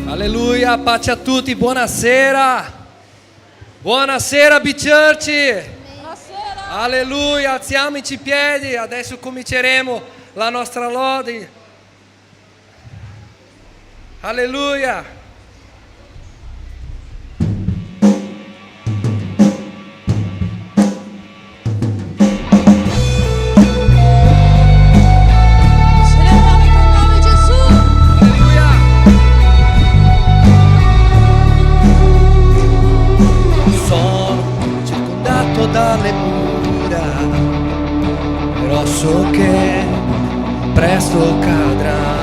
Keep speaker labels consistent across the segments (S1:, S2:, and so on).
S1: Alleluia, pace a tutti, buonasera. Buonasera B-Church.
S2: Buonasera.
S1: Alleluia, alziamoci in piedi, adesso cominceremo la nostra lode. Alleluia.
S2: Celebriamo il tuo nome, Gesù.
S1: Alleluia. Sono circondato dalle mura, però so che presto cadrà.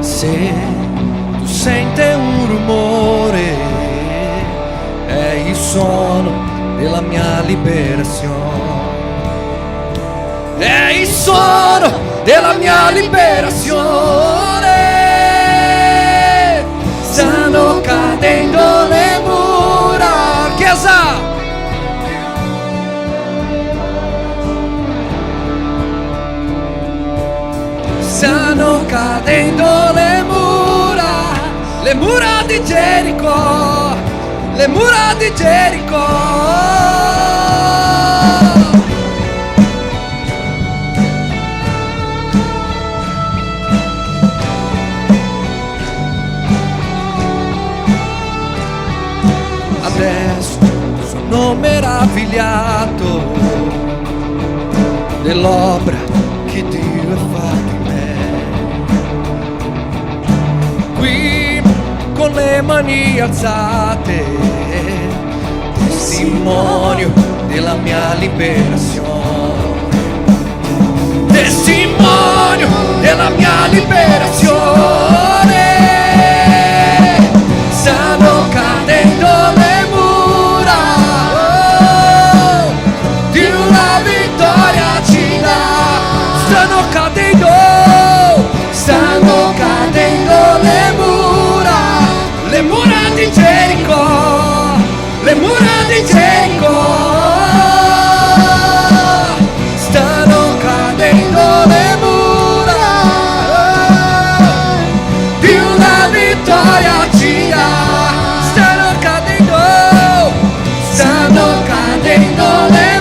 S1: Se tu senti un rumore, è il suono della mia liberazione. È il suono della mia liberazione. Stanno cadendo le mura. Chiesa! Stanno cadendo le mura di Gerico, le mura di Gerico. Adesso sono meravigliato dell'opera che Dio ha fatto in me. Qui con le mani alzate, testimonio della mia liberazione. Testimonio della mia liberazione. Stanno cadendo le mura, di una vittoria ci dà. Stanno cadendo le mura di Gerico, le mura di Gerico. Stanno cadendo le mura, di una vittoria ci dà. Stanno cadendo le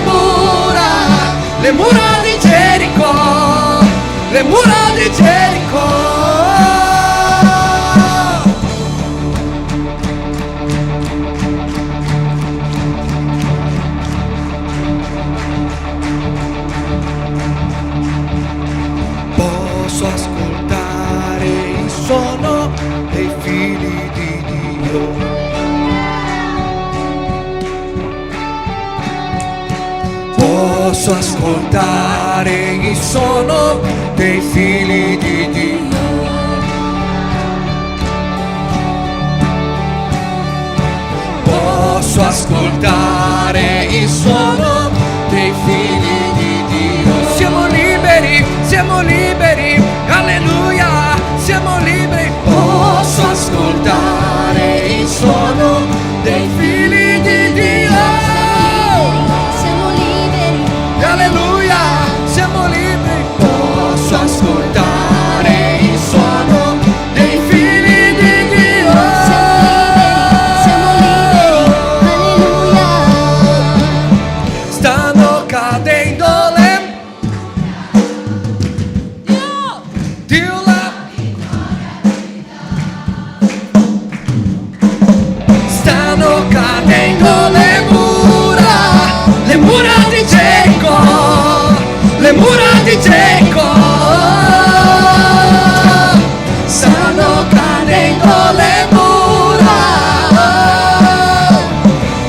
S1: mura di Gerico, le mura di Gerico. Posso ascoltare il Posso ascoltare il suono dei figli di Dio. Posso ascoltare il suono dei figli di Dio. Siamo liberi, alleluia, siamo liberi. Posso ascoltare il suono dei figli di Dio.
S2: Siamo liberi,
S1: Alleluia, siamo liberi. Posso ascoltare il suono dei figli di Dio.
S2: siamo liberi, alleluia.
S1: Stanno cadendo Dio la. Stanno cadendo le mura di Gerico, le mura di Gerico. Stanno cadendo le mura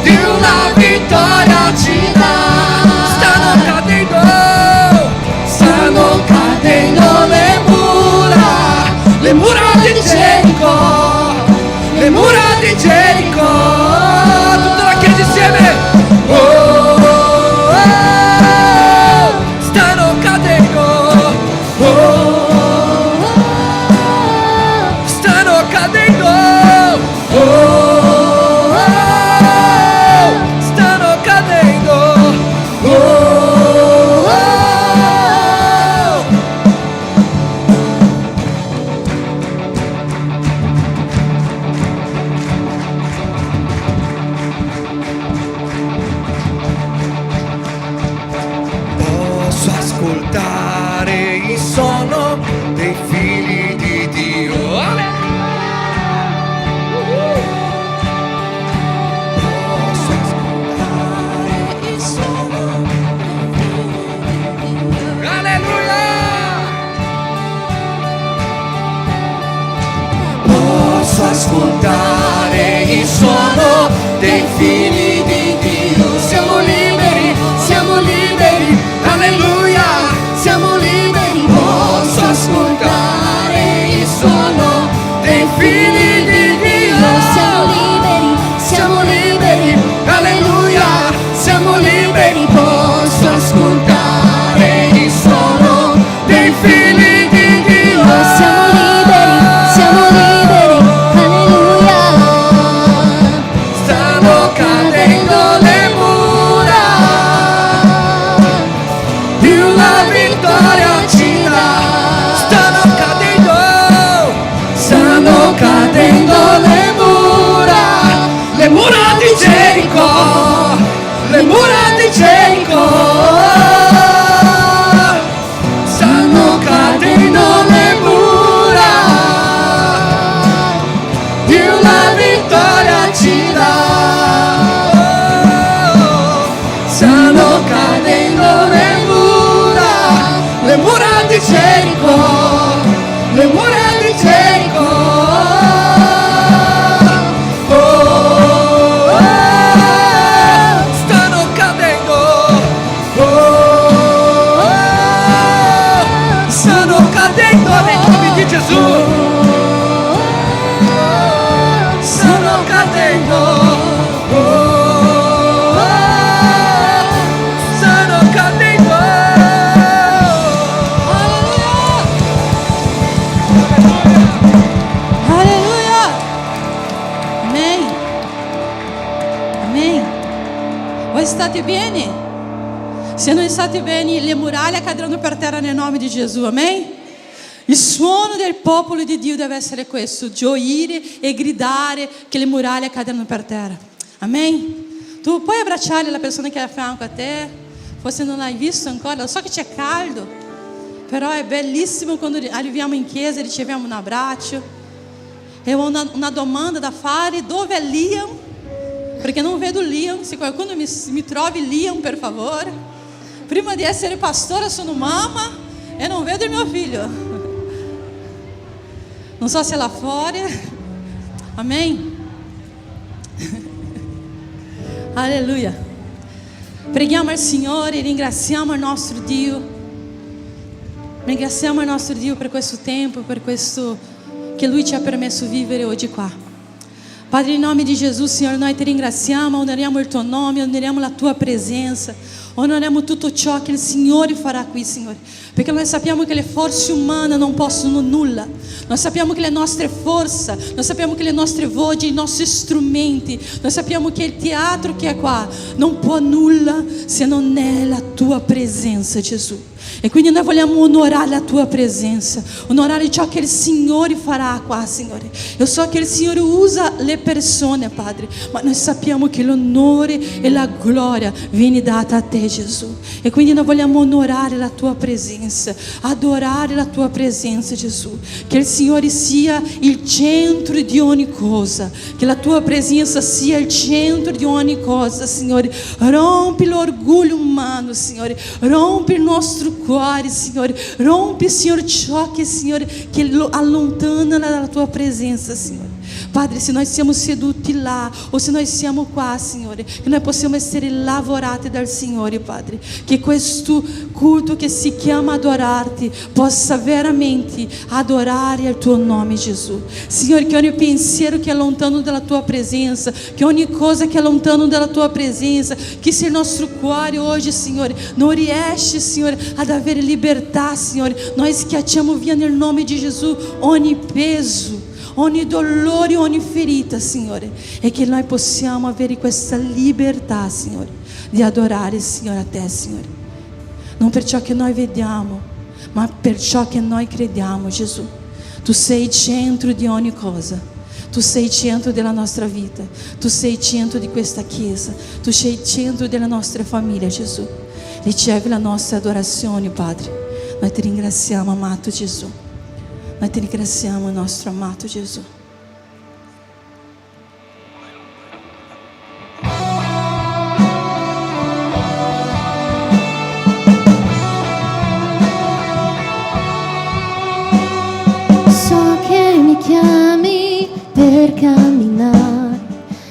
S1: di una vittoria ci dà. Stanno cadendo le mura di Gerico, le mura di Gerico. Tutta la chiesa insieme. Oh, oh, oh, stanno cadendo. Oh, oh, oh, stanno cadendo. Oh, oh, oh, stanno cadendo. Oh, oh, oh. Posso ascoltare il suono dei figli di Dio. Posso ascoltare il suono dei figli di Dio. Alleluia! Posso ascoltare il suono dei figli di Dio. Siamo liberi, alleluia, siamo liberi. Posso ascoltare il suono dei figli di Dio.
S2: Siamo liberi,
S1: Alleluia, siamo liberi. Posso ascoltare il suono dei figli di Dio.
S2: siamo liberi, alleluia.
S1: Stanno cadendo le mura di una vittoria ci dà. Stanno cadendo le mura di Gerico, le mura di Gerico. Stanno cadendo le mura di una vittoria ci dà. Stanno cadendo le mura di Gerico, le mura di Gerico. Oh, oh, oh, stanno cadendo. Oh, oh, oh, stanno cadendo nei nomi di Gesù. Stanno cadendo. Oh, oh, oh, stanno cadendo.
S2: Alleluia. Amém. Amém. Voi state bene? Se non state bene, le muraglie cadranno per terra nel nome di Gesù. Amém? Il suono del popolo di Dio deve essere questo: gioire e gridare che le muraglie cadano per terra. Amém? Tu puoi abbracciare la persona che è a fianco a te? Forse non l'hai visto ancora, so che c'è caldo, però è bellissimo quando arriviamo in chiesa e riceviamo un abbraccio. E ho una domanda da fare: dove è Liam? Perché non vedo Liam. Se qualcuno mi trovi Liam, per favore. Prima di essere pastore sono mamma e non vedo il mio figlio. Non so se è là fuori. Amém? Aleluia. Preghiamo al Signore, ringraziamo il nostro Dio. Ringraziamo il nostro Dio per questo tempo, per questo che Lui ci ha permesso di vivere oggi qua. Padre, in nome di Gesù, Signore, noi ti ringraziamo, onoriamo il tuo nome, onoriamo la tua presenza, onoriamo tutto ciò che il Signore farà qui, Signore, perché noi sappiamo che le forze umane non possono nulla. Noi sappiamo che le nostre forze, noi sappiamo che le nostre voci, i nostri strumenti, noi sappiamo che il teatro che è qua non può nulla se non è la tua presenza, Gesù. E quindi noi vogliamo onorare la tua presenza, onorare ciò che il Signore farà qua, Signore. Io so che il Signore usa le persone, Padre, ma noi sappiamo che l'onore e la gloria viene data a te, Gesù. E quindi noi vogliamo onorare la tua presenza, adorare la tua presenza, Gesù. Che il Signore sia il centro di ogni cosa, che la tua presenza sia il centro di ogni cosa, Signore. Rompi l'orgoglio umano, Signore, rompi il nostro cuore, Signore, rompe, Signore, ciò che, Signore, che lo allontana dalla tua presenza, Signore. Padre, se noi siamo seduti là o se noi siamo qua, Signore, che noi possiamo essere lavorati dal Signore, Padre, che questo culto che si chiama adorarti possa veramente adorare il tuo nome, Gesù. Signore, che ogni pensiero che è lontano dalla tua presenza, che ogni cosa che è lontano dalla tua presenza, che se il nostro cuore oggi, Signore, non riesce, Signore, ad avere libertà, Signore, noi schiacciamo via nel nome di Gesù ogni peso, ogni dolore, ogni ferita, Signore, e che noi possiamo avere questa libertà, Signore, di adorare, Signore, a te, Signore, non per ciò che noi vediamo, ma per ciò che noi crediamo, Gesù. Tu sei il centro di ogni cosa, tu sei il centro della nostra vita, tu sei il centro di questa chiesa, tu sei il centro della nostra famiglia, Gesù. Ricevi la nostra adorazione, Padre. Noi ti ringraziamo, amato Gesù. Noi ti ringraziamo, nostro amato Gesù.
S3: So che mi chiami per camminare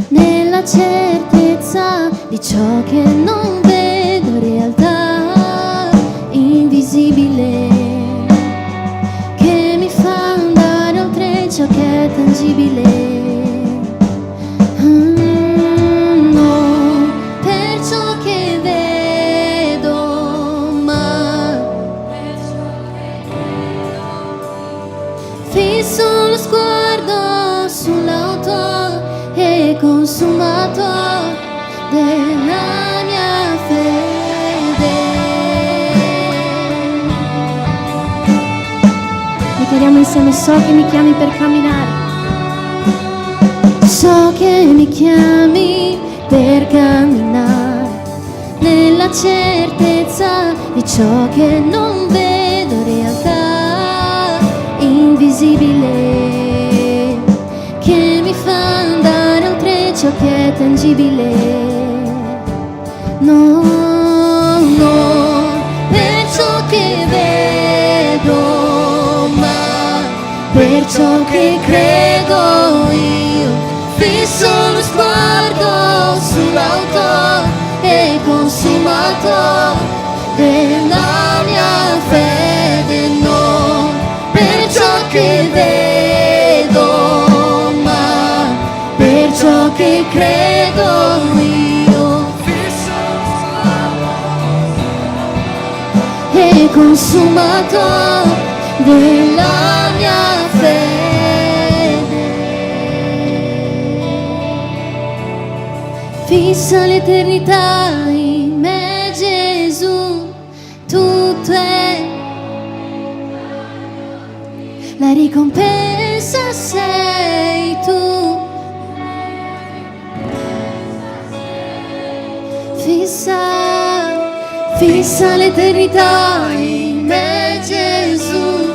S3: nella certezza di ciò che non vedo, realtà invisibile che mi fa andare oltre ciò che è tangibile. Non per ciò che vedo, ma fisso lo sguardo sull'auto e consumato della mia fede. Dichiariamo insieme: so che mi chiami per camminare. So che mi chiami per camminare nella certezza di ciò che non vedo, realtà invisibile che mi fa andare oltre ciò che è tangibile. No, no, per ciò che vedo, ma per ciò che credo io. Fisso lo sguardo sull'auto e consumato della mia fede. Non per ciò che vedo, ma per ciò che credo io. E consumato della mia fede. Fissa l'eternità in me, Gesù, tutto è la ricompensa, sei tu. Fissa l'eternità in me, Gesù,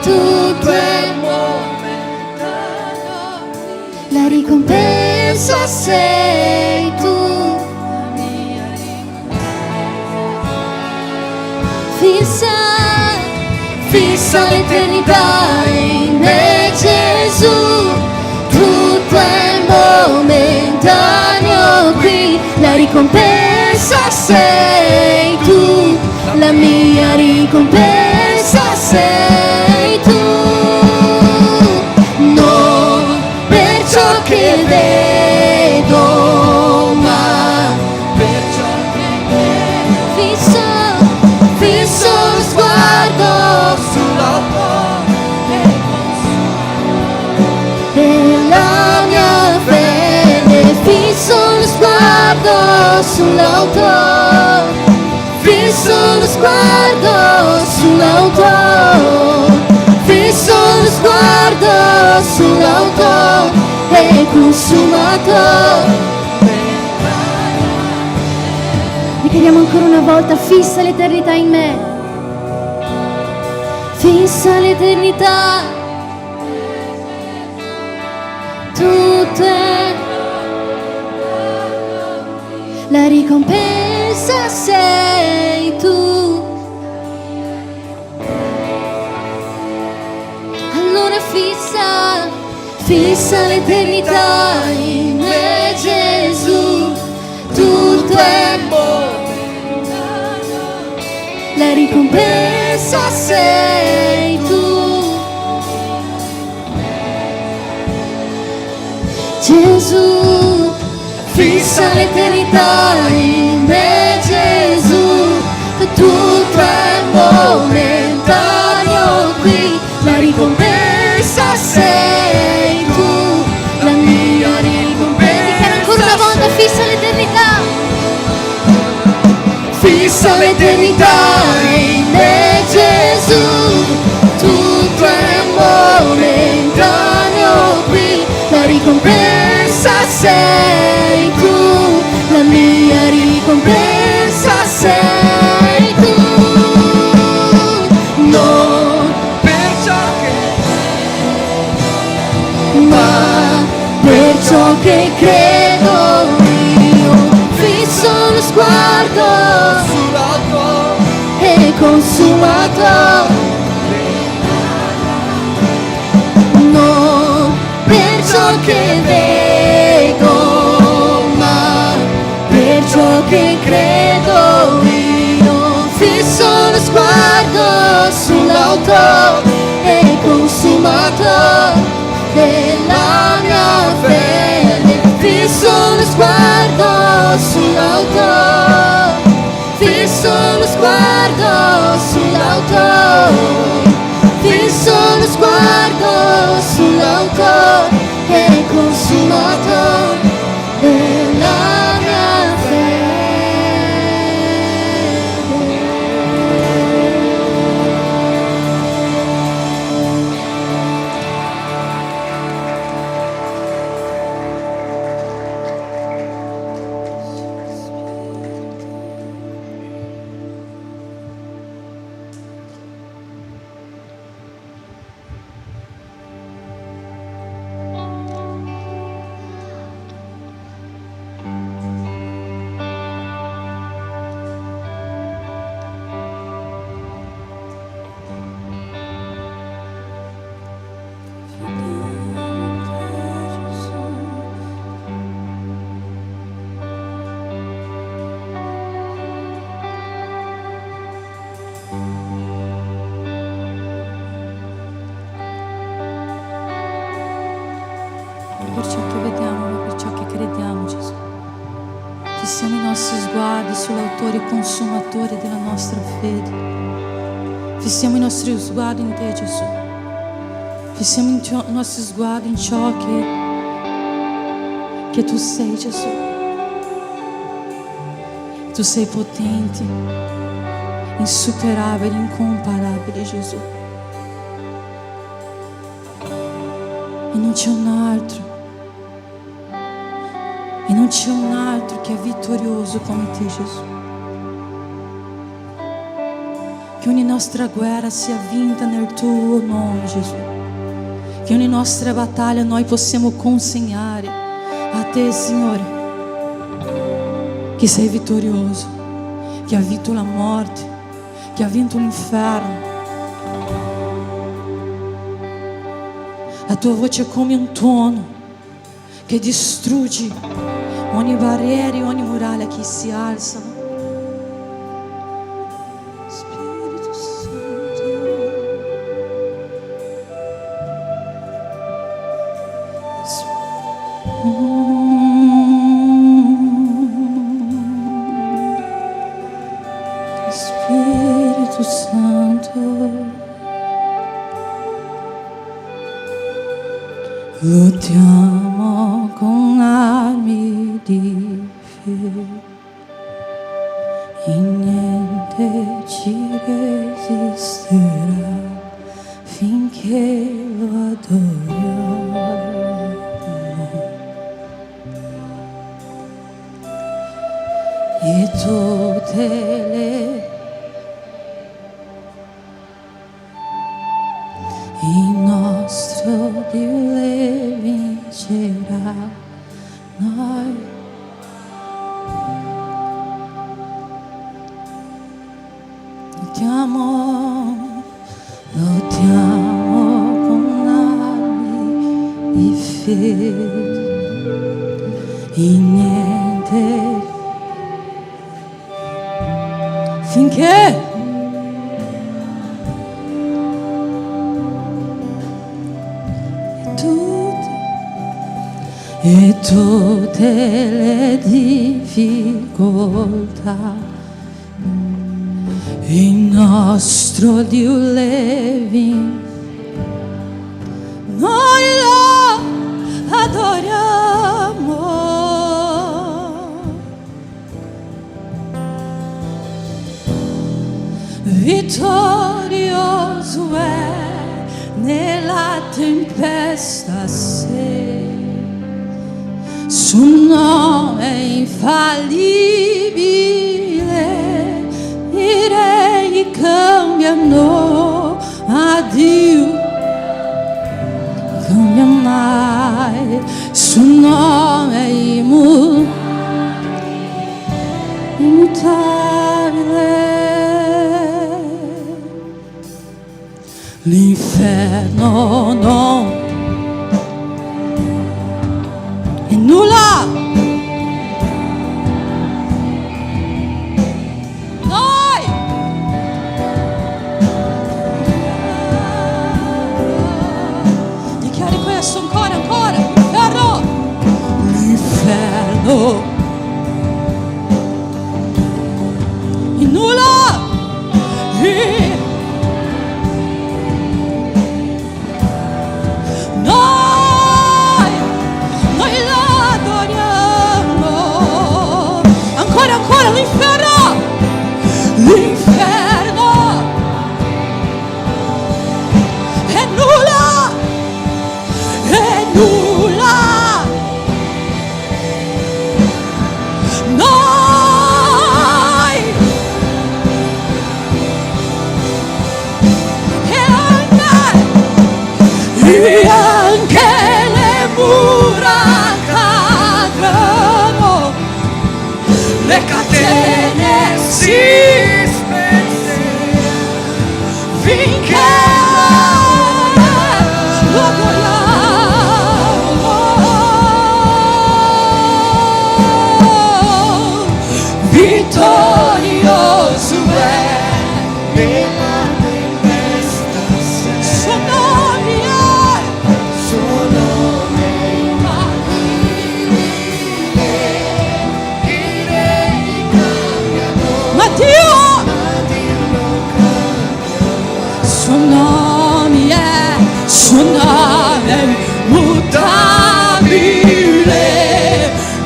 S3: tutto è momentaneo, la ricompensa sei tu. Fissa l'eternità in me, Gesù, tutto è momentaneo qui, la ricompensa ricompensa sei tu, la mia ricompensa sei tu, non per ciò che vedo, ma
S1: per ciò che
S3: fisso lo sguardo
S1: sull'autore
S3: della mia fede, fisso lo sguardo sull'autore, fisso lo sguardo sull'autore, fisso lo sguardo sull'autore e consumatore. Richiediamo ancora una volta, fissa l'eternità in me, fissa l'eternità, tutto è la ricompensa sei tu. Allora fissa l'eternità in me, Gesù, tutto è la ricompensa sei tu, Gesù, fissa l'eternità in me, Gesù, tutto è momentaneo qui, la ricompensa sei tu, la mia ricompensa. Dichiara ancora una volta, fissa l'eternità, fissa l'eternità in me, Gesù, tutto è momentaneo qui, la ricompensa sei tu, la mia ricompensa sei tu, non
S1: per ciò che
S3: ma per ciò che credo io, fisso lo sguardo
S1: sull'autore
S3: e consumato, non per ciò che vedo, ma per ciò che credo io, fisso lo sguardo sull'autore e consumato della mia fede, fisso lo sguardo sull'autore, fisso lo sguardo sull'autore, fisso lo sguardo sull'autore e consumato della mia fede. Per ciò che vediamo, ma per ciò che crediamo, Gesù. Fissiamo i nostri sguardi sull'autore e consumatore della nostra fede. Fissiamo i nostri sguardi in te, Gesù. Fissiamo i nostri sguardi in ciò che tu sei, Gesù. Tu sei potente, insuperabile, incomparabile, Gesù. E non c'è un altro. E non c'è un altro che è vittorioso come te, Gesù. Che ogni nostra guerra sia vinta nel tuo nome, Gesù. Che ogni nostra battaglia noi possiamo consegnare a te, Signore. Che sei vittorioso, che ha vinto la morte, che ha vinto l'inferno. La tua voce è come un tuono che distrugge ogni barriera e ogni muraglia che si alzano. Espírito Santo, lutiamo con armi di fede e niente ci resisterà finché lo adoriamo. E tutte il nostro Dio le vincerà. Noi lottiamo con armi di fede e niente finché e tutte le difficoltà il nostro Dio le vince. Noi lo adoriamo. Vittorioso è nella tempesta se suo nome è infallibile. I re cambiano a Dio, cambia mai. Suo nome è immutabile. L'inferno non è nulla. Noi dichiari questo ancora. L'inferno è nulla. Noi l'adoriamo. Ancora l'inferno è nulla. Noi e anche le mura cadranno, le catene si spezzeranno finché lo adoriamo. Vittorioso è nella tempesta suo nome ma Dio suo nome è mutabile.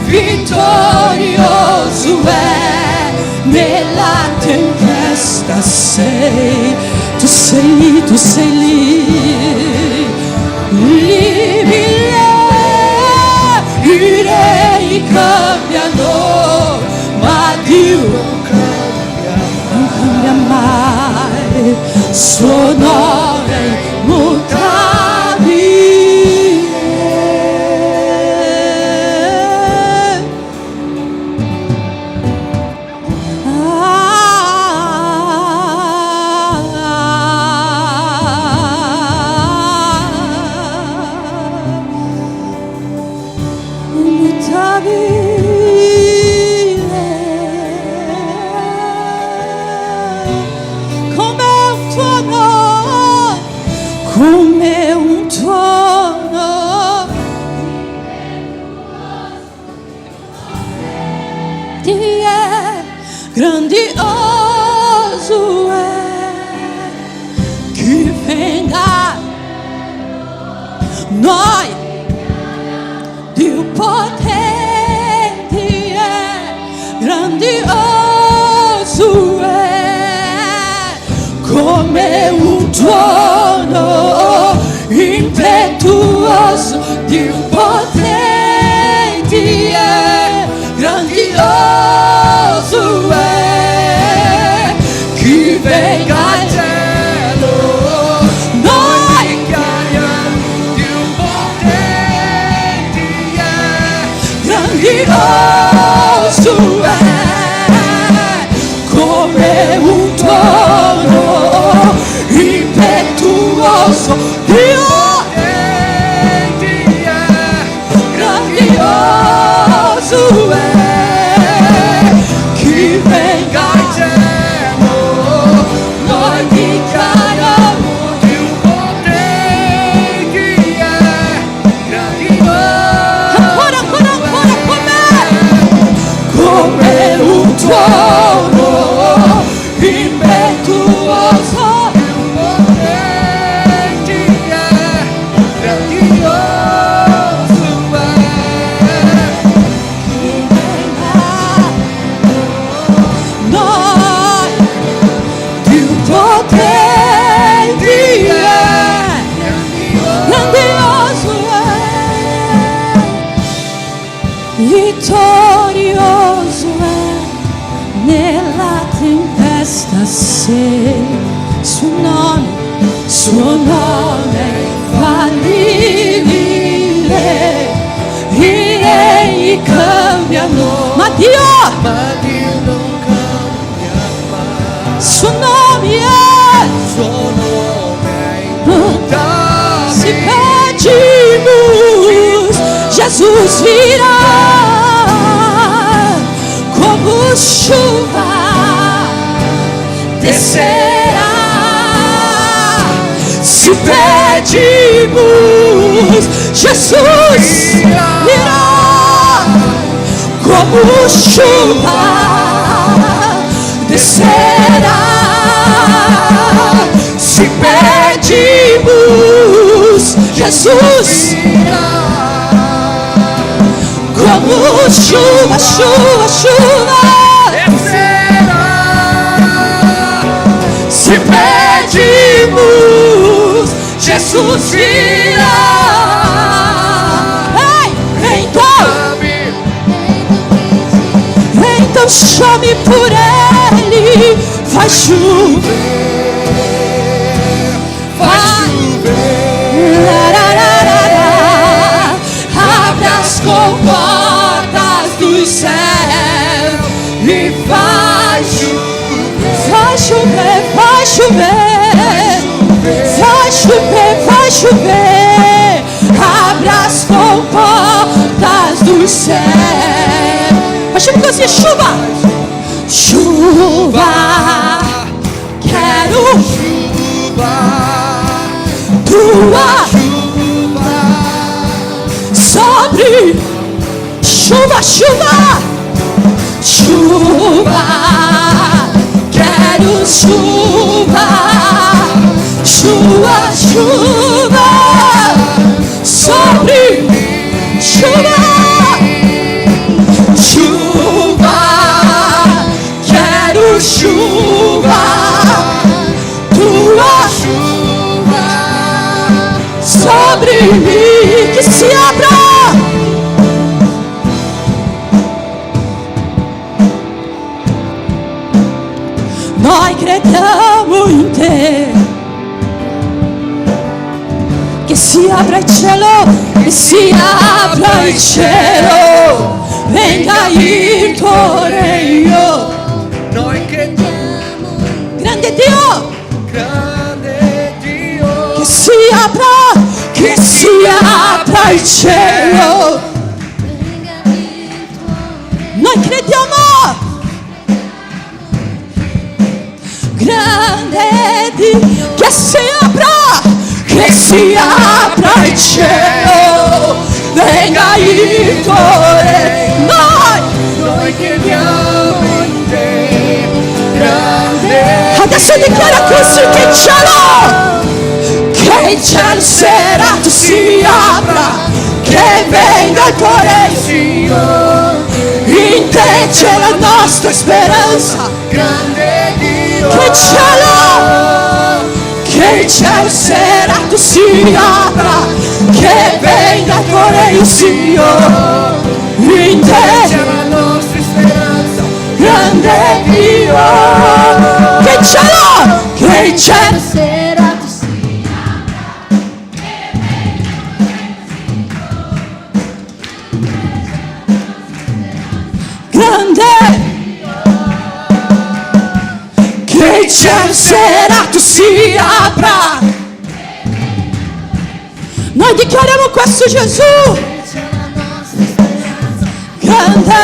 S3: Vittorioso è nella tempesta tu sei lì, libile. I re cambiano, ma Dio non cambia mai. Suo nome è immutabile. Come un tuono Dio è grandioso
S2: tuono impetuoso, Dio potente è, grandioso è, chi venga al cielo, noi dichiariamo, Dio potente è, grandioso è, come un tuono impetuoso, Dio potente è, grandioso è, chi venga al cielo, noi dichiariamo, Dio potente è, grandioso. Ancora, come un tuono impetuoso, vittorioso è nella tempesta, se suo nome infallibile, i re cambiano, ma Dio non cambia mai, suo nome è immutável, se pedimos, Jesus virá como chuva, descerá. Se pedimos, Jesus virá como chuva, descerá. Se pedimos, Jesus virá como chuva, chuva, chuva, descerá. Se pedimos, Jesus virá. Então chame por Ele, vai chover, vai chover. Abra as comportas dos céus e vai chover, vai chover, vai chover, vai chover, vai chover. Abra as comportas dos céus. Mas chama você, chuva, chuva, quero chuva, tua chuva sobre, chuva, chuva, chuva, quero chuva, chuva, chuva sobre, chuva. Chuva, tua chuva sobre mim, que se abra. Nós crediamo in te, che si apra il cielo, che si apra il cielo, venga il tuo regno. Noi crediamo, grande Dio, che si apra il cielo. Noi crediamo, grande Dio, che si apra il cielo, venga il tuo regno. Noi crediamo in te. Adesso dichiara così che il cielo serrato si apra, che venga il tuo regno. In te c'è la nostra speranza, grande Dio. Che il cielo serrato si apra, che venga il tuo regno, Signore. In te
S1: c'è la nostra speranza.
S2: grande Dio, che il cielo
S3: serrato si
S2: grande, che il cielo serrato si apra. Noi dichiariamo questo, Gesù, grande,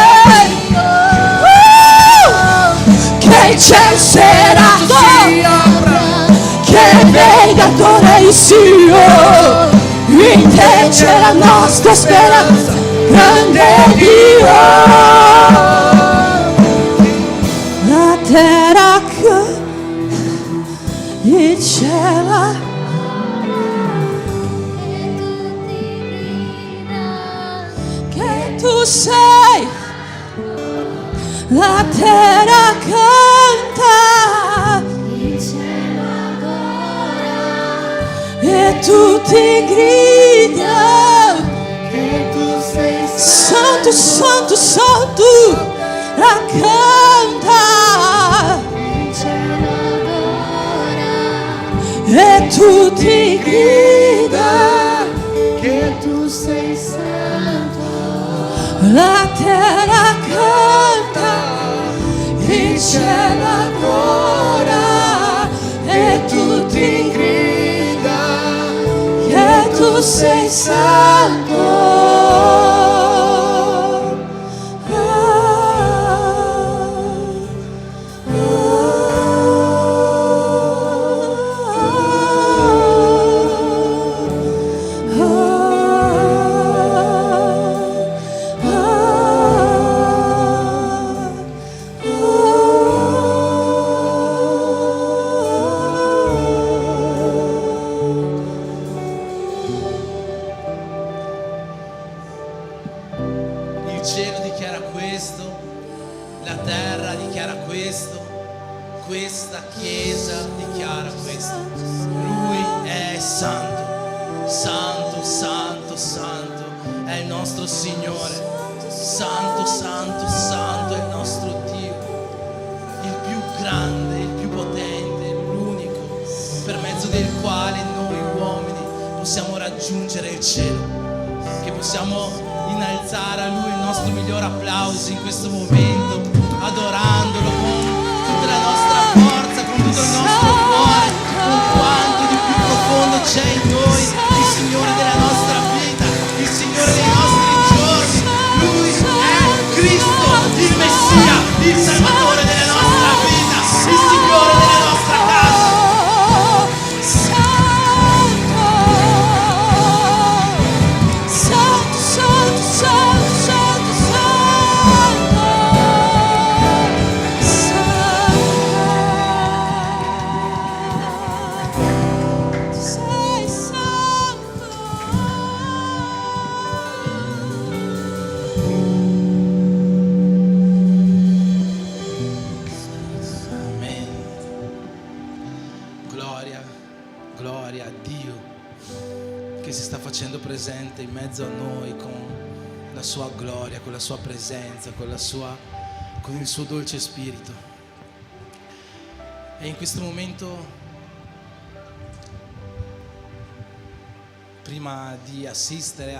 S2: che il cielo serrato
S1: Si apra,
S2: che venga il tuo regno, Signore. In te c'è la nostra speranza, grande Dio. La terra che il cielo, che tu sei, la terra canta e tutti gridano,
S3: che tu sei
S2: Santo, Santo, Santo, la canta e tutti gridano,
S1: che
S3: tu sei santo,
S2: la terra canta, il cielo adora e tutti gridano che tu sei santo.
S1: il cielo dichiara questo, la terra dichiara questo, questa chiesa dichiara questo. Lui è santo, santo, santo, santo, è il nostro Signore. Santo, santo, santo è il nostro Dio, il più grande, il più potente, l'unico per mezzo del quale noi uomini possiamo raggiungere il cielo, che possiamo innalzare a Lui il nostro miglior applauso in questo momento, adorandolo con tutta la nostra forza, con tutto il nostro cuore, con quanto di più profondo c'è in noi il Signore della nostra vita, il Signore dei nostri giorni. Lui è Cristo, il Messia, il Salvatore della nostra vita, il Signore della nostra casa. Amen. Gloria, gloria a Dio che si sta facendo presente in mezzo a noi con la sua gloria, con la sua presenza, con il suo dolce spirito. E in questo momento, prima di assistere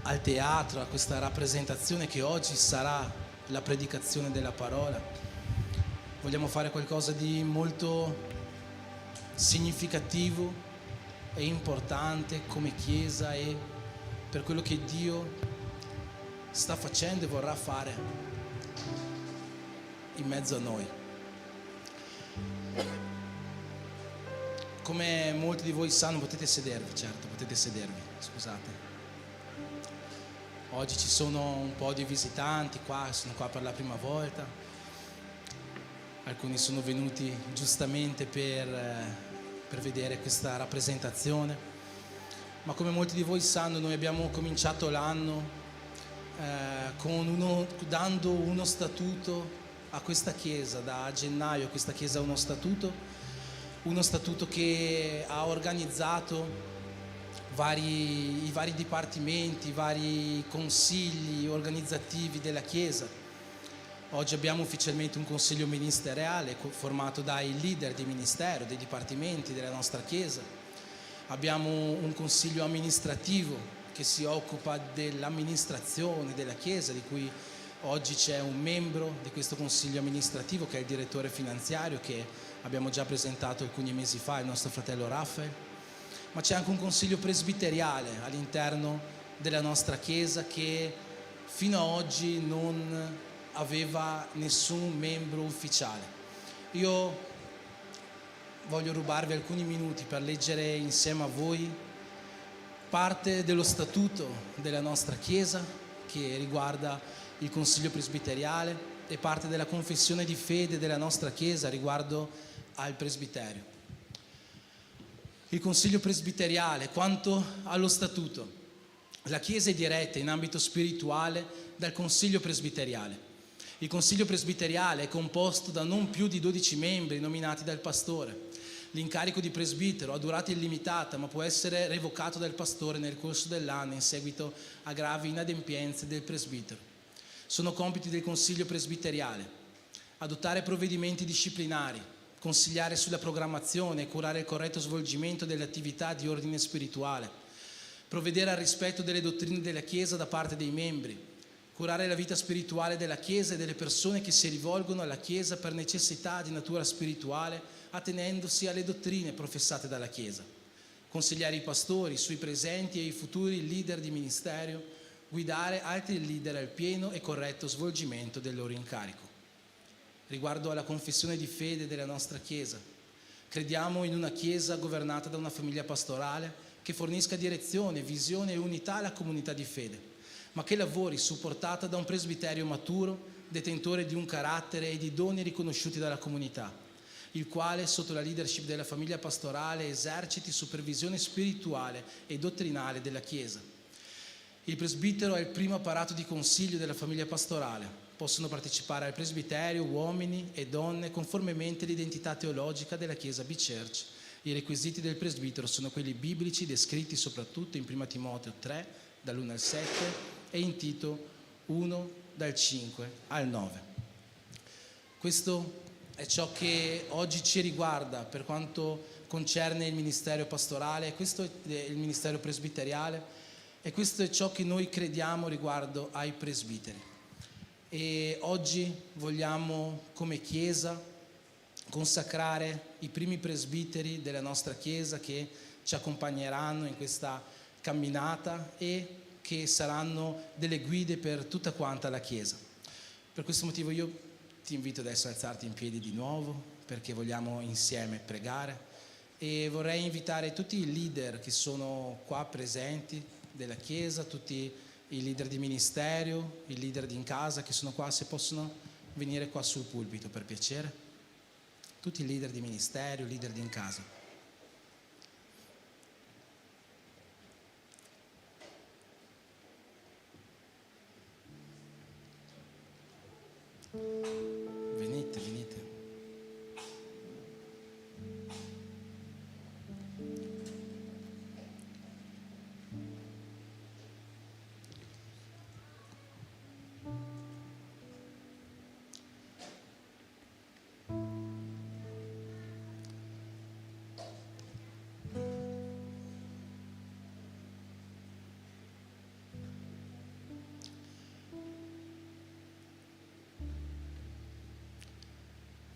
S1: al teatro, a questa rappresentazione che oggi sarà la predicazione della parola, vogliamo fare qualcosa di molto significativo e importante come Chiesa e per quello che Dio sta facendo e vorrà fare in mezzo a noi. Come molti di voi sanno, potete sedervi, certo, potete sedervi, scusate. Oggi ci sono un po' di visitanti qua, sono qua per la prima volta. Alcuni sono venuti giustamente per vedere questa rappresentazione. Ma come molti di voi sanno, noi abbiamo cominciato l'anno dando uno statuto a questa chiesa. Da gennaio questa chiesa ha uno statuto uno statuto che ha organizzato i vari dipartimenti, i vari consigli organizzativi della Chiesa. Oggi abbiamo ufficialmente un consiglio ministeriale formato dai leader di ministero, dei dipartimenti della nostra Chiesa. Abbiamo un consiglio amministrativo che si occupa dell'amministrazione della Chiesa, di cui oggi c'è un membro di questo consiglio amministrativo che è il direttore finanziario, che abbiamo già presentato alcuni mesi fa, il nostro fratello Raffaele. Ma c'è anche un consiglio presbiteriale all'interno della nostra Chiesa che fino ad oggi non aveva nessun membro ufficiale. Io voglio rubarvi alcuni minuti per leggere insieme a voi parte dello statuto della nostra Chiesa che riguarda il Consiglio presbiteriale e parte della confessione di fede della nostra Chiesa riguardo al presbiterio. Il Consiglio presbiteriale, quanto allo statuto, la Chiesa è diretta in ambito spirituale dal Consiglio presbiteriale. Il Consiglio presbiteriale è composto da non più di 12 membri nominati dal pastore. L'incarico di presbitero ha durata illimitata, ma può essere revocato dal pastore nel corso dell'anno in seguito a gravi inadempienze del presbitero. Sono compiti del Consiglio presbiteriale: adottare provvedimenti disciplinari, consigliare sulla programmazione e curare il corretto svolgimento delle attività di ordine spirituale, provvedere al rispetto delle dottrine della Chiesa da parte dei membri, curare la vita spirituale della Chiesa e delle persone che si rivolgono alla Chiesa per necessità di natura spirituale, attenendosi alle dottrine professate dalla Chiesa, consigliare i pastori, i suoi presenti e i futuri leader di ministero, guidare altri leader al pieno e corretto svolgimento del loro incarico. Riguardo alla confessione di fede della nostra Chiesa, crediamo in una Chiesa governata da una famiglia pastorale che fornisca direzione, visione e unità alla comunità di fede, ma che lavori supportata da un presbiterio maturo, detentore di un carattere e di doni riconosciuti dalla comunità, il quale, sotto la leadership della famiglia pastorale, eserciti supervisione spirituale e dottrinale della Chiesa. Il presbitero è il primo apparato di consiglio della famiglia pastorale. Possono partecipare al presbiterio uomini e donne conformemente all'identità teologica della Chiesa B-Church. I requisiti del presbitero sono quelli biblici descritti soprattutto in 1 Timoteo 3, dall'1 al 7, e in Tito 1, dal 5 al 9. Questo è ciò che oggi ci riguarda per quanto concerne il ministero pastorale, questo è il ministero presbiteriale e questo è ciò che noi crediamo riguardo ai presbiteri. E oggi vogliamo come Chiesa consacrare i primi presbiteri della nostra Chiesa che ci accompagneranno in questa camminata e che saranno delle guide per tutta quanta la Chiesa. Per questo motivo io ti invito adesso a alzarti in piedi di nuovo perché vogliamo insieme pregare e vorrei invitare tutti i leader che sono qua presenti della Chiesa, tutti i leader di ministero, i leader di in casa che sono qua, se possono venire qua sul pulpito per piacere. Tutti i leader di ministero, i leader di in casa. Venite, venite.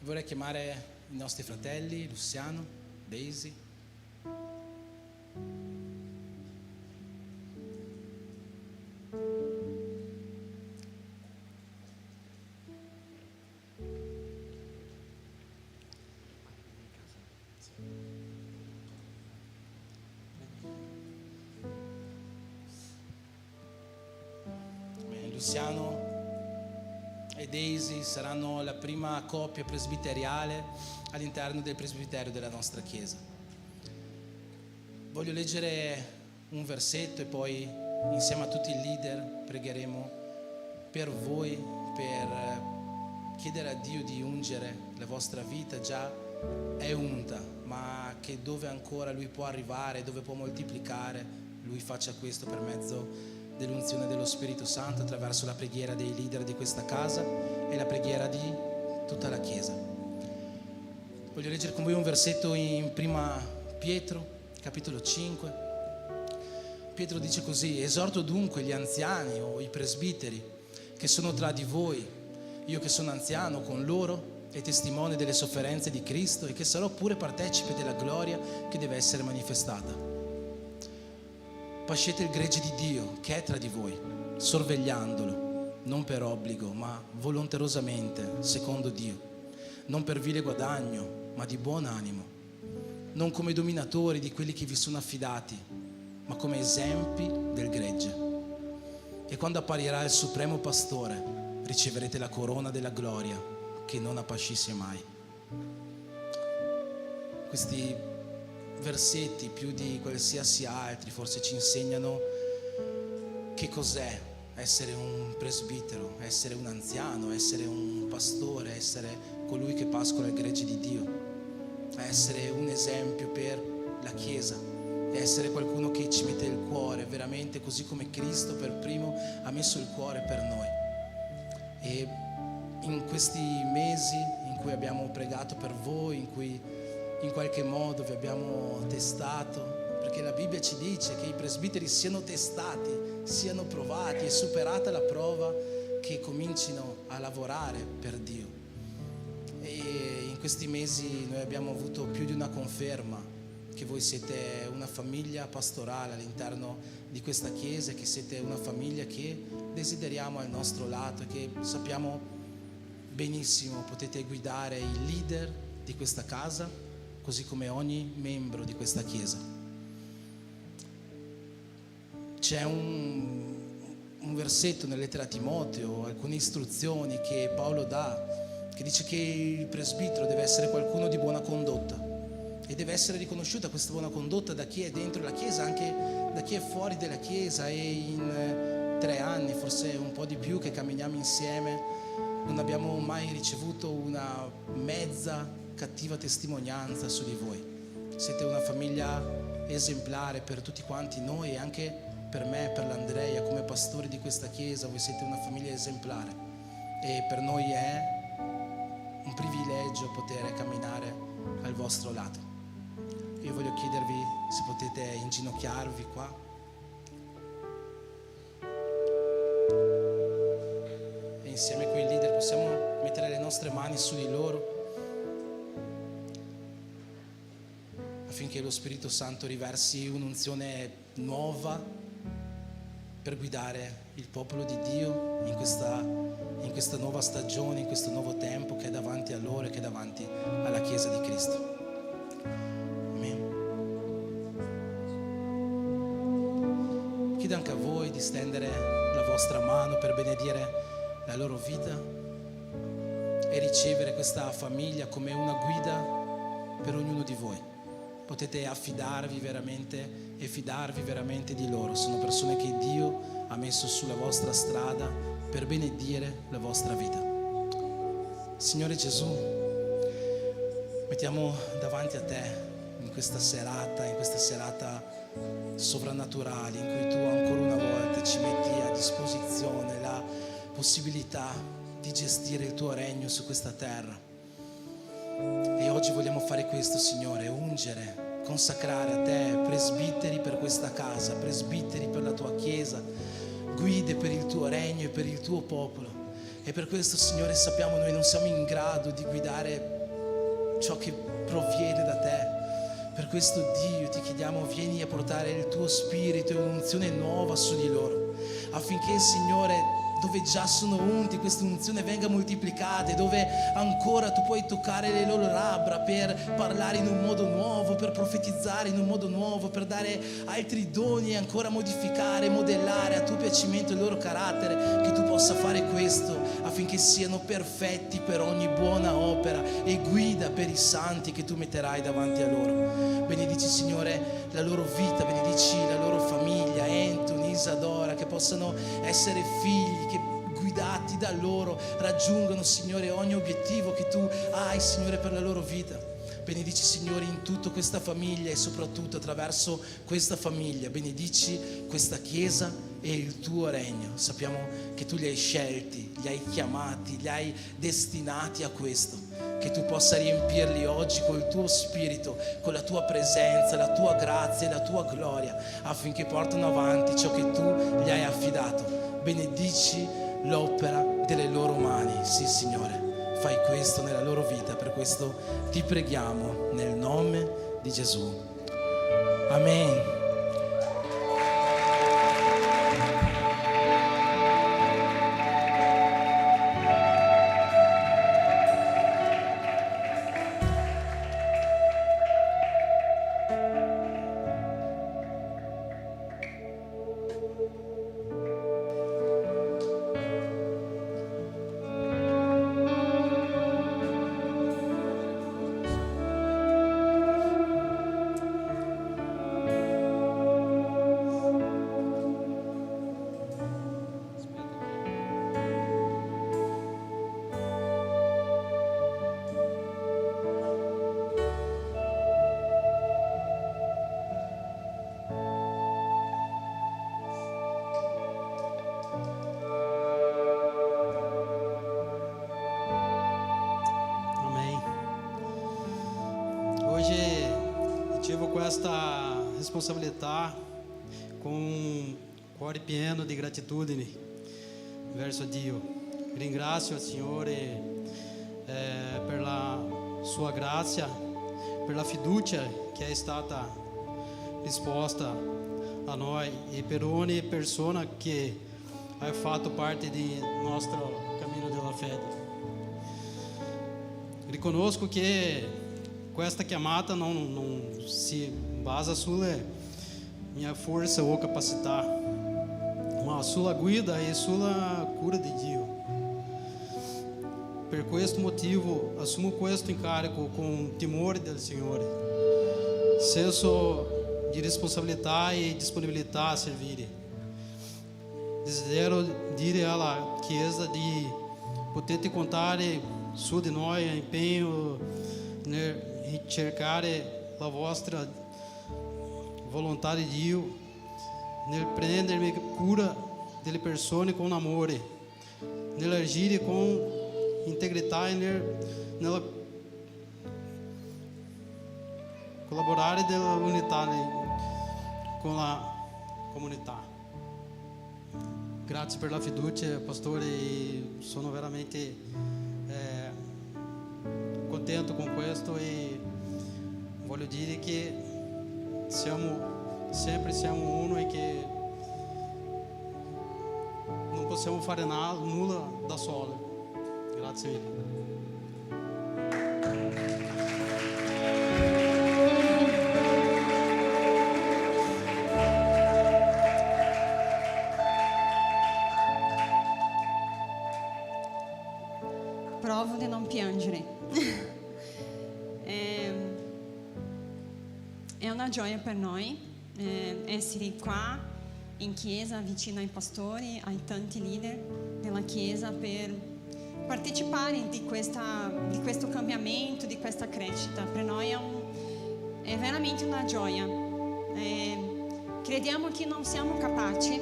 S1: Vorrei chiamare i nostri fratelli Luciano, Daisy. Luciano e Daisy saranno la prima coppia presbiteriale all'interno del presbiterio della nostra Chiesa. Voglio leggere un versetto e poi insieme a tutti i leader pregheremo per voi, per chiedere a Dio di ungere la vostra vita già è unta, ma che dove ancora Lui può arrivare, dove può moltiplicare, Lui faccia questo per mezzo dell'unzione dello Spirito Santo, attraverso la preghiera dei leader di questa casa e la preghiera di tutta la Chiesa. Voglio leggere con voi un versetto in Prima Pietro, capitolo 5. Pietro dice così: esorto dunque gli anziani o i presbiteri che sono tra di voi, io che sono anziano con loro e testimone delle sofferenze di Cristo, e che sarò pure partecipe della gloria che deve essere manifestata. Pascete il gregge di Dio che è tra di voi, sorvegliandolo, non per obbligo, ma volontarosamente, secondo Dio, non per vile guadagno, ma di buon animo, non come dominatori di quelli che vi sono affidati, ma come esempi del gregge. E quando apparirà il supremo pastore, riceverete la corona della gloria che non appacisce mai. Questi versetti, più di qualsiasi altri, forse ci insegnano che cos'è essere un presbitero, essere un anziano, essere un pastore, essere colui che pascola il gregge di Dio, essere un esempio per la Chiesa, essere qualcuno che ci mette il cuore veramente, così come Cristo per primo ha messo il cuore per noi. E in questi mesi in cui abbiamo pregato per voi, in cui in qualche modo vi abbiamo testato, perché la Bibbia ci dice che i presbiteri siano testati, siano provati e superata la prova, che comincino a lavorare per Dio. E in questi mesi noi abbiamo avuto più di una conferma che voi siete una famiglia pastorale all'interno di questa Chiesa, che siete una famiglia che desideriamo al nostro lato e che sappiamo benissimo potete guidare i leader di questa casa, così come ogni membro di questa Chiesa. C'è un versetto nella lettera a Timoteo, alcune istruzioni che Paolo dà, che dice che il presbitero deve essere qualcuno di buona condotta e deve essere riconosciuta questa buona condotta da chi è dentro la Chiesa, anche da chi è fuori della Chiesa. E in 3 anni, forse un po' di più, che camminiamo insieme, non abbiamo mai ricevuto una mezza cattiva testimonianza su di voi. Siete una famiglia esemplare per tutti quanti noi, e anche per me, per l'Andrea, come pastori di questa Chiesa. Voi siete una famiglia esemplare e per noi è un privilegio poter camminare al vostro lato. Io voglio chiedervi se potete inginocchiarvi qua. Insieme con i leader possiamo mettere le nostre mani su di loro, affinché lo Spirito Santo riversi un'unzione nuova per guidare il popolo di Dio in questa nuova stagione, in questo nuovo tempo che è davanti a loro e che è davanti alla Chiesa di Cristo. Amen. Chiedo anche a voi di stendere la vostra mano per benedire la loro vita e ricevere questa famiglia come una guida per ognuno di voi. Potete affidarvi veramente e fidarvi veramente di loro. Sono persone che Dio ha messo sulla vostra strada per benedire la vostra vita. Signore Gesù, mettiamo davanti a te in questa serata sovrannaturale, in cui tu ancora una volta ci metti a disposizione la possibilità di gestire il tuo regno su questa terra. E oggi vogliamo fare questo, Signore: ungere, consacrare a te presbiteri per questa casa, presbiteri per la tua Chiesa, guide per il tuo regno e per il tuo popolo. E per questo, Signore, sappiamo noi non siamo in grado di guidare ciò che proviene da te. Per questo, Dio, ti chiediamo, vieni a portare il tuo spirito e un'unzione nuova su di loro, affinché, Signore, dove già sono unti, questa unzione venga moltiplicata, e dove ancora tu puoi toccare le loro labbra per parlare in un modo nuovo, per profetizzare in un modo nuovo, per dare altri doni e ancora modificare, modellare a tuo piacimento il loro carattere, che tu possa fare questo affinché siano perfetti per ogni buona opera e guida per i santi che tu metterai davanti a loro. Benedici, Signore, la loro vita, benedici la loro famiglia, Anthony, Isadora, che possano essere figli che guidati da loro raggiungano, Signore, ogni obiettivo che tu hai, Signore, per la loro vita. benedici Signore in tutta questa famiglia e soprattutto attraverso questa famiglia, benedici questa Chiesa e il tuo regno. Sappiamo che tu li hai scelti, li hai chiamati, li hai destinati a questo, che tu possa riempirli oggi col tuo spirito, con la tua presenza, la tua grazia e la tua gloria, affinché portino avanti ciò che tu gli hai affidato. Benedici l'opera delle loro mani. Sì, Signore, fai questo nella loro vita. Per questo ti preghiamo nel nome di Gesù. Amen.
S4: Questa responsabilità con cuore pieno di gratitudine verso Dio. Ringrazio il Signore per la sua grazia, per la fiducia che è stata risposta a noi e per ogni persona che ha fatto parte del nostro cammino della fede. Riconosco che questa chiamata non si basa sulla mia forza o capacità, ma sulla guida e sulla cura di Dio. Per questo motivo assumo questo incarico con timore del Signore, senso di responsabilità e disponibilità a servire. Desidero dire alla Chiesa di poter contare su di noi impegno nel ricercare la vostra volontà di Dio, nel prendermi cura delle persone con amore, nell'agire con integrità e nella collaborare dell'unità con la comunità. Grazie per la fiducia, pastore, e sono veramente contento con questo e voglio dire che siamo uno e che non possiamo fare nulla da solo. Grazie mille.
S5: Provo di non piangere. È una gioia per noi essere qua in chiesa vicino ai pastori, ai tanti leader della chiesa per partecipare di questo cambiamento, di questa crescita. Per noi è veramente una gioia. Crediamo che non siamo capaci,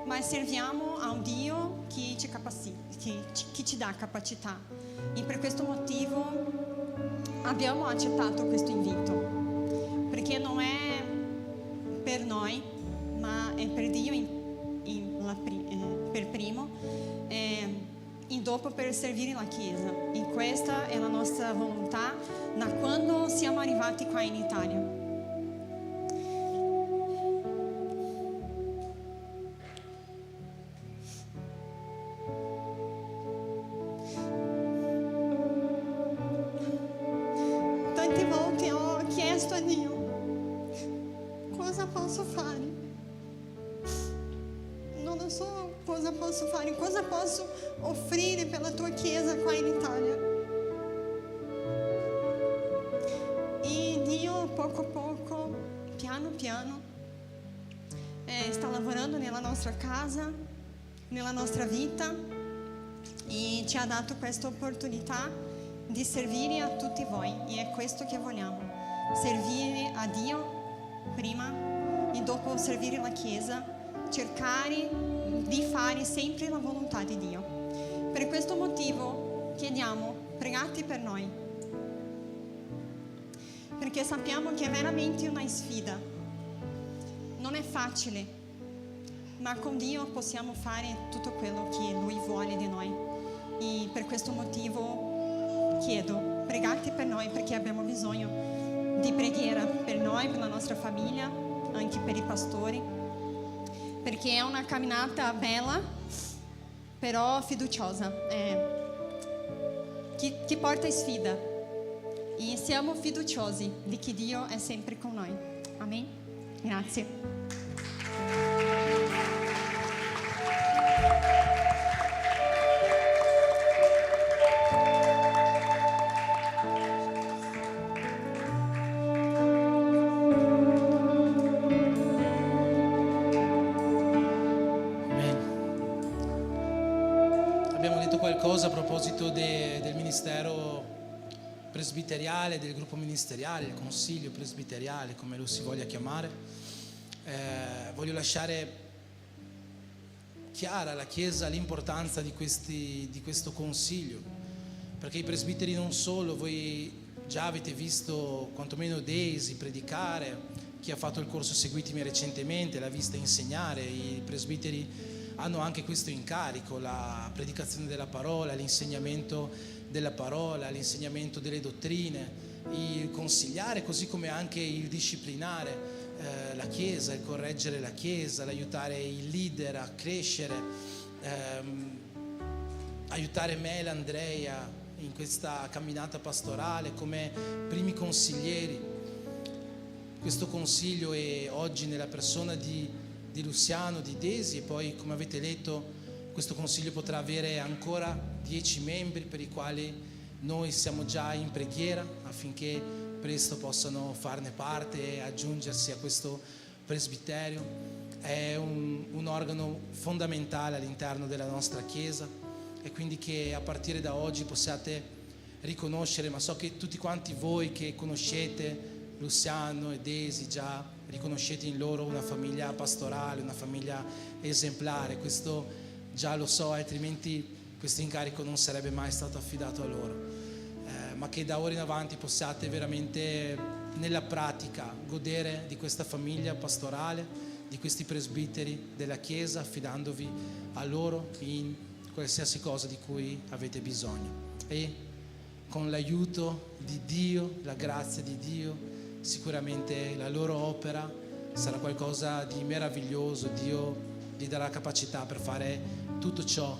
S5: ma serviamo a un Dio che ci dà capacità. E per questo motivo abbiamo accettato questo invito, perché non è per noi, ma è per Dio per primo e dopo per servire la Chiesa. E questa è la nostra volontà da quando siamo arrivati qua in Italia. Tante volte ho chiesto a Dio cosa posso fare. Non lo so cosa posso fare, cosa posso offrire per la tua Chiesa qua in Italia. E Dio poco a poco, piano piano, sta lavorando nella nostra casa, nella nostra vita e ci ha dato questa opportunità di servire a tutti voi, e è questo che vogliamo, servire a Dio prima e dopo servire la Chiesa, cercare di fare sempre la volontà di Dio. Per questo motivo chiediamo, pregate per noi, perché sappiamo che è veramente una sfida, non è facile, ma con Dio possiamo fare tutto quello che Lui vuole di noi. E per questo motivo chiedo, pregate per noi, perché abbiamo bisogno di preghiera per noi, per la nostra famiglia, anche per i pastori, perché è una camminata bella, però fiduciosa, che porta sfida, e siamo fiduciosi di che Dio è sempre con noi. Amen. Grazie.
S1: A proposito del ministero presbiteriale, del gruppo ministeriale, il consiglio presbiteriale, come lo si voglia chiamare, voglio lasciare chiara alla Chiesa l'importanza di questo consiglio, perché i presbiteri non solo, voi già avete visto quantomeno Daisy predicare, chi ha fatto il corso Seguitimi recentemente l'ha vista insegnare, i presbiteri hanno anche questo incarico, la predicazione della parola, l'insegnamento della parola, l'insegnamento delle dottrine, il consigliare, così come anche il disciplinare la Chiesa, il correggere la Chiesa, l'aiutare il leader a crescere, aiutare me e l'Andrea in questa camminata pastorale come primi consiglieri. Questo consiglio è oggi nella persona di Luciano, di Desi, e poi, come avete letto, questo consiglio potrà avere ancora 10 membri per i quali noi siamo già in preghiera affinché presto possano farne parte e aggiungersi a questo presbiterio. È un organo fondamentale all'interno della nostra Chiesa, e quindi che a partire da oggi possiate riconoscere, ma so che tutti quanti voi che conoscete Luciano e Desi già riconoscete in loro una famiglia pastorale, una famiglia esemplare, questo già lo so, altrimenti questo incarico non sarebbe mai stato affidato a loro, ma che da ora in avanti possiate veramente nella pratica godere di questa famiglia pastorale, di questi presbiteri della Chiesa, affidandovi a loro in qualsiasi cosa di cui avete bisogno, e con l'aiuto di Dio, la grazia di Dio, sicuramente la loro opera sarà qualcosa di meraviglioso. Dio gli darà capacità per fare tutto ciò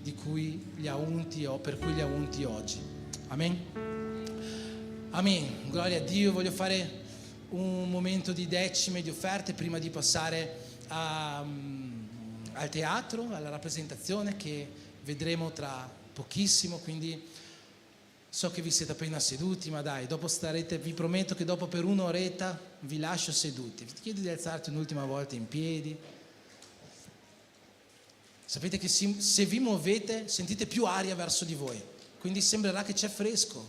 S1: di cui li ha unti o per cui li ha unti oggi. Amen. Amen. Gloria a Dio. Voglio fare un momento di decime, di offerte prima di passare al teatro, alla rappresentazione che vedremo tra pochissimo, quindi so che vi siete appena seduti, ma dai, dopo starete, vi prometto che dopo per un'oretta vi lascio seduti. Vi chiedo di alzarti un'ultima volta in piedi. Sapete che se vi muovete sentite più aria verso di voi, quindi sembrerà che c'è fresco.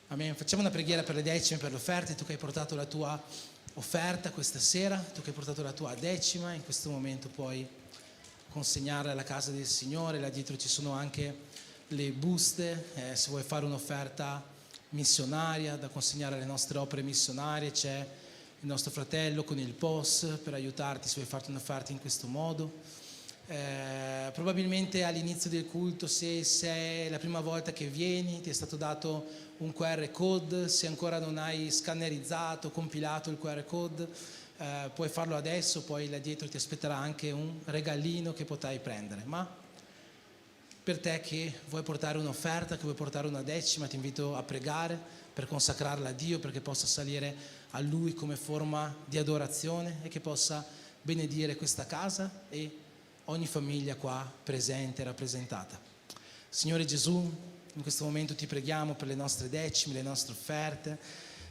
S1: Amen. Facciamo una preghiera per le decime, per le offerte. Tu che hai portato la tua offerta questa sera, tu che hai portato la tua decima, in questo momento puoi consegnarla alla casa del Signore. Là dietro ci sono anche le buste, se vuoi fare un'offerta missionaria da consegnare alle nostre opere missionarie, c'è il nostro fratello con il POS per aiutarti se vuoi farti un'offerta in questo modo. Probabilmente all'inizio del culto, se è la prima volta che vieni, ti è stato dato un QR code, se ancora non hai scannerizzato, compilato il QR code, puoi farlo adesso, poi là dietro ti aspetterà anche un regalino che potrai prendere. Ma per te che vuoi portare un'offerta, che vuoi portare una decima, ti invito a pregare per consacrarla a Dio, perché possa salire a Lui come forma di adorazione e che possa benedire questa casa e ogni famiglia qua presente e rappresentata. Signore Gesù, in questo momento ti preghiamo per le nostre decime, le nostre offerte,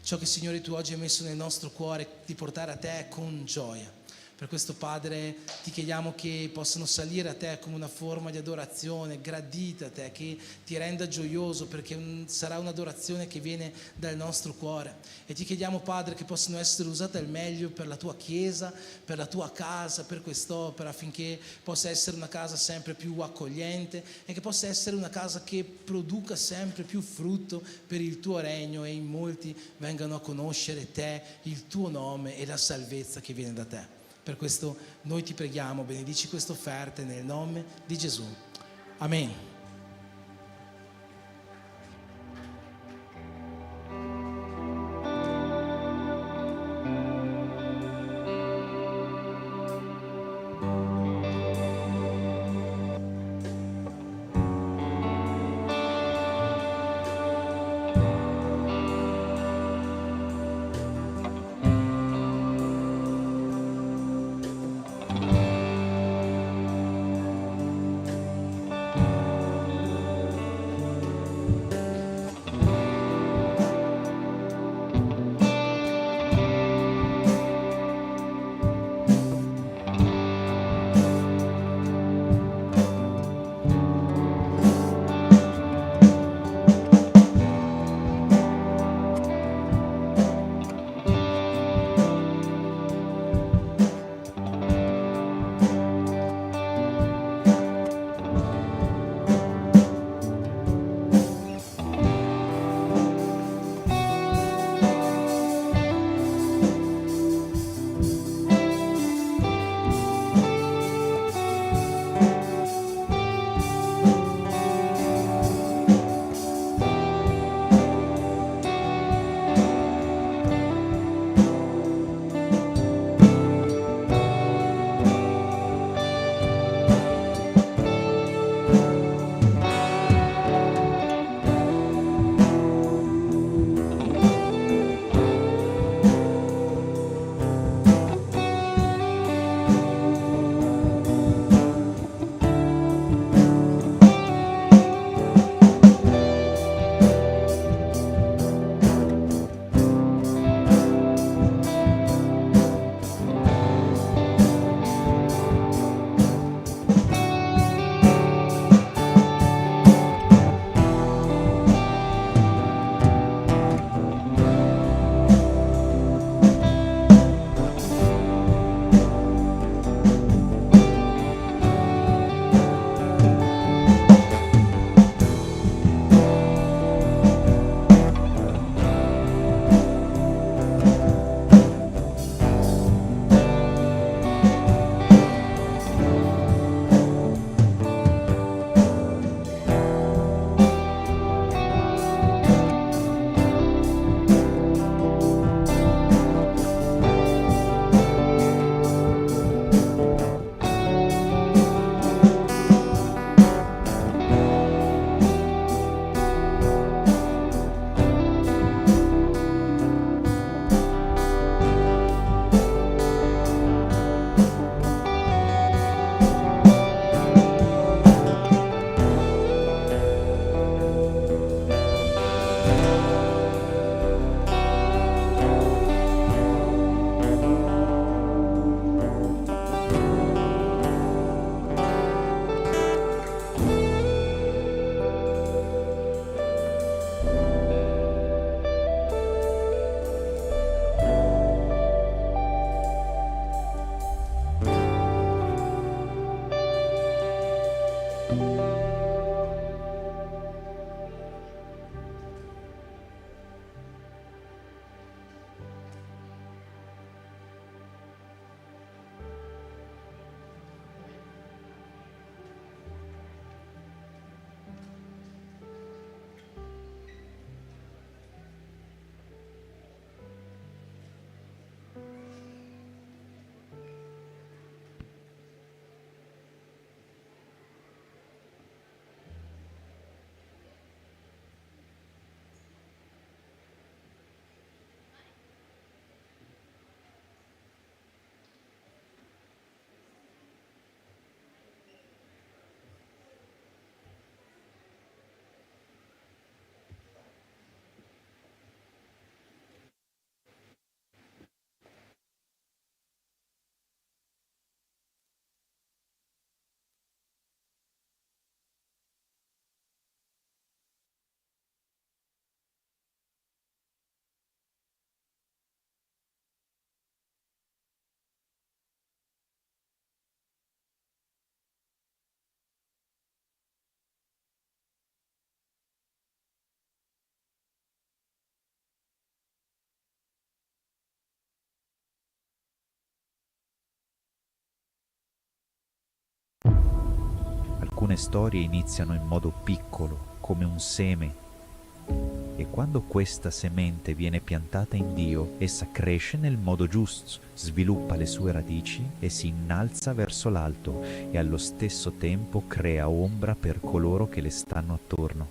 S1: ciò che Signore tu oggi hai messo nel nostro cuore di portare a te con gioia. Per questo, Padre, ti chiediamo che possano salire a te come una forma di adorazione gradita a te, che ti renda gioioso, perché sarà un'adorazione che viene dal nostro cuore. E ti chiediamo, Padre, che possano essere usate al meglio per la tua Chiesa, per la tua casa, per quest'opera, affinché possa essere una casa sempre più accogliente e che possa essere una casa che produca sempre più frutto per il tuo regno, e in molti vengano a conoscere te, il tuo nome e la salvezza che viene da te. Per questo noi ti preghiamo, benedici queste offerte nel nome di Gesù. Amen.
S6: Alcune storie iniziano in modo piccolo, come un seme, e quando questa semente viene piantata in Dio, essa cresce nel modo giusto, sviluppa le sue radici e si innalza verso l'alto e allo stesso tempo crea ombra per coloro che le stanno attorno.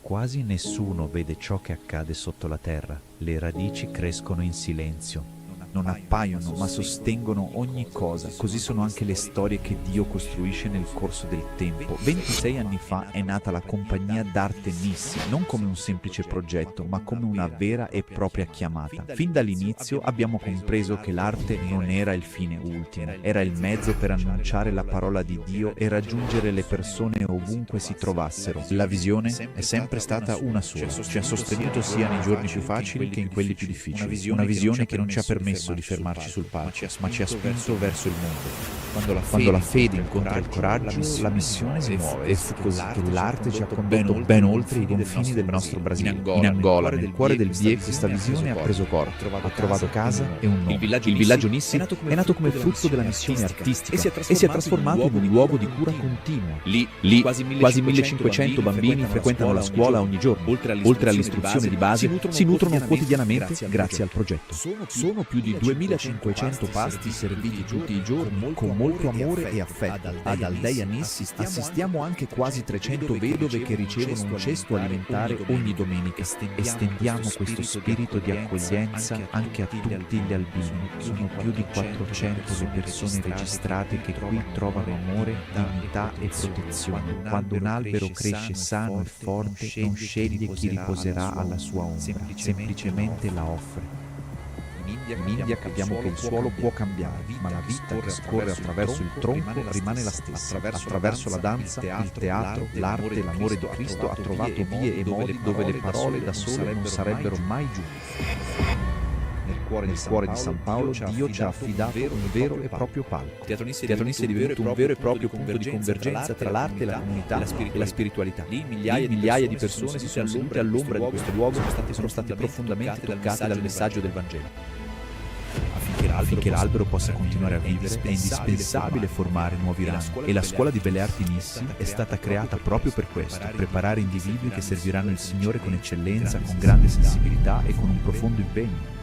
S6: Quasi nessuno vede ciò che accade sotto la terra, le radici crescono in silenzio. Non appaiono, ma sostengono ogni cosa. Così sono anche le storie che Dio costruisce nel corso del tempo. 26 anni fa è nata la compagnia d'arte Nissi, non come un semplice progetto, ma come una vera e propria chiamata. Fin dall'inizio abbiamo compreso che l'arte non era il fine ultimo, era il mezzo per annunciare la parola di Dio e raggiungere le persone ovunque si trovassero. La visione è sempre stata una sola. Ci ha sostenuto sia nei giorni più facili che in quelli più difficili. Una visione che non ci ha permesso di fermarci sul palco, ma ci ha spinto verso il mondo. Quando la fede incontra il coraggio, la missione si muove, e fu così che l'arte ci ha condotto ben oltre i confini del nostro Brasile. In Angola, nel cuore del Bié, questa visione ha preso corpo, ha trovato casa e un nome. Il villaggio Nissi è nato come frutto della missione artistica e si è trasformato in un luogo di cura continua. Lì quasi 1500 bambini frequentano la scuola ogni giorno. Oltre all'istruzione di base, si nutrono quotidianamente grazie al progetto. Sono più di 2500 pasti serviti tutti i giorni con molto amore e affetto. Ad Aldeia Nissi assistiamo anche quasi 300 vedove che ricevono un cesto alimentare ogni domenica. Estendiamo questo spirito di accoglienza anche a tutti gli albini. Sono più di 400 le persone registrate che qui trovano amore, dignità e protezione. Quando un albero cresce sano e forte, non sceglie chi riposerà alla sua ombra, semplicemente la offre. In India capiamo che il suolo può cambiare, ma la vita che scorre attraverso il tronco rimane la stessa. Attraverso la danza, il teatro, l'arte, l'amore di Cristo ha trovato vie e modi dove le parole da sole non sarebbero mai giunte. Nel cuore di San Paolo Dio ci ha affidato un vero e proprio palco. Teatro Nissi è divenuto un vero e proprio punto di convergenza tra l'arte, la comunità e la spiritualità. Lì migliaia di persone si sono sedute all'ombra di questo luogo e sono state profondamente toccate dal messaggio del Vangelo. Affinché l'albero possa continuare a vivere è indispensabile formare nuovi rami, e la scuola di belle arti Nissi è stata creata proprio per questo: preparare individui che serviranno il Signore con eccellenza, con grande sensibilità e con un profondo impegno.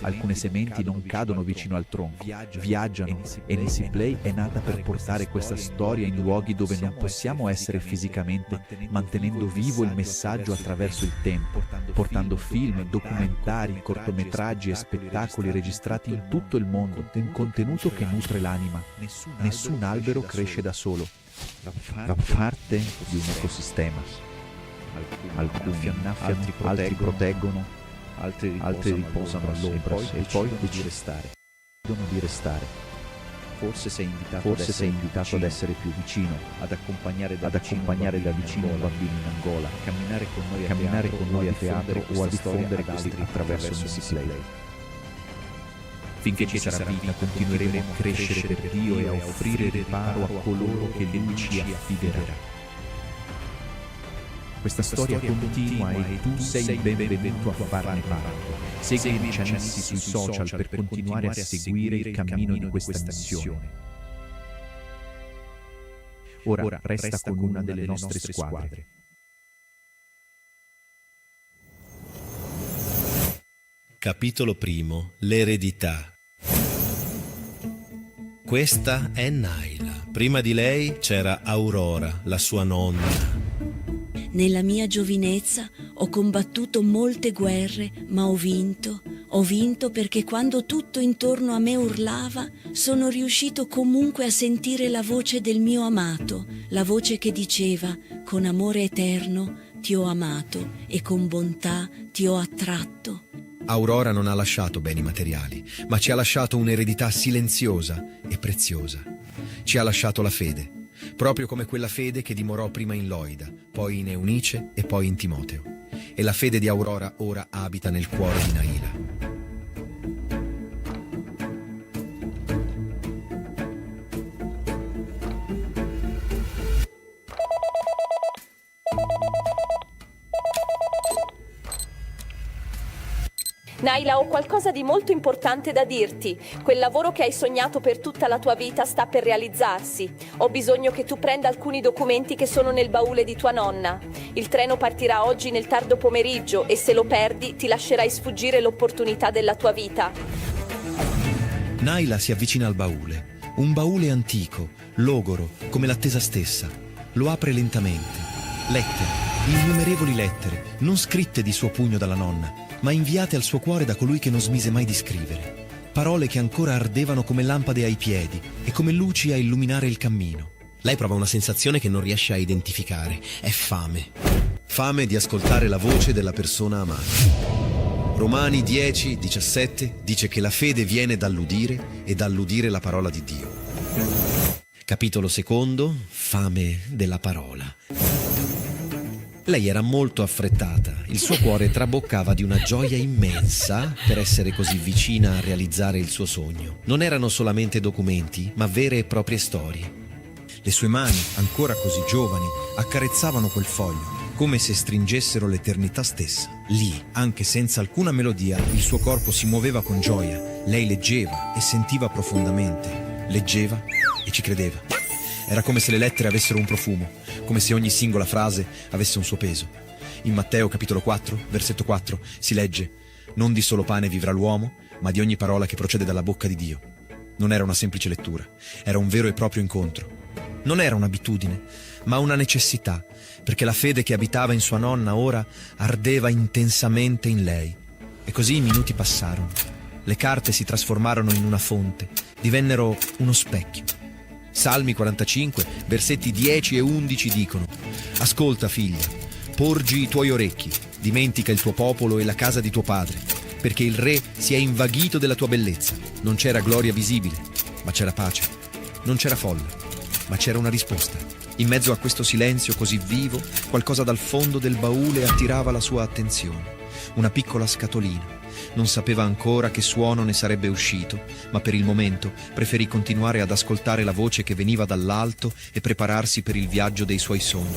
S6: Alcune sementi non cadono vicino al tronco, viaggiano, e Nissi Play è nata per portare questa storia in luoghi dove non possiamo essere fisicamente, mantenendo vivo il messaggio attraverso il tempo, portando film, documentari, cortometraggi e spettacoli registrati in tutto il mondo, un contenuto che nutre l'anima. Nessun albero cresce da solo, fa parte di un ecosistema. Alcuni annaffiano, altri proteggono, altri riposano all'ombra e poi decidono di restare. Forse sei invitato ad essere più vicino, ad accompagnare da vicino un bambino in Angola, camminare con noi a teatro o a diffondere questi attraverso Nissi Play. Finché ci sarà vita continueremo a crescere per Dio e a offrire riparo a coloro che Lui ci affiderà. Questa storia continua e tu sei benvenuto a farne parte. Segui Nissi sui social per continuare a seguire il cammino di questa missione. Ora resta con una delle nostre squadre.
S7: Capitolo primo. L'eredità. Questa è Naila. Prima di lei c'era Aurora, la sua nonna.
S8: Nella mia giovinezza ho combattuto molte guerre, ma ho vinto perché quando tutto intorno a me urlava, sono riuscito comunque a sentire la voce del mio amato, la voce che diceva: con amore eterno ti ho amato e con bontà ti ho attratto.
S7: Aurora non ha lasciato beni materiali, ma ci ha lasciato un'eredità silenziosa e preziosa. Ci ha lasciato la fede. Proprio come quella fede che dimorò prima in Loida, poi in Eunice e poi in Timoteo. E la fede di Aurora ora abita nel cuore di Naila.
S9: Naila, ho qualcosa di molto importante da dirti. Quel lavoro che hai sognato per tutta la tua vita sta per realizzarsi. Ho bisogno che tu prenda alcuni documenti che sono nel baule di tua nonna. Il treno partirà oggi nel tardo pomeriggio e se lo perdi ti lascerai sfuggire l'opportunità della tua vita.
S7: Naila si avvicina al baule. Un baule antico, logoro, come l'attesa stessa. Lo apre lentamente. Lettere, innumerevoli lettere, non scritte di suo pugno dalla nonna, ma inviate al suo cuore da colui che non smise mai di scrivere. Parole che ancora ardevano come lampade ai piedi e come luci a illuminare il cammino. Lei prova una sensazione che non riesce a identificare. È fame. Fame di ascoltare la voce della persona amata. Romani 10:17 dice che la fede viene dall'udire e dall'udire la parola di Dio. Capitolo 2, fame della parola. Lei era molto affrettata, il suo cuore traboccava di una gioia immensa per essere così vicina a realizzare il suo sogno. Non erano solamente documenti, ma vere e proprie storie. Le sue mani, ancora così giovani, accarezzavano quel foglio, come se stringessero l'eternità stessa. Lì, anche senza alcuna melodia, il suo corpo si muoveva con gioia. Lei leggeva e sentiva profondamente. Leggeva e ci credeva. Era come se le lettere avessero un profumo, come se ogni singola frase avesse un suo peso. In Matteo capitolo 4, versetto 4, si legge: «Non di solo pane vivrà l'uomo, ma di ogni parola che procede dalla bocca di Dio». Non era una semplice lettura, era un vero e proprio incontro. Non era un'abitudine, ma una necessità, perché la fede che abitava in sua nonna ora ardeva intensamente in lei. E così i minuti passarono. Le carte si trasformarono in una fonte, divennero uno specchio. Salmi 45, versetti 10 e 11 dicono: «Ascolta, figlia, porgi i tuoi orecchi, dimentica il tuo popolo e la casa di tuo padre, perché il re si è invaghito della tua bellezza. Non c'era gloria visibile, ma c'era pace. Non c'era folla, ma c'era una risposta». In mezzo a questo silenzio così vivo, qualcosa dal fondo del baule attirava la sua attenzione. Una piccola scatolina. Non sapeva ancora che suono ne sarebbe uscito, ma per il momento preferì continuare ad ascoltare la voce che veniva dall'alto e prepararsi per il viaggio dei suoi sogni.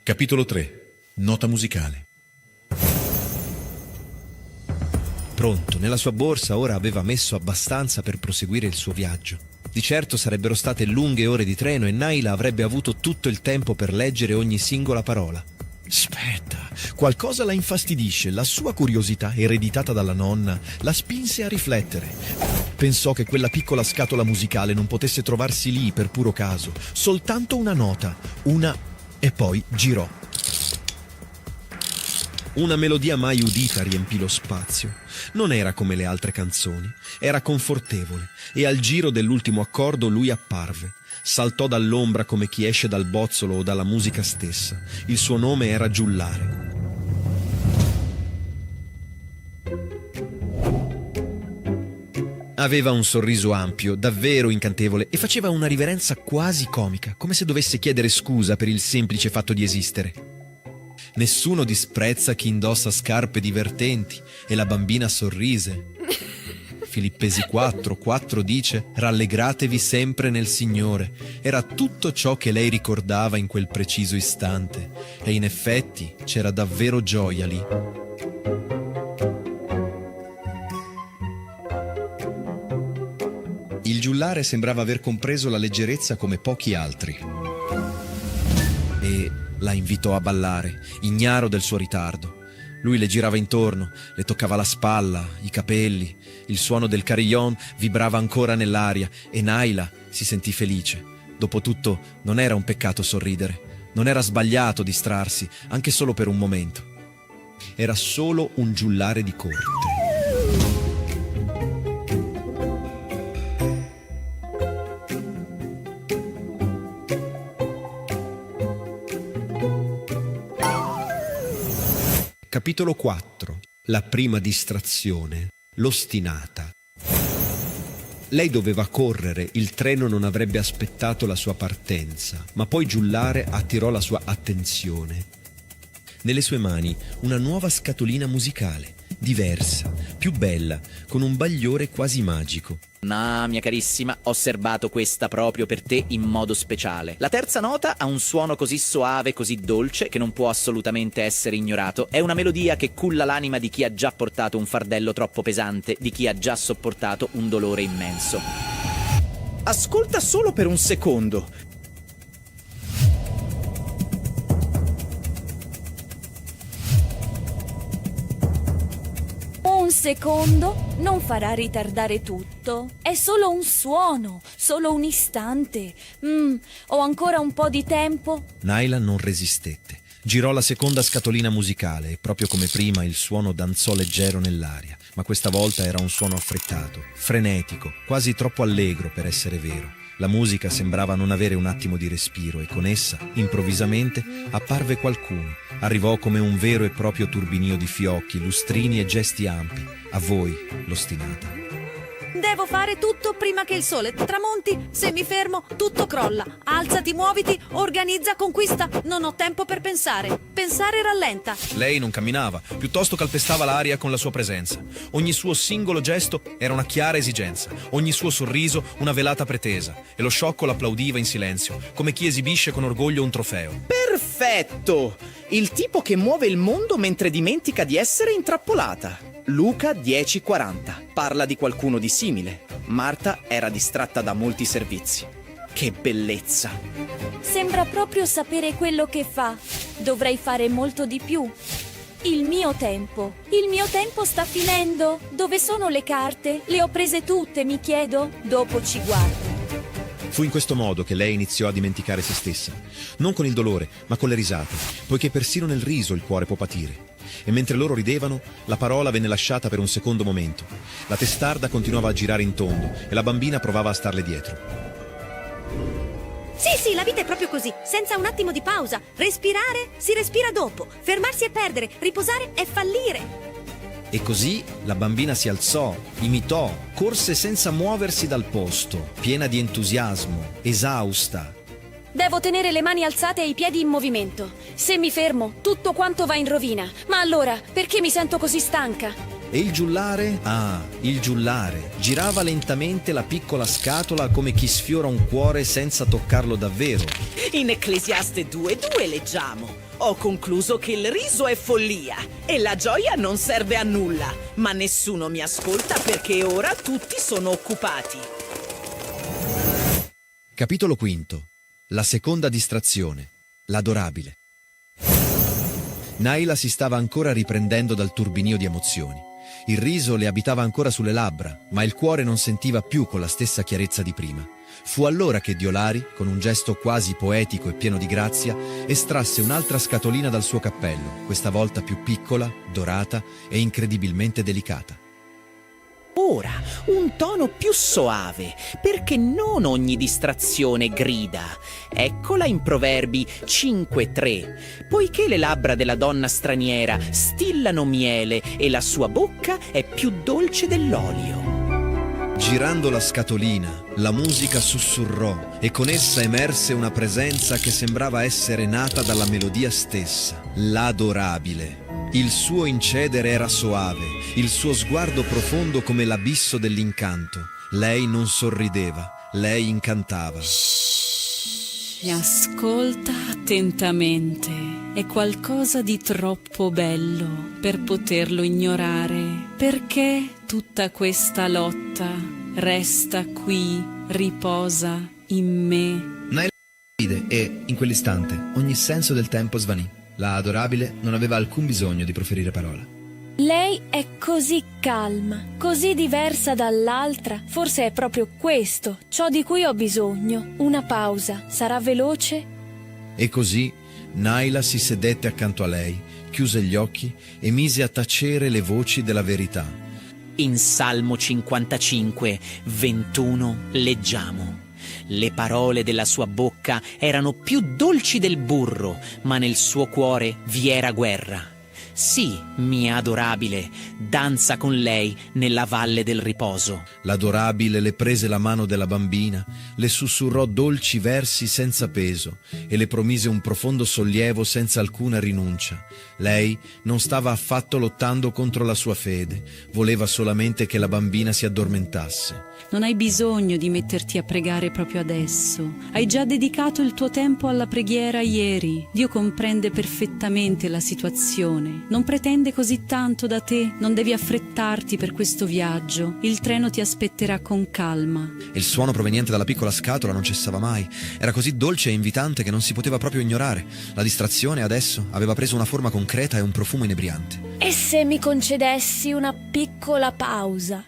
S10: Capitolo 3. Nota musicale.
S7: Pronto, nella sua borsa ora aveva messo abbastanza per proseguire il suo viaggio. Di certo sarebbero state lunghe ore di treno e Naila avrebbe avuto tutto il tempo per leggere ogni singola parola. Aspetta, qualcosa la infastidisce, la sua curiosità, ereditata dalla nonna, la spinse a riflettere. Pensò che quella piccola scatola musicale non potesse trovarsi lì per puro caso, soltanto una nota, e poi girò. Una melodia mai udita riempì lo spazio. Non era come le altre canzoni, era confortevole e al giro dell'ultimo accordo lui apparve. Saltò dall'ombra come chi esce dal bozzolo o dalla musica stessa. Il suo nome era Giullare. Aveva un sorriso ampio, davvero incantevole, e faceva una riverenza quasi comica, come se dovesse chiedere scusa per il semplice fatto di esistere. Nessuno disprezza chi indossa scarpe divertenti, e la bambina sorrise. Filippesi 4:4 dice: «Rallegratevi sempre nel Signore». Era tutto ciò che lei ricordava in quel preciso istante, e in effetti c'era davvero gioia lì. Il giullare sembrava aver compreso la leggerezza come pochi altri e la invitò a ballare, ignaro del suo ritardo. Lui le girava intorno, le toccava la spalla, i capelli. Il suono del carillon vibrava ancora nell'aria e Naila si sentì felice. Dopotutto non era un peccato sorridere, non era sbagliato distrarsi, anche solo per un momento. Era solo un giullare di corte. Capitolo 4. La prima distrazione. L'ostinata. Lei doveva correre, il treno non avrebbe aspettato la sua partenza, ma poi Giullare attirò la sua attenzione. Nelle sue mani una nuova scatolina musicale, diversa, più bella, con un bagliore quasi magico.
S11: No, mia carissima, ho serbato questa proprio per te in modo speciale. La terza nota ha un suono così soave, così dolce, che non può assolutamente essere ignorato. È una melodia che culla l'anima di chi ha già portato un fardello troppo pesante, di chi ha già sopportato un dolore immenso. Ascolta solo per un secondo.
S8: Un secondo non farà ritardare tutto. È solo un suono, solo un istante. Ho ancora un po' di tempo.
S7: Naila non resistette. Girò la seconda scatolina musicale e proprio come prima il suono danzò leggero nell'aria, ma questa volta era un suono affrettato, frenetico, quasi troppo allegro per essere vero. La musica sembrava non avere un attimo di respiro e con essa, improvvisamente, apparve qualcuno. Arrivò come un vero e proprio turbinio di fiocchi, lustrini e gesti ampi. A voi, l'ostinata.
S3: Devo fare tutto prima che il sole tramonti. Se mi fermo, tutto crolla. Alzati, muoviti, organizza, conquista. Non ho tempo per pensare. Pensare rallenta.
S7: Lei non camminava, piuttosto calpestava l'aria con la sua presenza. Ogni suo singolo gesto era una chiara esigenza, ogni suo sorriso una velata pretesa, e lo sciocco l'applaudiva in silenzio, come chi esibisce con orgoglio un trofeo.
S11: Perfetto! Il tipo che muove il mondo mentre dimentica di essere intrappolata. Luca 10:40. Parla di qualcuno di simile. Marta era distratta da molti servizi. Che bellezza!
S8: Sembra proprio sapere quello che fa. Dovrei fare molto di più. Il mio tempo sta finendo. Dove sono le carte? Le ho prese tutte, mi chiedo. Dopo ci guardo.
S7: Fu in questo modo che lei iniziò a dimenticare se stessa, non con il dolore, ma con le risate, poiché persino nel riso il cuore può patire. E mentre loro ridevano, la parola venne lasciata per un secondo momento. La testarda continuava a girare in tondo e la bambina provava a starle dietro.
S3: Sì, la vita è proprio così, senza un attimo di pausa. Respirare, si respira dopo. Fermarsi è perdere, riposare è fallire.
S7: E così la bambina si alzò, imitò, corse senza muoversi dal posto, piena di entusiasmo, esausta.
S8: Devo tenere le mani alzate e i piedi in movimento. Se mi fermo, tutto quanto va in rovina. Ma allora, perché mi sento così stanca?
S7: E il giullare? Ah, il giullare. Girava lentamente la piccola scatola come chi sfiora un cuore senza toccarlo davvero.
S12: In Ecclesiaste 2:2 leggiamo: ho concluso che il riso è follia e la gioia non serve a nulla, ma nessuno mi ascolta perché ora tutti sono occupati.
S7: Capitolo quinto. La seconda distrazione. L'adorabile. Naila si stava ancora riprendendo dal turbinio di emozioni. Il riso le abitava ancora sulle labbra, ma il cuore non sentiva più con la stessa chiarezza di prima. Fu allora che Diolari, con un gesto quasi poetico e pieno di grazia, estrasse un'altra scatolina dal suo cappello, questa volta più piccola, dorata e incredibilmente delicata.
S11: Ora, un tono più soave, perché non ogni distrazione grida. Eccola in Proverbi 5:3. Poiché le labbra della donna straniera stillano miele e la sua bocca è più dolce dell'olio.
S7: Girando la scatolina, la musica sussurrò e con essa emerse una presenza che sembrava essere nata dalla melodia stessa, l'adorabile. Il suo incedere era soave, il suo sguardo profondo come l'abisso dell'incanto. Lei non sorrideva, lei incantava.
S13: Mi ascolta attentamente. È qualcosa di troppo bello per poterlo ignorare. Perché tutta questa lotta? Resta qui, riposa in me.
S7: Naila ride e, in quell'istante, ogni senso del tempo svanì. La adorabile non aveva alcun bisogno di proferire parola.
S8: Lei è così calma, così diversa dall'altra. Forse è proprio questo, ciò di cui ho bisogno. Una pausa. Sarà veloce?
S7: E così Naila si sedette accanto a lei, chiuse gli occhi e mise a tacere le voci della verità.
S11: In Salmo 55:21 leggiamo: le parole della sua bocca erano più dolci del burro, ma nel suo cuore vi era guerra. Sì, mia adorabile, danza con lei nella valle del riposo.
S7: L'adorabile le prese la mano della bambina, le sussurrò dolci versi senza peso e le promise un profondo sollievo senza alcuna rinuncia. Lei non stava affatto lottando contro la sua fede, voleva solamente che la bambina si addormentasse.
S13: Non hai bisogno di metterti a pregare proprio adesso. Hai già dedicato il tuo tempo alla preghiera ieri. Dio comprende perfettamente la situazione. Non pretende così tanto da te. Non devi affrettarti per questo viaggio. Il treno ti aspetterà con calma.
S7: Il suono proveniente dalla piccola scatola non cessava mai. Era così dolce e invitante che non si poteva proprio ignorare. La distrazione adesso aveva preso una forma concreta e un profumo inebriante.
S14: E se mi concedessi una piccola pausa?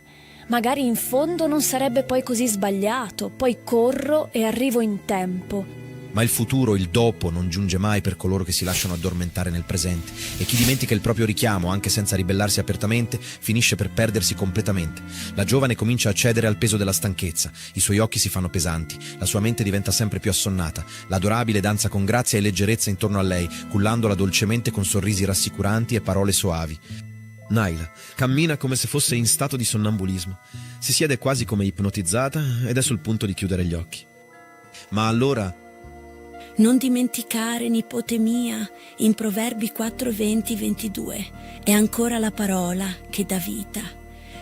S14: Magari in fondo non sarebbe poi così sbagliato, poi corro e arrivo in tempo.
S7: Ma il futuro, il dopo, non giunge mai per coloro che si lasciano addormentare nel presente, e chi dimentica il proprio richiamo, anche senza ribellarsi apertamente, finisce per perdersi completamente. La giovane comincia a cedere al peso della stanchezza, i suoi occhi si fanno pesanti, la sua mente diventa sempre più assonnata, l'adorabile danza con grazia e leggerezza intorno a lei, cullandola dolcemente con sorrisi rassicuranti e parole soavi. Naila cammina come se fosse in stato di sonnambulismo, si siede quasi come ipnotizzata ed è sul punto di chiudere gli occhi. Ma allora...
S8: Non dimenticare, nipote mia, in Proverbi 4:20-22, è ancora la parola che dà vita.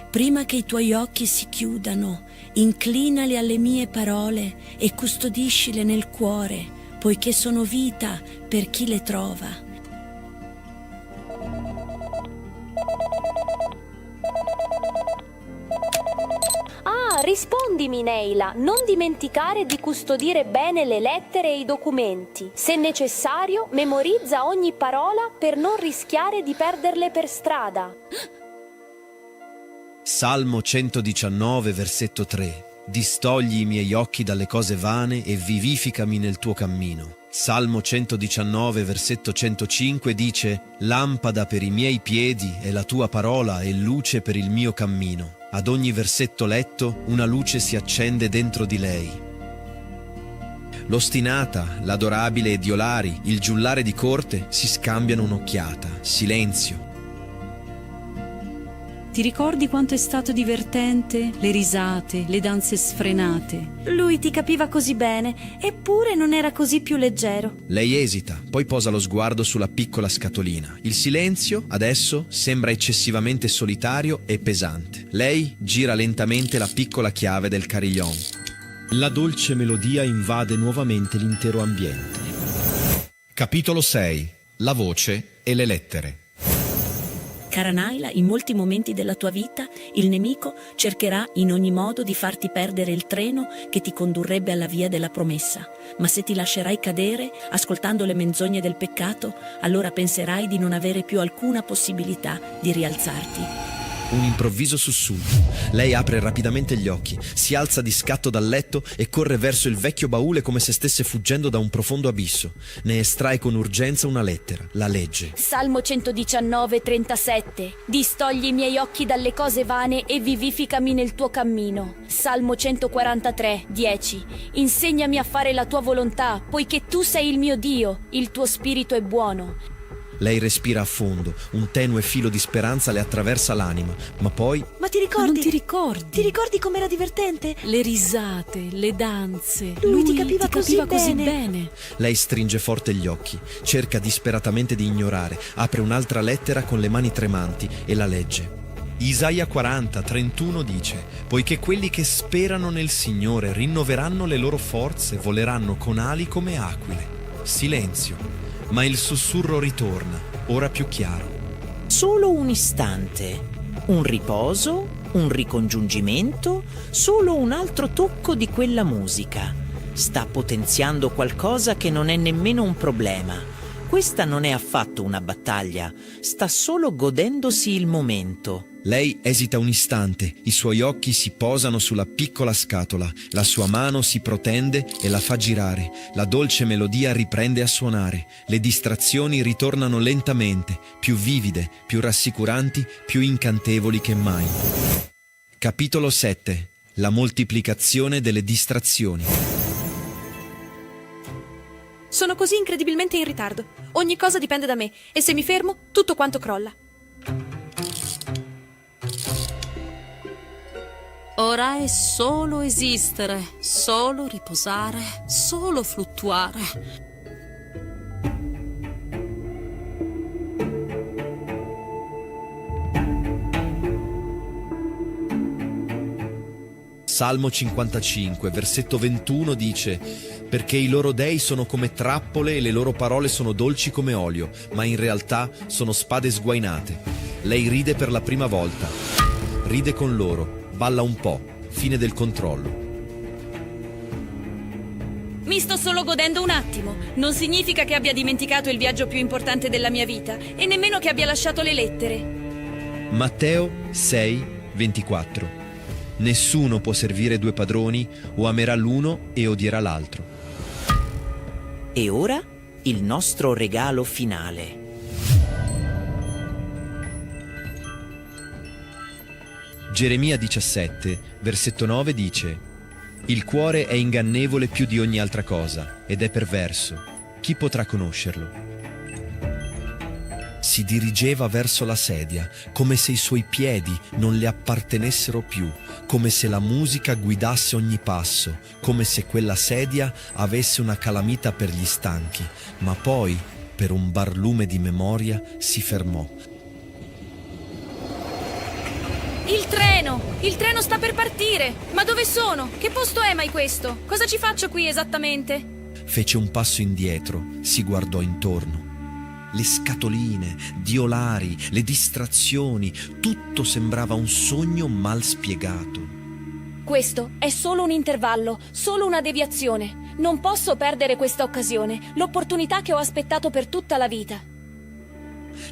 S8: Prima che i tuoi occhi si chiudano, inclinali alle mie parole e custodiscile nel cuore, poiché sono vita per chi le trova.
S9: Rispondimi, Neila, non dimenticare di custodire bene le lettere e i documenti. Se necessario, memorizza ogni parola per non rischiare di perderle per strada.
S7: Salmo 119, versetto 3. Distogli i miei occhi dalle cose vane e vivificami nel tuo cammino. Salmo 119, versetto 105 dice: Lampada per i miei piedi è la tua parola e luce per il mio cammino. Ad ogni versetto letto una luce si accende dentro di lei. L'ostinata, l'adorabile ed Iolari, il giullare di corte si scambiano un'occhiata. Silenzio.
S13: Ti ricordi quanto è stato divertente? Le risate, le danze sfrenate.
S14: Lui ti capiva così bene, eppure non era così più leggero.
S7: Lei esita, poi posa lo sguardo sulla piccola scatolina. Il silenzio, adesso, sembra eccessivamente solitario e pesante. Lei gira lentamente la piccola chiave del carillon. La dolce melodia invade nuovamente l'intero ambiente. Capitolo 6. La voce e le lettere.
S8: Cara Naila, in molti momenti della tua vita il nemico cercherà in ogni modo di farti perdere il treno che ti condurrebbe alla via della promessa. Ma se ti lascerai cadere, ascoltando le menzogne del peccato, allora penserai di non avere più alcuna possibilità di rialzarti.
S7: Un improvviso sussulto. Lei apre rapidamente gli occhi, si alza di scatto dal letto e corre verso il vecchio baule come se stesse fuggendo da un profondo abisso. Ne estrae con urgenza una lettera, la legge.
S14: Salmo 119:37. Distogli i miei occhi dalle cose vane e vivificami nel tuo cammino. Salmo 143:10. Insegnami a fare la tua volontà, poiché tu sei il mio Dio, il tuo spirito è buono.
S7: Lei respira a fondo, un tenue filo di speranza le attraversa l'anima, ma poi...
S14: Ma ti ricordi?
S13: Non ti ricordi?
S14: Ti ricordi com'era divertente?
S13: Le risate, le danze.
S14: Lui ti capiva così
S13: bene.
S7: Lei stringe forte gli occhi, cerca disperatamente di ignorare, apre un'altra lettera con le mani tremanti e la legge. Isaia 40:31 dice: poiché quelli che sperano nel Signore rinnoveranno le loro forze, voleranno con ali come aquile. Silenzio. Ma il sussurro ritorna, ora più chiaro.
S11: Solo un istante, un riposo, un ricongiungimento, solo un altro tocco di quella musica. Sta potenziando qualcosa che non è nemmeno un problema. Questa non è affatto una battaglia, sta solo godendosi il momento.
S7: Lei esita un istante, i suoi occhi si posano sulla piccola scatola, la sua mano si protende e la fa girare, la dolce melodia riprende a suonare, le distrazioni ritornano lentamente, più vivide, più rassicuranti, più incantevoli che mai. Capitolo 7. La moltiplicazione delle distrazioni.
S15: Sono così incredibilmente in ritardo. Ogni cosa dipende da me e se mi fermo, tutto quanto crolla.
S13: Ora è solo esistere, solo riposare, solo fluttuare.
S7: Salmo 55, versetto 21 dice: perché i loro dei sono come trappole e le loro parole sono dolci come olio, ma in realtà sono spade sguainate. Lei ride per la prima volta. Ride con loro, balla un po', fine del controllo.
S14: Mi sto solo godendo un attimo. Non significa che abbia dimenticato il viaggio più importante della mia vita e nemmeno che abbia lasciato le lettere.
S7: Matteo 6, 24. Nessuno può servire due padroni, o amerà l'uno e odierà l'altro.
S11: E ora il nostro regalo finale.
S7: Geremia 17, versetto 9 dice: il cuore è ingannevole più di ogni altra cosa ed è perverso. Chi potrà conoscerlo? Si dirigeva verso la sedia, come se i suoi piedi non le appartenessero più, come se la musica guidasse ogni passo, come se quella sedia avesse una calamita per gli stanchi, ma poi, per un barlume di memoria, si fermò.
S14: Il treno! Il treno sta per partire! Ma dove sono? Che posto è mai questo? Cosa ci faccio qui esattamente?
S7: Fece un passo indietro, si guardò intorno. Le scatoline, Diolari, le distrazioni, tutto sembrava un sogno mal spiegato.
S14: Questo è solo un intervallo, solo una deviazione. Non posso perdere questa occasione, l'opportunità che ho aspettato per tutta la vita.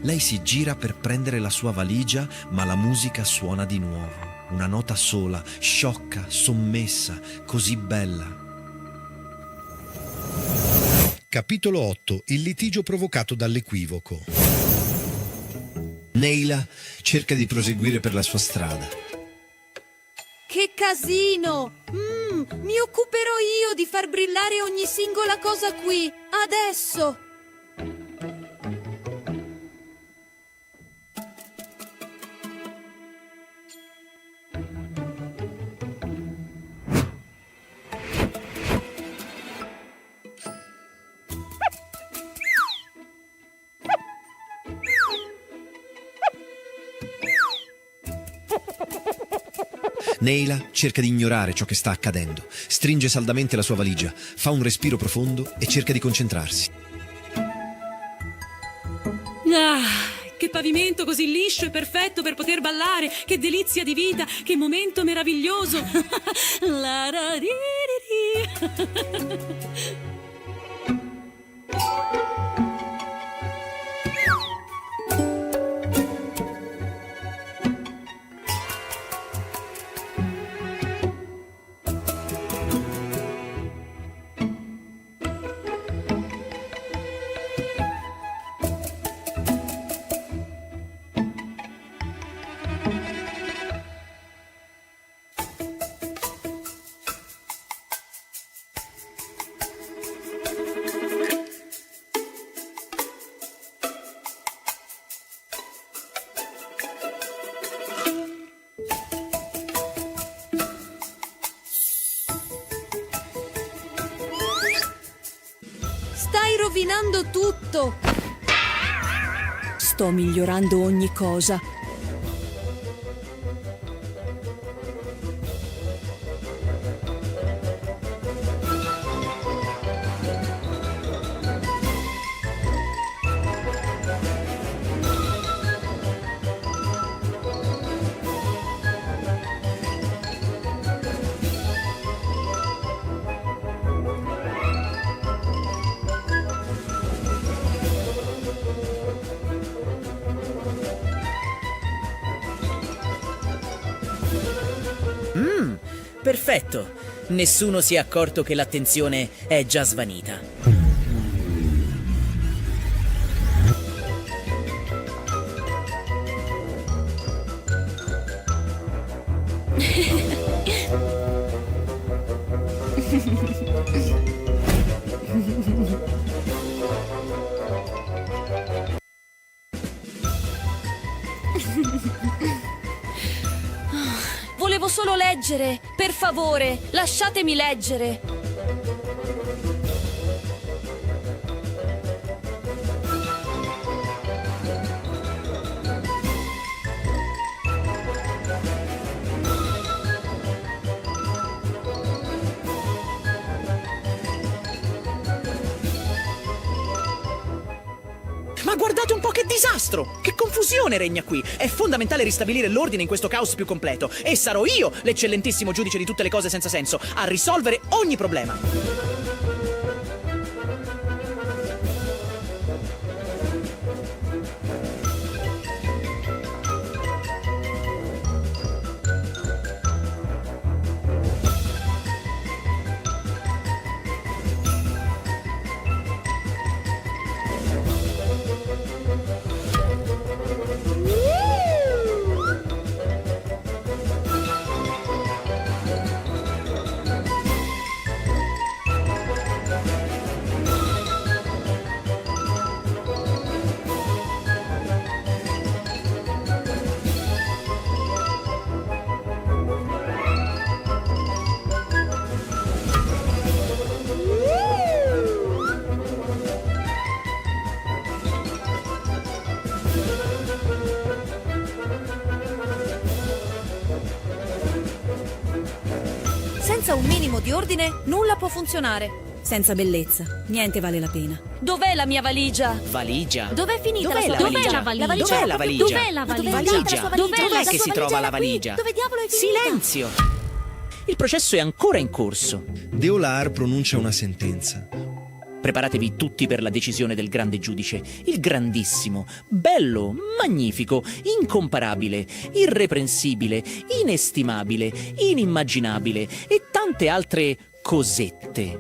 S7: Lei si gira per prendere la sua valigia, ma la musica suona di nuovo. Una nota sola, sciocca, sommessa, così bella.
S10: Capitolo 8. Il litigio provocato dall'equivoco.
S16: Neila cerca di proseguire per la sua strada.
S3: Che casino! Mi occuperò io di far brillare ogni singola cosa qui, adesso!
S7: Neila cerca di ignorare ciò che sta accadendo. Stringe saldamente la sua valigia, fa un respiro profondo e cerca di concentrarsi.
S13: Che pavimento così liscio e perfetto per poter ballare! Che delizia di vita! Che momento meraviglioso! La ra ri ri ri.
S3: Stai rovinando tutto!
S8: Sto migliorando ogni cosa.
S11: Perfetto. Nessuno si è accorto che l'attenzione è già svanita.
S14: Volevo solo leggere. Per favore, lasciatemi leggere.
S11: Ma guardate un po' che disastro! Che confusione regna qui! È fondamentale ristabilire l'ordine in questo caos più completo. E sarò io, l'eccellentissimo giudice di tutte le cose senza senso, a risolvere ogni problema.
S15: Senza un minimo di ordine, nulla può funzionare. Senza bellezza, niente vale la pena.
S14: Dov'è la mia valigia?
S11: Valigia?
S15: Dov'è finita la sua
S11: Dov'è
S15: valigia?
S11: la valigia? Dov'è la valigia?
S14: Dov'è la valigia?
S11: Valigia? Dov'è
S15: La
S11: che
S15: sua
S11: si trova la
S15: era qui.
S11: valigia?
S15: Dove diavolo è finita?
S11: Silenzio! Il processo è ancora in corso.
S7: Deolar pronuncia una sentenza.
S11: Preparatevi tutti per la decisione del grande giudice, il grandissimo, bello, magnifico, incomparabile, irreprensibile, inestimabile, inimmaginabile e tante altre cosette.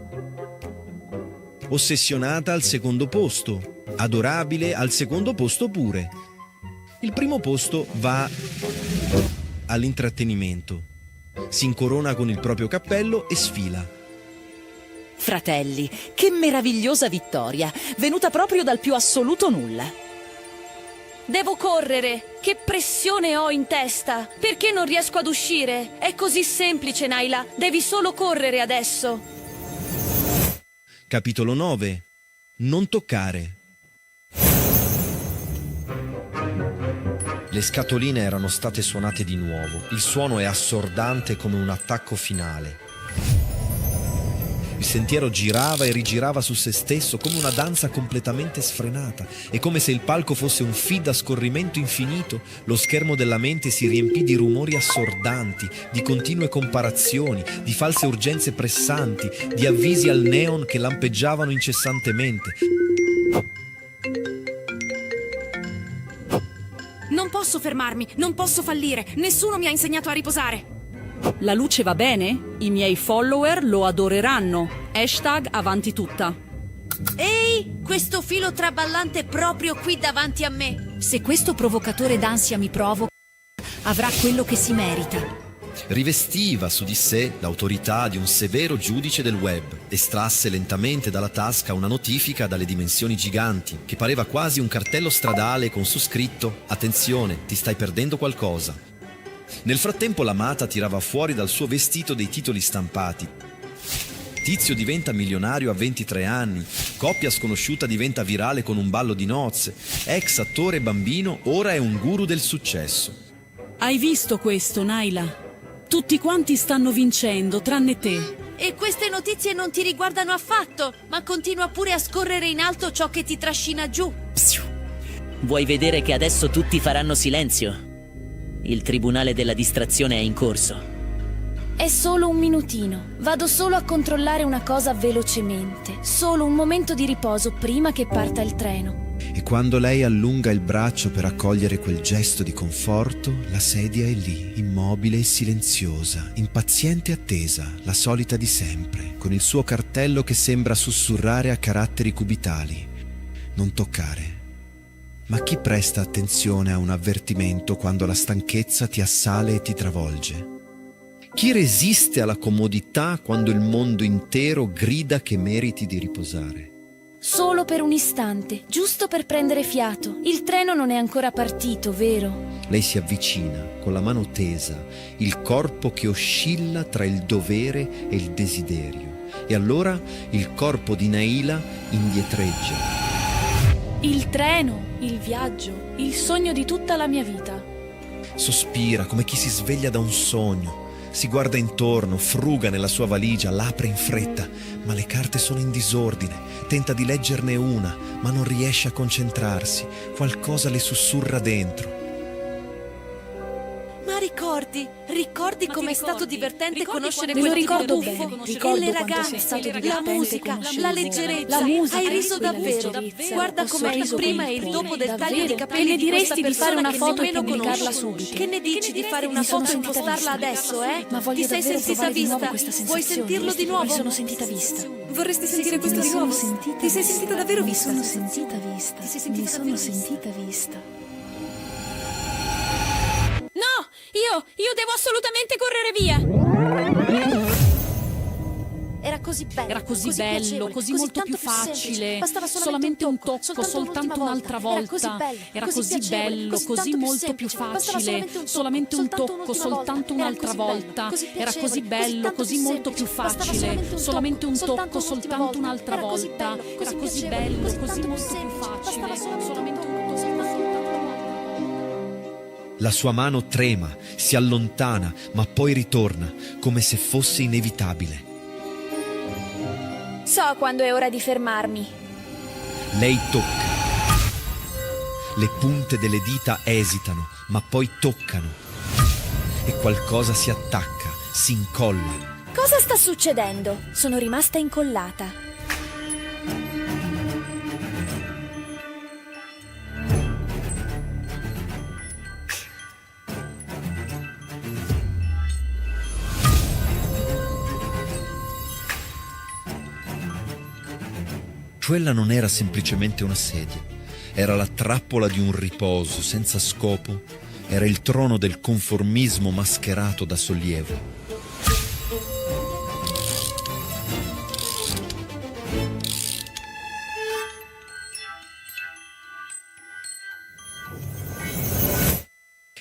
S7: Ossessionata al secondo posto, adorabile al secondo posto pure. Il primo posto va all'intrattenimento. Si incorona con il proprio cappello e sfila.
S12: Fratelli, che meravigliosa vittoria, venuta proprio dal più assoluto nulla.
S14: Devo correre. Che pressione ho in testa. Perché non riesco ad uscire? È così semplice, Naila. Devi solo correre adesso.
S7: Capitolo 9. Non toccare. Le scatoline erano state suonate di nuovo. Il suono è assordante come un attacco finale. Il sentiero girava e rigirava su se stesso come una danza completamente sfrenata e come se il palco fosse un feed a scorrimento infinito. Lo schermo della mente si riempì di rumori assordanti, di continue comparazioni, di false urgenze pressanti, di avvisi al neon che lampeggiavano incessantemente.
S15: Non posso fermarmi, non posso fallire. Nessuno mi ha insegnato a riposare.
S13: La luce va bene? I miei follower lo adoreranno. Hashtag avanti tutta.
S15: Ehi, questo filo traballante è proprio qui davanti a me.
S3: Se questo provocatore d'ansia mi provoca, avrà quello che si merita.
S7: Rivestiva su di sé l'autorità di un severo giudice del web. Estrasse lentamente dalla tasca una notifica dalle dimensioni giganti, che pareva quasi un cartello stradale con su scritto: attenzione, ti stai perdendo qualcosa. Nel frattempo l'amata tirava fuori dal suo vestito dei titoli stampati. Tizio diventa milionario a 23 anni, coppia sconosciuta diventa virale con un ballo di nozze, ex attore bambino ora è un guru del successo.
S13: Hai visto questo, Naila? Tutti quanti stanno vincendo, tranne te.
S15: E queste notizie non ti riguardano affatto, ma continua pure a scorrere in alto ciò che ti trascina giù.
S17: Vuoi vedere che adesso tutti faranno silenzio? Il tribunale della distrazione è in corso.
S14: È solo un minutino. Vado solo a controllare una cosa velocemente. Solo un momento di riposo prima che parta il treno.
S7: E quando lei allunga il braccio per accogliere quel gesto di conforto, la sedia è lì, immobile e silenziosa, in paziente attesa, la solita di sempre, con il suo cartello che sembra sussurrare a caratteri cubitali: non toccare. Ma chi presta attenzione a un avvertimento quando la stanchezza ti assale e ti travolge? Chi resiste alla comodità quando il mondo intero grida che meriti di riposare?
S14: Solo per un istante, giusto per prendere fiato. Il treno non è ancora partito, vero?
S7: Lei si avvicina con la mano tesa, il corpo che oscilla tra il dovere e il desiderio. E allora il corpo di Naila indietreggia.
S14: Il treno, il viaggio, il sogno di tutta la mia vita.
S7: Sospira come chi si sveglia da un sogno. Si guarda intorno, fruga nella sua valigia, l'apre in fretta, ma le carte sono in disordine. Tenta di leggerne una, ma non riesce a concentrarsi. Qualcosa le sussurra dentro.
S15: Ma ricordi com'è stato divertente conoscere
S14: Me lo
S15: quel
S14: ricordo
S15: tuffo?
S14: bene.
S15: E
S14: Ricordo
S15: le
S14: quanto
S15: ragazze,
S14: sia stato
S15: la
S14: divertente
S15: musica,
S14: conoscere
S15: la
S14: voi.
S15: leggerezza.
S14: La musica,
S15: Hai riso
S14: quella
S15: davvero.
S14: leggerezza.
S15: Guarda
S14: Ho
S15: com'è il
S14: sorriso
S15: prima
S14: con
S15: e il
S14: cuore.
S15: dopo del taglio
S14: Davvero.
S15: di
S14: E
S15: capelli
S14: ne
S15: di questa
S14: diresti di fare
S15: persona
S14: una
S15: che
S14: foto e
S15: nemmeno
S14: pubblicarla
S15: conosci.
S14: subito?
S15: Che ne dici di fare una
S14: Mi sono
S15: foto e
S14: sentita
S15: postarla
S14: vista.
S15: adesso, eh?
S14: Ma voglio
S15: Ti sei
S14: davvero
S15: sentita
S14: provare di nuovo
S15: vista?
S14: questa
S15: Vuoi
S14: sensazione.
S15: sentirlo di nuovo?
S14: Mi sono sentita vista.
S15: Vorresti sentire questo di nuovo? Ti sei sentita davvero vista?
S14: Mi sono sentita vista. Mi sono sentita vista.
S15: No! Io devo assolutamente correre via!
S14: Era così bello,
S13: Era così bello,
S14: piacevole,
S13: così molto
S14: tanto
S13: più facile.
S14: semplice. Bastava
S13: Solamente un tocco, soltanto un'altra volta. Era così bello, così molto più facile. Solamente un tocco, soltanto un'altra volta. Era così bello, così molto più facile. Solamente un tocco, soltanto un'altra volta. Era così bello, così molto più facile. Solamente un tocco, soltanto un'altra volta.
S7: La sua mano trema, si allontana, ma poi ritorna, come se fosse inevitabile.
S14: So quando è ora di fermarmi.
S7: Lei tocca. Le punte delle dita esitano, ma poi toccano. E qualcosa si attacca, si incolla.
S14: Cosa sta succedendo? Sono rimasta incollata.
S7: Quella non era semplicemente una sedia, era la trappola di un riposo senza scopo, era il trono del conformismo mascherato da sollievo.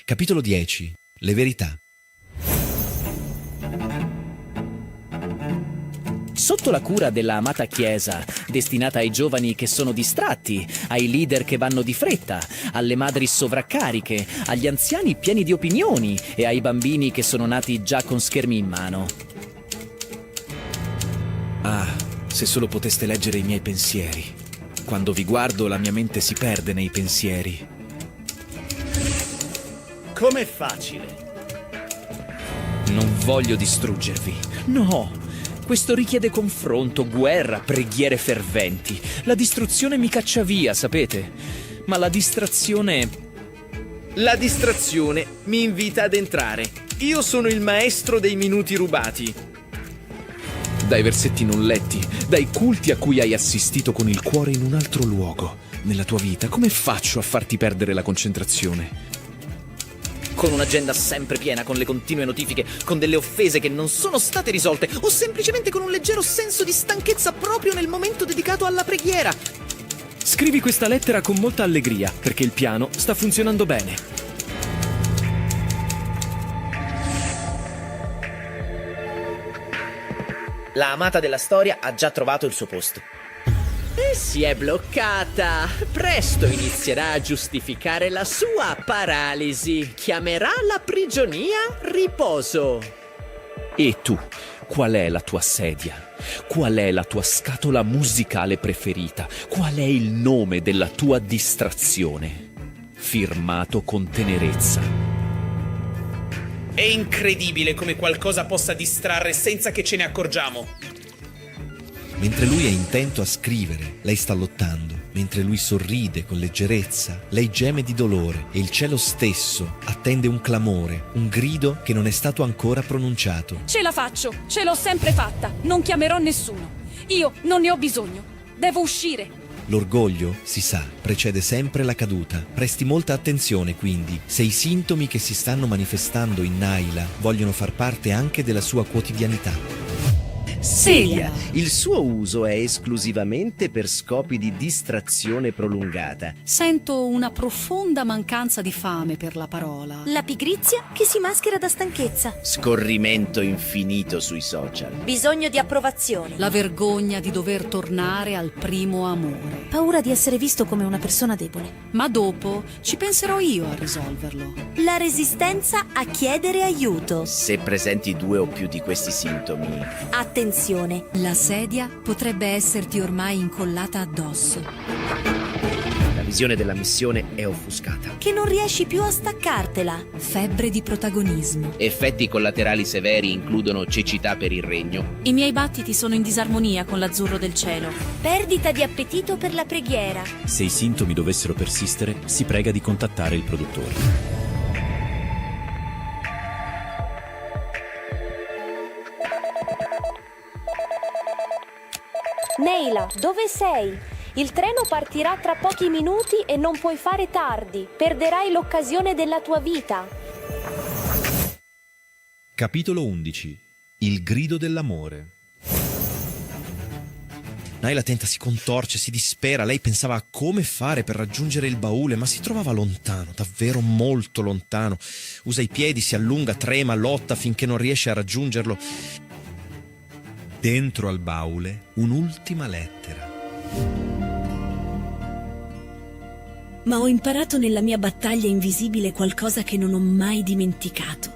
S7: Capitolo 10. Le verità.
S11: Sotto la cura della amata Chiesa, destinata ai giovani che sono distratti, ai leader che vanno di fretta, alle madri sovraccariche, agli anziani pieni di opinioni e ai bambini che sono nati già con schermi in mano.
S18: Ah, se solo poteste leggere i miei pensieri. Quando vi guardo la mia mente si perde nei pensieri.
S11: Com'è facile?
S18: Non voglio distruggervi.
S11: No! Questo richiede confronto, guerra, preghiere ferventi. La distruzione mi caccia via, sapete? Ma la distrazione...
S19: La distrazione mi invita ad entrare. Io sono il maestro dei minuti rubati.
S18: Dai versetti non letti, dai culti a cui hai assistito con il cuore in un altro luogo. Nella tua vita, come faccio a farti perdere la concentrazione?
S11: Con un'agenda sempre piena, con le continue notifiche, con delle offese che non sono state risolte, o semplicemente con un leggero senso di stanchezza proprio nel momento dedicato alla preghiera.
S18: Scrivi questa lettera con molta allegria, perché il piano sta funzionando bene.
S11: La amata della storia ha già trovato il suo posto. E si è bloccata. Presto inizierà a giustificare la sua paralisi. Chiamerà la prigionia riposo.
S18: E tu, qual è la tua sedia? Qual è la tua scatola musicale preferita? Qual è il nome della tua distrazione? Firmato con tenerezza.
S19: È incredibile come qualcosa possa distrarre senza che ce ne accorgiamo.
S7: Mentre lui è intento a scrivere, lei sta lottando. Mentre lui sorride con leggerezza, lei geme di dolore e il cielo stesso attende un clamore, un grido che non è stato ancora pronunciato.
S9: Ce la faccio, ce l'ho sempre fatta, non chiamerò nessuno. Io non ne ho bisogno, devo uscire.
S7: L'orgoglio, si sa, precede sempre la caduta. Presti molta attenzione, quindi, se i sintomi che si stanno manifestando in Naila vogliono far parte anche della sua quotidianità.
S17: Sedia. Il suo uso è esclusivamente per scopi di distrazione prolungata.
S13: Sento una profonda mancanza di fame per la parola.
S15: La pigrizia che si maschera da stanchezza.
S17: Scorrimento infinito sui social.
S15: Bisogno di approvazione.
S13: La vergogna di dover tornare al primo amore.
S15: Paura di essere visto come una persona debole.
S13: Ma dopo ci penserò io a risolverlo.
S15: La resistenza a chiedere aiuto.
S17: Se presenti 2 o più di questi sintomi,
S15: Attenzione.
S13: La sedia potrebbe esserti ormai incollata addosso.
S17: la visione della missione è offuscata.
S15: Che non riesci più a staccartela.
S13: Febbre di protagonismo.
S11: Effetti collaterali severi includono cecità per il regno.
S14: I miei battiti sono in disarmonia con l'azzurro del cielo.
S15: Perdita di appetito per la preghiera.
S20: Se i sintomi dovessero persistere, si prega di contattare il produttore.
S9: Neila, dove sei? Il treno partirà tra pochi minuti e non puoi fare tardi. Perderai l'occasione della tua vita.
S10: Capitolo 11. Il grido dell'amore.
S7: Naila tenta, si contorce, si dispera. Lei pensava a come fare per raggiungere il baule, ma si trovava lontano, davvero molto lontano. Usa i piedi, si allunga, trema, lotta finché non riesce a raggiungerlo.
S10: Dentro al baule un'ultima lettera.
S8: Ma ho imparato nella mia battaglia invisibile qualcosa che non ho mai dimenticato.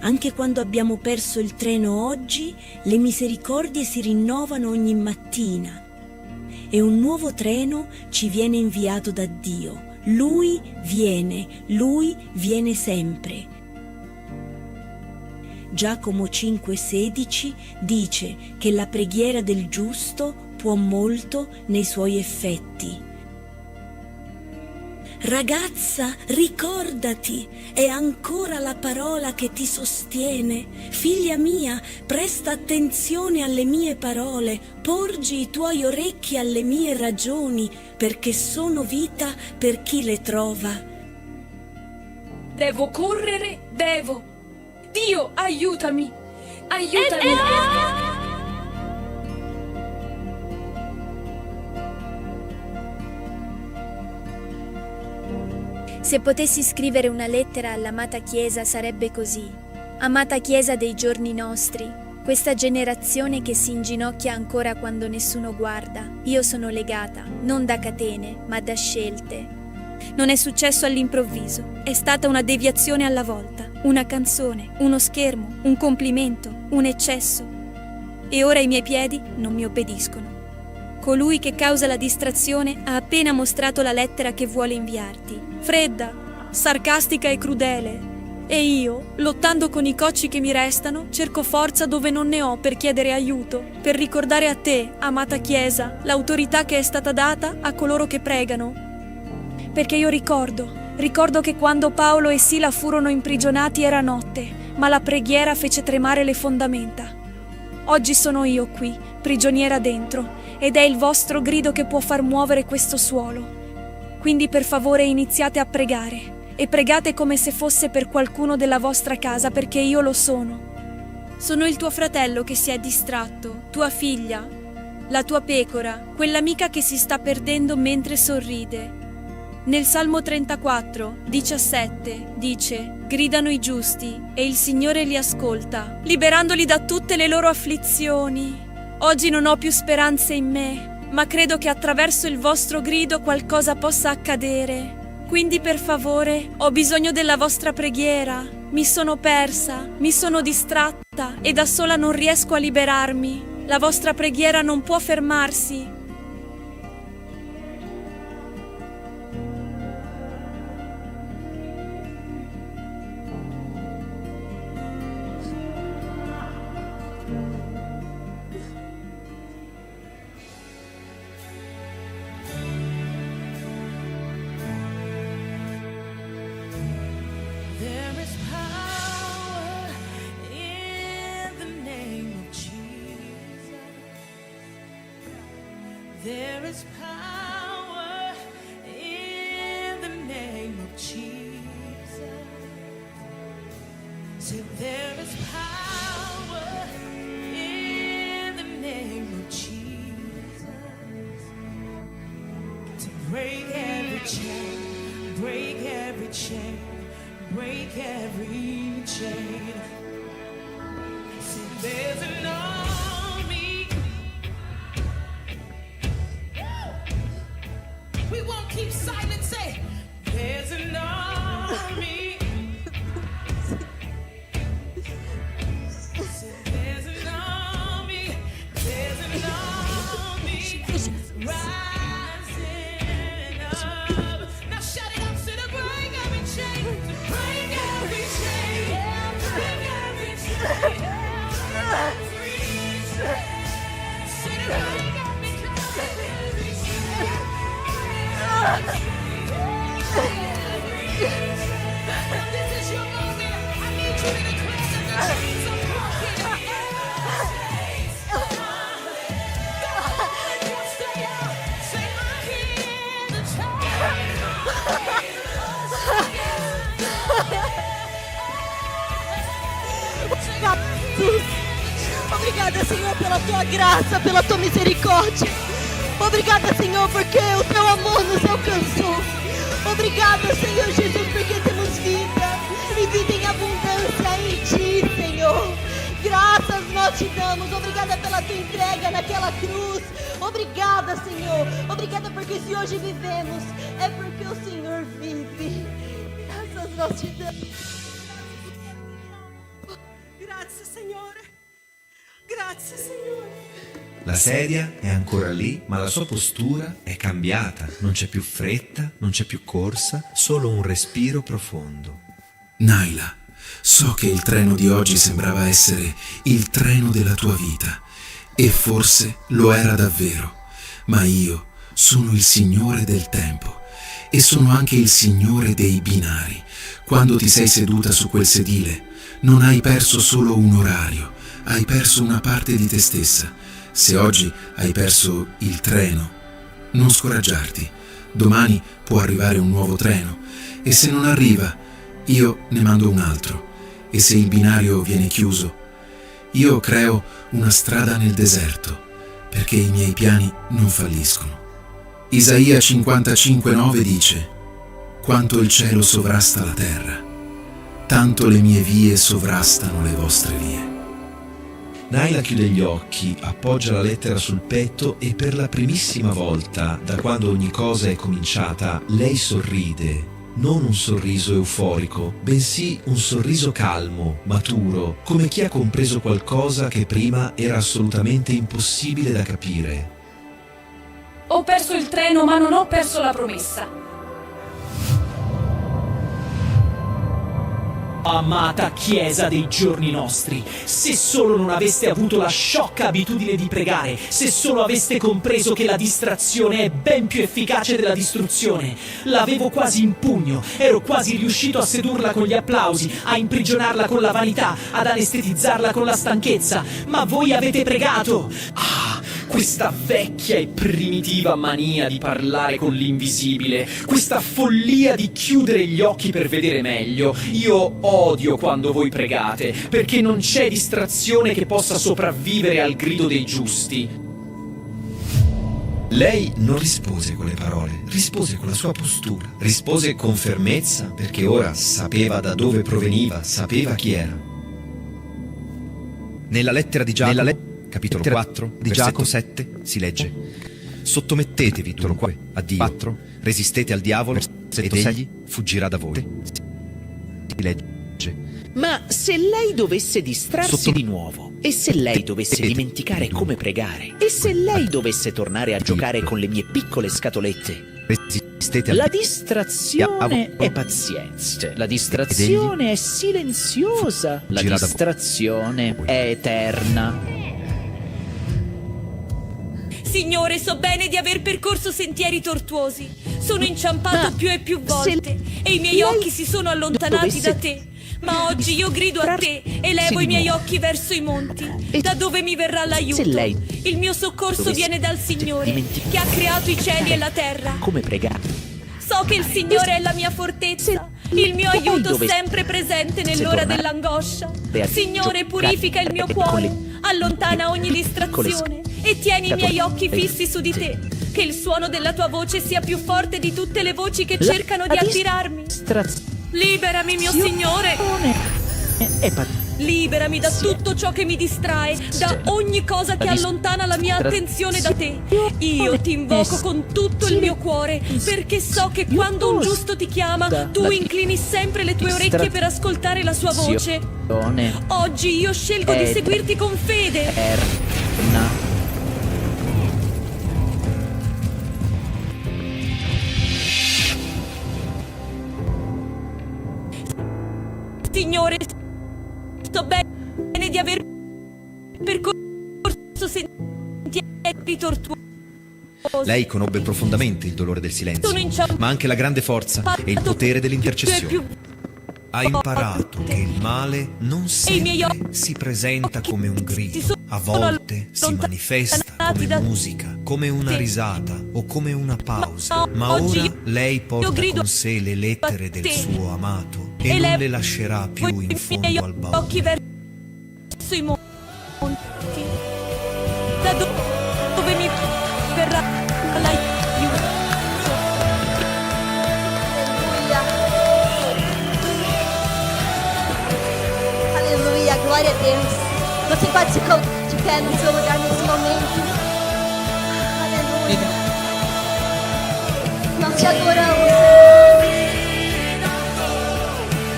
S8: Anche quando abbiamo perso il treno oggi, le misericordie si rinnovano ogni mattina e un nuovo treno ci viene inviato da Dio. Lui viene sempre. Giacomo 5,16 dice che la preghiera del giusto può molto nei suoi effetti. Ragazza, ricordati, è ancora la parola che ti sostiene. Figlia mia, presta attenzione alle mie parole, porgi i tuoi orecchi alle mie ragioni, perché sono vita per chi le trova.
S21: Devo correre, devo. Dio, aiutami! Aiutami!
S14: Se potessi scrivere una lettera all'amata Chiesa sarebbe così. Amata Chiesa dei giorni nostri, questa generazione che si inginocchia ancora quando nessuno guarda, io sono legata, non da catene, ma da scelte. Non è successo all'improvviso, è stata una deviazione alla volta, una canzone, uno schermo, un complimento, un eccesso. E ora i miei piedi non mi obbediscono. Colui che causa la distrazione ha appena mostrato la lettera che vuole inviarti. Fredda, sarcastica e crudele. E io, lottando con i cocci che mi restano, cerco forza dove non ne ho per chiedere aiuto, per ricordare a te, amata Chiesa, l'autorità che è stata data a coloro che pregano. Perché io ricordo che quando Paolo e Sila furono imprigionati era notte, ma la preghiera fece tremare le fondamenta. Oggi sono io qui, prigioniera dentro, ed è il vostro grido che può far muovere questo suolo. Quindi per favore iniziate a pregare, e pregate come se fosse per qualcuno della vostra casa, perché io lo sono. Sono il tuo fratello che si è distratto, tua figlia, la tua pecora, quell'amica che si sta perdendo mentre sorride. Nel Salmo 34, 17, dice: gridano i giusti e il Signore li ascolta, liberandoli da tutte le loro afflizioni. Oggi non ho più speranze in me, ma credo che attraverso il vostro grido qualcosa possa accadere. Quindi per favore, ho bisogno della vostra preghiera. Mi sono persa, mi sono distratta e da sola non riesco a liberarmi. La vostra preghiera non può fermarsi.
S22: There is power in the name of Jesus. Say there is power. power in the name of Jesus to break every chain, break every chain, break every chain. See, there's an army. We won't keep silent, say, there's an army. Say, there's an army, there's an army rising up. Now shout it out, say to break every chain, to break every chain, break every chain, every chain. Say to break every chain. This is your moment. I need you to declare that the chains are broken. Go on, you stay out. Say, I hear the
S2: Obrigada, Senhor, pela tua graça, pela tua misericórdia. Obrigada, Senhor, porque o teu amor nos alcançou. Obrigada, Senhor Jesus, porque temos vida e vida em abundância em ti, Senhor. Graças nós te damos. Obrigada pela tua entrega naquela cruz. Obrigada, Senhor. Obrigada porque se hoje vivemos é porque o Senhor vive. Graças nós te damos. Grazie, Signore. Grazie, Signore.
S7: La sedia è ancora lì, ma la sua postura è cambiata. Non c'è più fretta, non c'è più corsa, solo un respiro profondo.
S4: Naila, so che il treno di oggi sembrava essere il treno della tua vita, e forse lo era davvero, ma io sono il Signore del tempo, e sono anche il Signore dei binari. Quando ti sei seduta su quel sedile, non hai perso solo un orario, hai perso una parte di te stessa. Se oggi hai perso il treno, non scoraggiarti. Domani può arrivare un nuovo treno e se non arriva, io ne mando un altro. E se il binario viene chiuso, io creo una strada nel deserto, perché i miei piani non falliscono. Isaia 55,9 dice: quanto il cielo sovrasta la terra, tanto le mie vie sovrastano le vostre vie.
S7: Naila chiude gli occhi, appoggia la lettera sul petto e per la primissima volta, da quando ogni cosa è cominciata, lei sorride. Non un sorriso euforico, bensì un sorriso calmo, maturo, come chi ha compreso qualcosa che prima era assolutamente impossibile da capire.
S21: Ho perso il treno, ma non ho perso la promessa.
S23: Amata Chiesa dei giorni nostri, se solo non aveste avuto la sciocca abitudine di pregare, se solo aveste compreso che la distrazione è ben più efficace della distruzione. L'avevo quasi in pugno, ero quasi riuscito a sedurla con gli applausi, a imprigionarla con la vanità, ad anestetizzarla con la stanchezza, ma voi avete pregato. Questa vecchia e primitiva mania di parlare con l'invisibile, questa follia di chiudere gli occhi per vedere meglio. Io odio quando voi pregate, perché non c'è distrazione che possa sopravvivere al grido dei giusti.
S7: Lei non rispose con le parole, rispose con la sua postura, rispose con fermezza, perché ora sapeva da dove proveniva, sapeva chi era. Nella lettera di Giacomo, capitolo 4, di versetto 7, si legge: sottomettetevi dunque a Dio, 4, resistete al diavolo ed egli fuggirà da voi. Si legge:
S11: ma se lei dovesse distrarsi di nuovo, e se lei dovesse dimenticare come pregare, e se lei dovesse tornare a giocare con le mie piccole scatolette,
S7: resistete
S11: la distrazione è pazienza, la distrazione è silenziosa, la distrazione è eterna.
S14: Signore, so bene di aver percorso sentieri tortuosi. Sono inciampato più e più volte e i miei occhi si sono allontanati da te. Ma oggi io grido a te e levo i miei occhi verso i monti, da dove mi verrà l'aiuto. Il mio soccorso viene dal Signore, che ha creato i cieli e la terra.
S11: Come pregare?
S14: So che il Signore è la mia fortezza. Il mio aiuto
S11: dove-
S14: sempre presente
S11: Se
S14: nell'ora
S11: torna-
S14: dell'angoscia.
S11: Beatrice,
S14: Signore,
S11: giocare
S14: purifica il mio
S11: con
S14: cuore,
S11: le-
S14: allontana ogni distrazione e tieni i miei occhi fissi su di te. Che il suono della tua voce sia più forte di tutte le voci che cercano di attirarmi. Liberami, mio Signore. Liberami da tutto ciò che mi distrae, da ogni cosa che allontana la mia attenzione da te. Io ti invoco con tutto il mio cuore, perché so che quando un giusto ti chiama, tu inclini sempre le tue orecchie per ascoltare la sua voce. Oggi io scelgo di seguirti con fede. Signore, so bene di aver percorso sentieri tortuosi.
S7: Lei conobbe profondamente il dolore del silenzio, ma anche la grande forza e il potere dell'intercessione. Ha imparato che il male non sempre si presenta come un grido, a volte si manifesta come musica, come una risata o come una pausa. Ma ora lei porta con sé le lettere del suo amato e non le lascerà più in fondo al baule.
S14: Occhi verso i monti, da dove mi verrà l'aiuto.
S2: Aleluia, glória a Deus. Você pode se colocar de pé no seu lugar nesse momento. Aleluia. Nós te adoramos.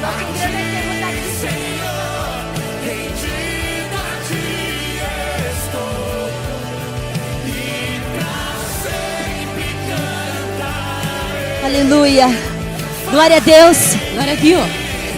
S2: Nós te engrandecemos aqui, Senhor. Aleluia. Glória a Deus.
S3: Glória a Dio.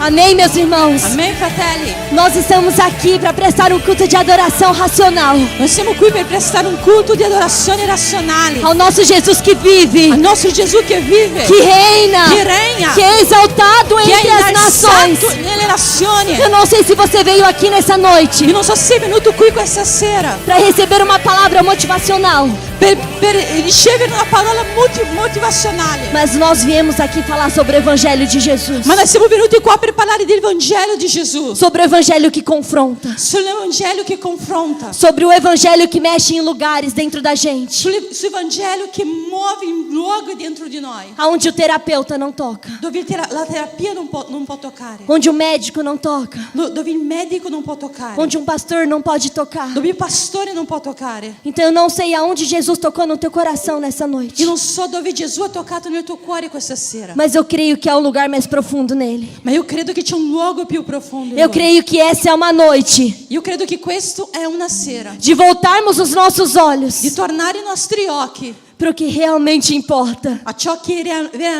S2: Amém, meus irmãos.
S3: Amém, fratelli.
S2: Nós estamos aqui para prestar um culto de adoração racional.
S3: Noi siamo qui per prestare un culto di adorazione razionale
S2: Ao nosso Jesus que vive,
S3: al nostro Gesù che vive,
S2: que reina,
S3: que regna,
S2: que é exaltado
S3: che
S2: entre
S3: è
S2: as nações.
S3: innalzato nelle nazioni.
S2: Eu não sei se você veio aqui nessa noite
S3: Io non so se sei venuto qui questa sera
S2: para receber uma palavra motivacional,
S3: per ricevere una parola motivazionale.
S2: mas nós viemos aqui falar sobre o Evangelho de Jesus,
S3: Ma noi siamo venuti qua per parlare del Vangelo di Gesù,
S2: sobre o Evangelho que confronta,
S3: sull'Evangelo che confronta,
S2: sobre o Evangelho que mexe em lugares dentro da gente,
S3: sul Vangelo che muove in luoghi dentro di noi,
S2: aonde o terapeuta não toca,
S3: dove la terapia non può toccare,
S2: onde o médico não toca,
S3: dove il medico non può toccare,
S2: onde um pastor não pode tocar.
S3: dove il pastore non può toccare.
S2: Então eu não sei aonde Jesus tocou no teu coração nessa noite,
S3: Io non so dove Gesù ha toccato nel tuo cuore questa sera,
S2: mas eu creio que há um lugar mais profundo nele.
S3: ma io credo che c'è un luogo più profondo.
S2: Eu creio que essa é uma noite
S3: Io credo che questo è una sera
S2: de voltarmos os nossos olhos
S3: di tornare i nostri occhi
S2: para o que realmente importa.
S3: a ciò che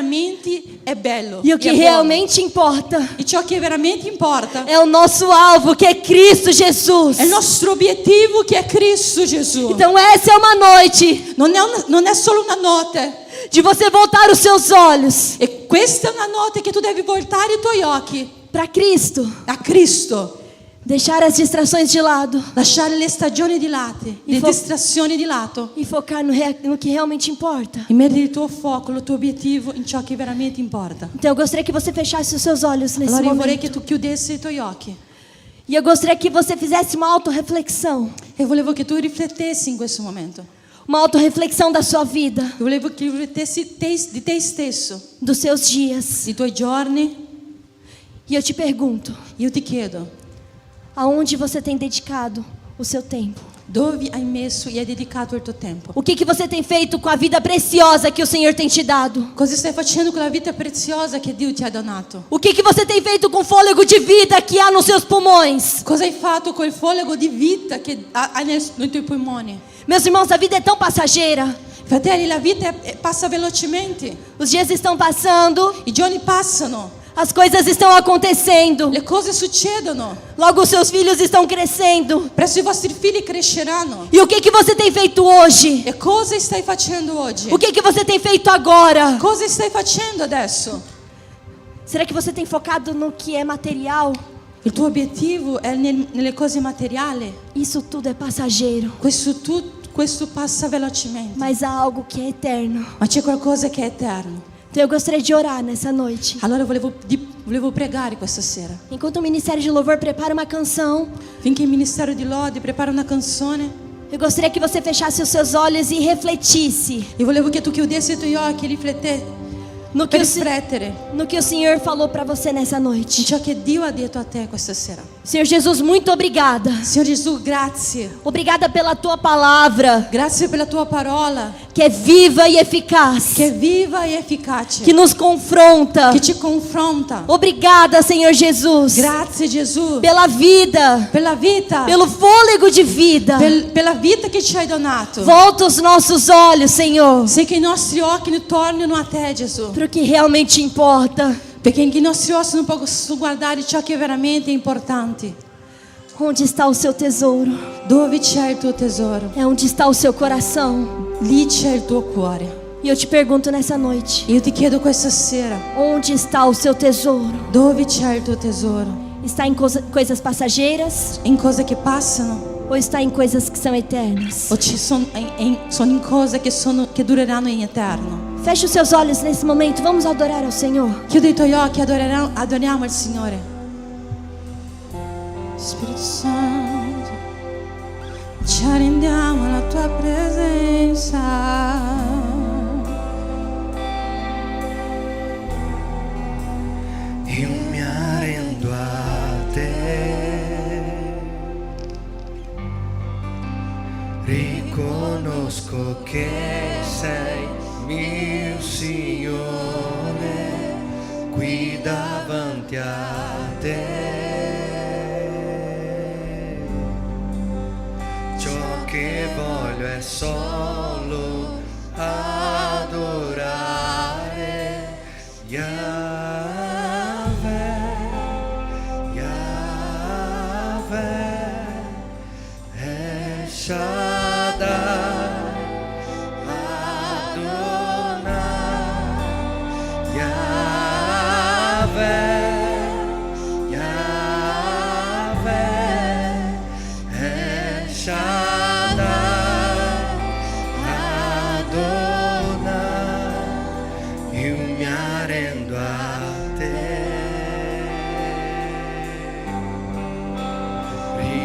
S3: veramente è bello
S2: E o que
S3: è buono.
S2: realmente importa
S3: E ciò che veramente importa
S2: é o nosso alvo, que é Cristo Jesus.
S3: è il nostro obiettivo, che è Cristo Gesù.
S2: Então essa é uma noite
S3: Non è solo una notte,
S2: de você voltar os seus olhos
S3: e questa è una notte che tu devi voltare i tuoi occhi
S2: para Cristo,
S3: a Cristo,
S2: deixar as distrações de lado
S3: lasciare le stagioni di lato, le distrazioni di lato,
S2: e focar no que realmente importa.
S3: e mettere il tuo fuoco, il tuo obiettivo in ciò che veramente importa.
S2: Então eu gostaria que você fechasse os seus olhos nesse
S3: Allora io vorrei che
S2: momento.
S3: tu chiudessi i tuoi occhi
S2: E eu gostaria que você fizesse uma autorreflexão.
S3: e volevo che tu riflettessi in questo momento.
S2: Uma autorreflexão da sua vida,
S3: Io volevo che riflettessi di te stesso,
S2: dos seus dias.
S3: dei tuoi giorni.
S2: E eu te pergunto,
S3: Io ti chiedo,
S2: aonde você tem dedicado o seu tempo?
S3: dove hai messo e hai dedicato il tuo tempo?
S2: O que você tem feito com a vida preciosa que o Senhor tem te dado?
S3: Cosa stai facendo con la vita preziosa che Dio ti ha donato?
S2: O que você tem feito com o fôlego de vida que há nos seus pulmões?
S3: Cosa hai fatto col fôlego di vita che hai nei tuoi polmoni?
S2: Meus irmãos, a vida é tão passageira.
S3: Fratelli, la vita passa velocemente.
S2: Os dias estão passando,
S3: I giorni passano,
S2: as coisas estão acontecendo.
S3: le cose succedono.
S2: Logo os seus filhos estão crescendo.
S3: Presto i vostri figli cresceranno.
S2: E o que você tem feito hoje?
S3: E cosa stai facendo oggi?
S2: O que você tem feito agora?
S3: Cosa stai facendo adesso?
S2: Será que você tem focado no que é material?
S3: Il tuo obiettivo è nelle cose materiali?
S2: Isso tudo é passageiro.
S3: Questo passa velocemente.
S2: Mas há algo que é eterno.
S3: Ma c'è qualcosa che è eterno.
S2: Então eu gostaria de orar nessa noite.
S3: Allora volevo pregare questa sera.
S2: Enquanto o Ministério de Louvor prepara uma canção,
S3: Finché il Ministero di Lode prepara una canzone,
S2: eu gostaria que você fechasse os seus olhos e refletisse
S3: io volevo che tu chiudessi i tuoi occhi e riflettessi
S2: no
S3: per
S2: que,
S3: riflettere
S2: no que o Senhor falou para você nessa
S3: in
S2: noite.
S3: ciò che Dio ha detto a te questa sera.
S2: Senhor Jesus, muito obrigada.
S3: Signor Gesù, grazie.
S2: Obrigada pela tua palavra,
S3: Grazie per la tua parola,
S2: que é viva e eficaz,
S3: che è viva e efficace,
S2: que nos confronta.
S3: che ci confronta.
S2: Obrigada, Senhor Jesus,
S3: Grazie Gesù
S2: pela vida,
S3: per la vita,
S2: pelo fôlego de vida.
S3: per la vita che ci hai donato.
S2: Volta os nossos olhos, Senhor,
S3: Sei che i nostri occhi tornino a te, Gesù,
S2: para o que realmente importa.
S3: perché i nostri occhi non possono guardare ciò che è veramente importante.
S2: Onde está o seu tesouro?
S3: Dove c'è il tuo tesoro?
S2: É onde está o seu coração.
S3: Lì c'è il tuo cuore.
S2: E eu te pergunto nessa noite:
S3: Io ti chiedo questa sera,
S2: onde está o seu tesouro?
S3: dove c'è il tuo tesoro?
S2: Está em coisas passageiras
S3: In cose che passano
S2: ou está em coisas que são eternas?
S3: o sono in cose che dureranno in eterno?
S2: Feche os seus olhos nesse momento. Vamos adorar ao Senhor.
S3: Chiudi i tuoi occhi, adoriamo il Signore. Spirito Santo, ci arrendiamo alla tua presenza.
S1: Io mi arrendo a te, riconosco che sei mio Signore, qui davanti a te. Ciò che voglio è solo adorare Yahweh, Yahweh, El Shaddai, Adonai, Yahweh, Yahweh, El Shaddai, Adonai, io mi arrendo a te,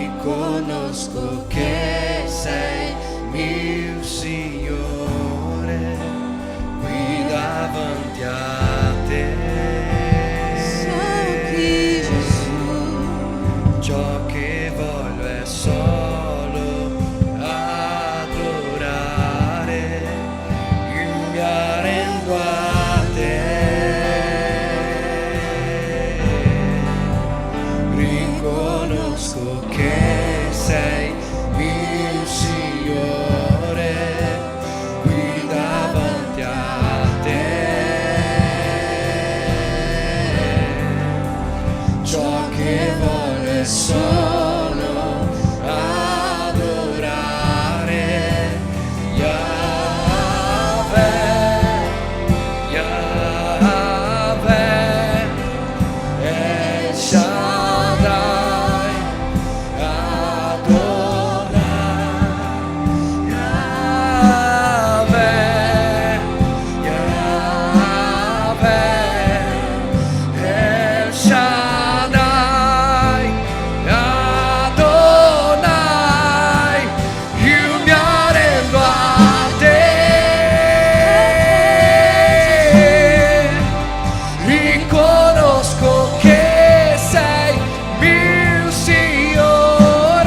S1: riconosco che sei mio Signore, qui davanti a te.
S3: Sei qui, Gesù.
S1: Ciò che voglio è solo adorare, io mi arrendo a te, riconosco che sei mio Signore, qui davanti a te. Ciò che voglio è solo adorare Yahweh, Yahweh, El Shaddai, Adonai, Yahweh, Yahweh, El Shaddai, Adonai, io mi arrendo a te, riconosco che sei mio Signore,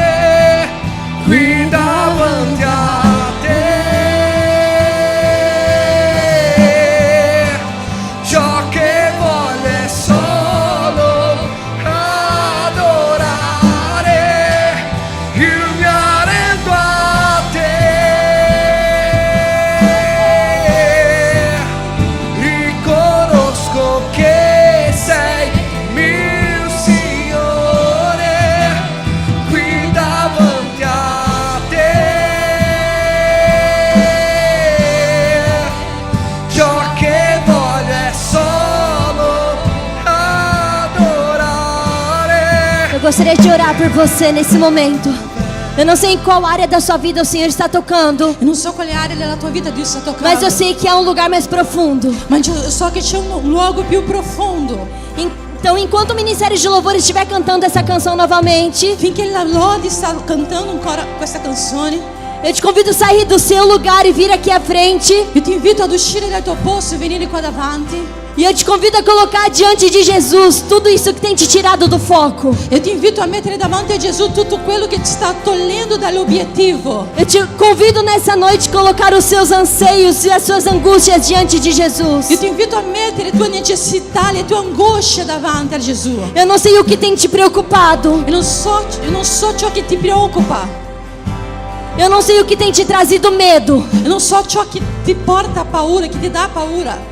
S1: qui davanti a te. Ciò che voglio è solo adorare, io mi arrendo a te, riconosco che sei mio Signore, qui davanti a te. Ciò che voglio è solo adorare.
S2: Eu gostaria de orar por você nesse momento. Eu não sei em qual área da sua vida o Senhor está tocando,
S3: Eu non so quale area della tua vita Dio sta toccando.
S2: mas eu sei que há um lugar mais profundo.
S3: Ma io so che c'è un luogo più profondo.
S2: Então, enquanto o Ministério de Louvor estiver cantando essa canção novamente,
S3: Finché la Lodi sta cantando ancora questa canzone,
S2: eu te convido a sair do seu lugar e vir aqui à frente.
S3: io ti invito ad uscire dal tuo posto e venire qua davanti.
S2: E eu te convido a colocar diante de Jesus tudo isso que tem te tirado do foco.
S3: Eu ti invito a mettere davanti a Gesù tutto quello che ti sta togliendo dall'obiettivo.
S2: Eu te convido nessa noite a colocar os seus anseios e as suas angústias diante de Jesus.
S3: Io ti invito a mettere le tue necessità, le tue angosce davanti a Gesù.
S2: Eu não sei o que tem te preocupado.
S3: Eu non so ciò che ti preoccupa.
S2: Eu não sei o que tem te trazido medo.
S3: Eu non so ciò che ti porta paura, che ti dà paura.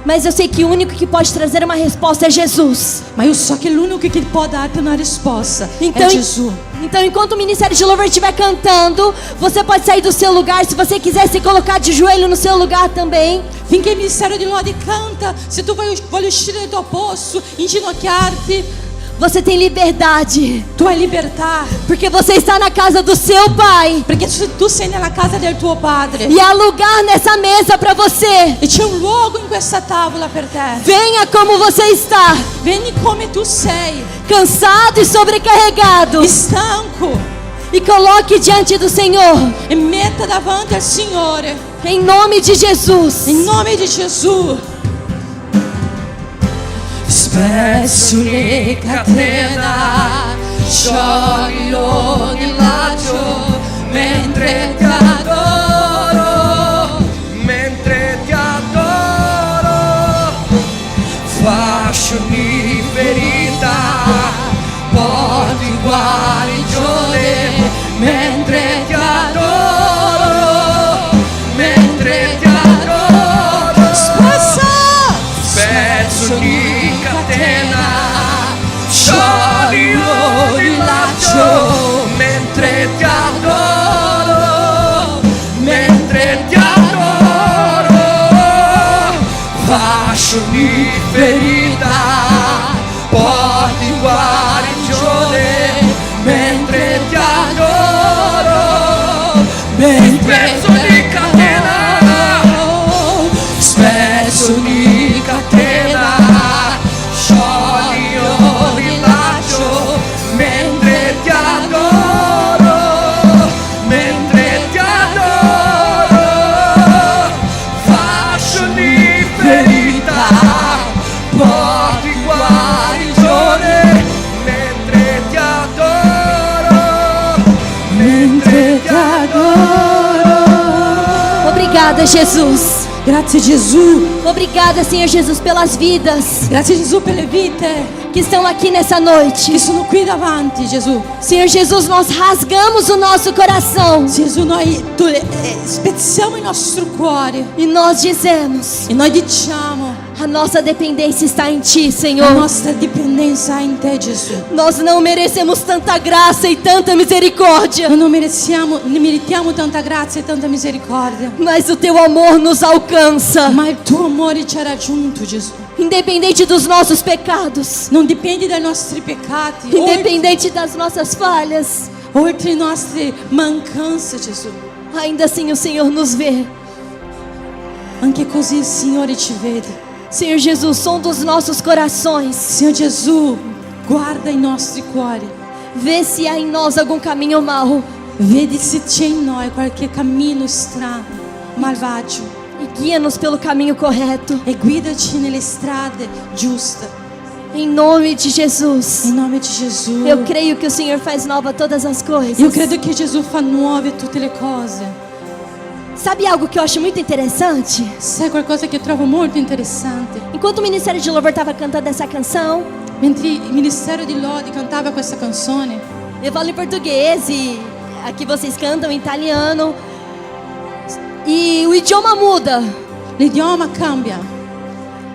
S2: Mas eu sei que o único que pode trazer uma resposta é Jesus.
S3: Ma io so che l'unico che può darti una risposta
S2: Então,
S3: è Gesù.
S2: Então, enquanto o Ministério de Louvor estiver cantando, você pode sair do seu lugar. Se você quiser se colocar de joelho no seu lugar também.
S3: Finché il Ministero di Lodi canta, se tu vuoi uscire dal tuo posto, inginocchiarti,
S2: você tem liberdade.
S3: Tu hai libertà.
S2: Porque você está na casa do seu Pai.
S3: Perché tu sei nella casa del tuo Padre.
S2: E há lugar nessa mesa para você.
S3: E c'è un luogo in questa tavola per te.
S2: Venha como você está.
S3: Vieni come tu sei.
S2: Cansado e sobrecarregado.
S3: E stanco.
S2: E coloque diante do Senhor.
S3: E metta davanti al Signore.
S2: Em nome de Jesus.
S3: Em nome di Gesù.
S1: Spezzo le catena, sciogli ogni laccio, mentre ti adoro, fasciami ferita, porti guarigione, mentre ti adoro, spezzo ogni catena, sciogli ogni laccio, mentre ti adoro, fasciami ferita, porti guarigione, mentre ti adoro, spezzo di catena, spezzo di catena, sciogli ogni laccio, mentre ti adoro, fasciami ferita, porti guarigione, mentre ti adoro,
S2: Obrigada, Jesus.
S3: Grazie Gesù.
S2: Obrigada, Senhor Jesus, pelas vidas.
S3: Grazie Gesù per le vite
S2: que estão aqui nessa noite.
S3: che sono qui davanti, Gesù.
S2: Senhor Jesus, nós rasgamos o nosso coração.
S3: Gesù, noi spezziamo il nostro cuore
S2: e nós dizemos:
S3: e noi diciamo,
S2: a nossa dependência está em Ti,
S3: la
S2: Senhor.
S3: nostra dipendenza è in te, Gesù.
S2: Nós não merecemos tanta graça e tanta misericórdia,
S3: Non meritiamo tanta grazia e tanta misericordia,
S2: mas o Teu amor nos alcança.
S3: ma il tuo amore ci ha raggiunto, Gesù.
S2: Independente dos nossos pecados,
S3: Non dipende dai nostri peccati,
S2: independente das nossas falhas,
S3: oltre le nostre mancanze, Gesù.
S2: ainda assim o Senhor nos vê.
S3: Anche così il Signore ci vede.
S2: Senhor Jesus, som dos nossos corações.
S3: Signor Gesù, guarda i nostri cuori.
S2: Vê se há em nós algum caminho mau.
S3: Vedi se c'è in noi qualche cammino strano, malvagio,
S2: E guia-nos pelo caminho correto.
S3: e guidaci nelle strade giuste.
S2: Em nome de Jesus.
S3: In nome di Gesù.
S2: Eu creio que o Senhor faz nova todas as coisas.
S3: Io credo che Gesù fa nuove tutte le cose.
S2: Sabe algo que eu acho muito interessante?
S3: Sai qualcosa che trovo molto interessante?
S2: Enquanto o Ministério de Louvor estava cantando essa canção,
S3: Mentre il Ministero di Lodi cantava questa canzone,
S2: eu falo em português e aqui vocês cantam em italiano. E o idioma muda.
S3: l'idioma cambia.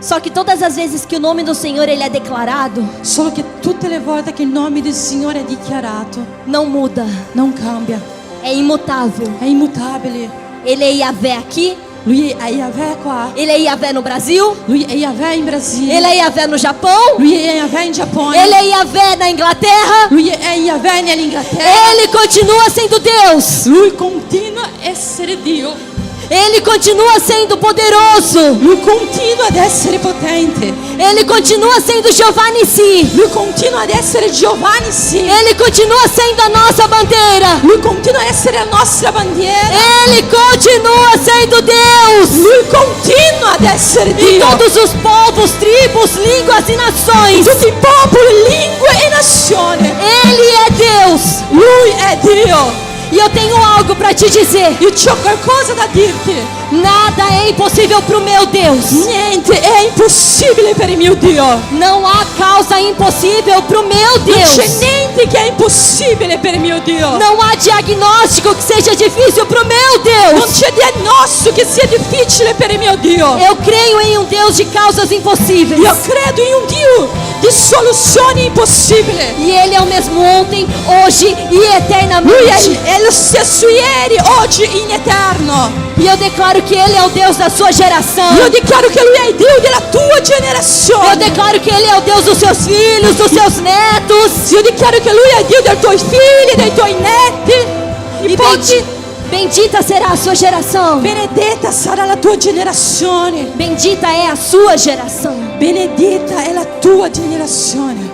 S2: Só que todas as vezes que o nome do Senhor ele é declarado,
S3: Solo che tutte le volte che il nome del Signore è dichiarato,
S2: não muda.
S3: non cambia.
S2: É imutável.
S3: È immutabile.
S2: Ele é Yahvé aqui,
S3: Lui è Yahweh qua.
S2: Ele é Yahvé no Brasil.
S3: Lui è Yahweh in Brasile.
S2: Ele é Yahvé no Japão.
S3: Lui è Yahweh in Giappone.
S2: Ele é Yahvé na Inglaterra.
S3: Lui è Yahweh nell'Inghilterra.
S2: Ele continua sendo Deus.
S3: Lui continua a essere Dio.
S2: Ele continua sendo poderoso.
S3: Lui continua ad essere potente.
S2: Ele continua sendo Jeová Nissi.
S3: Lui continua ad essere Jehovah Nissi.
S2: Ele continua sendo a nossa bandeira.
S3: Lui continua a essere la nostra bandiera.
S2: Ele continua sendo Deus.
S3: Lui continua ad essere
S2: Em
S3: Dio.
S2: todos os povos, tribos, línguas e nações.
S3: Tutti i popoli, lingue e nazioni.
S2: Ele é Deus.
S3: Lui è Dio.
S2: E eu tenho algo para te dizer.
S3: Io c'ho qualcosa da dirti.
S2: Nada é impossível pro meu Deus.
S3: Niente è impossibile per il mio Dio.
S2: Não há causa impossível pro meu
S3: Non
S2: Deus.
S3: c'è niente che è impossibile per il mio Dio.
S2: Não há diagnóstico que seja difícil pro meu Deus.
S3: Non c'è diagnostico che sia difficile per il mio Dio.
S2: Eu creio em um Deus de causas impossíveis.
S3: Io credo in un Dio di soluzioni impossibili.
S2: E Ele é o mesmo ontem, hoje e eternamente.
S3: Lui è lo stesso ieri, oggi, in eterno.
S2: E eu declaro que Ele é o Deus da sua geração.
S3: Io dichiaro che Lui è il Dio della tua generazione.
S2: Eu declaro que Ele é o Deus dos seus filhos, dos seus netos.
S3: Io dichiaro che Lui è il Dio dei tuoi figli, dei tuoi netti.
S2: E bendita será a sua geração.
S3: Benedetta sarà la tua generazione.
S2: Bendita é a sua geração.
S3: Benedetta è la tua generazione.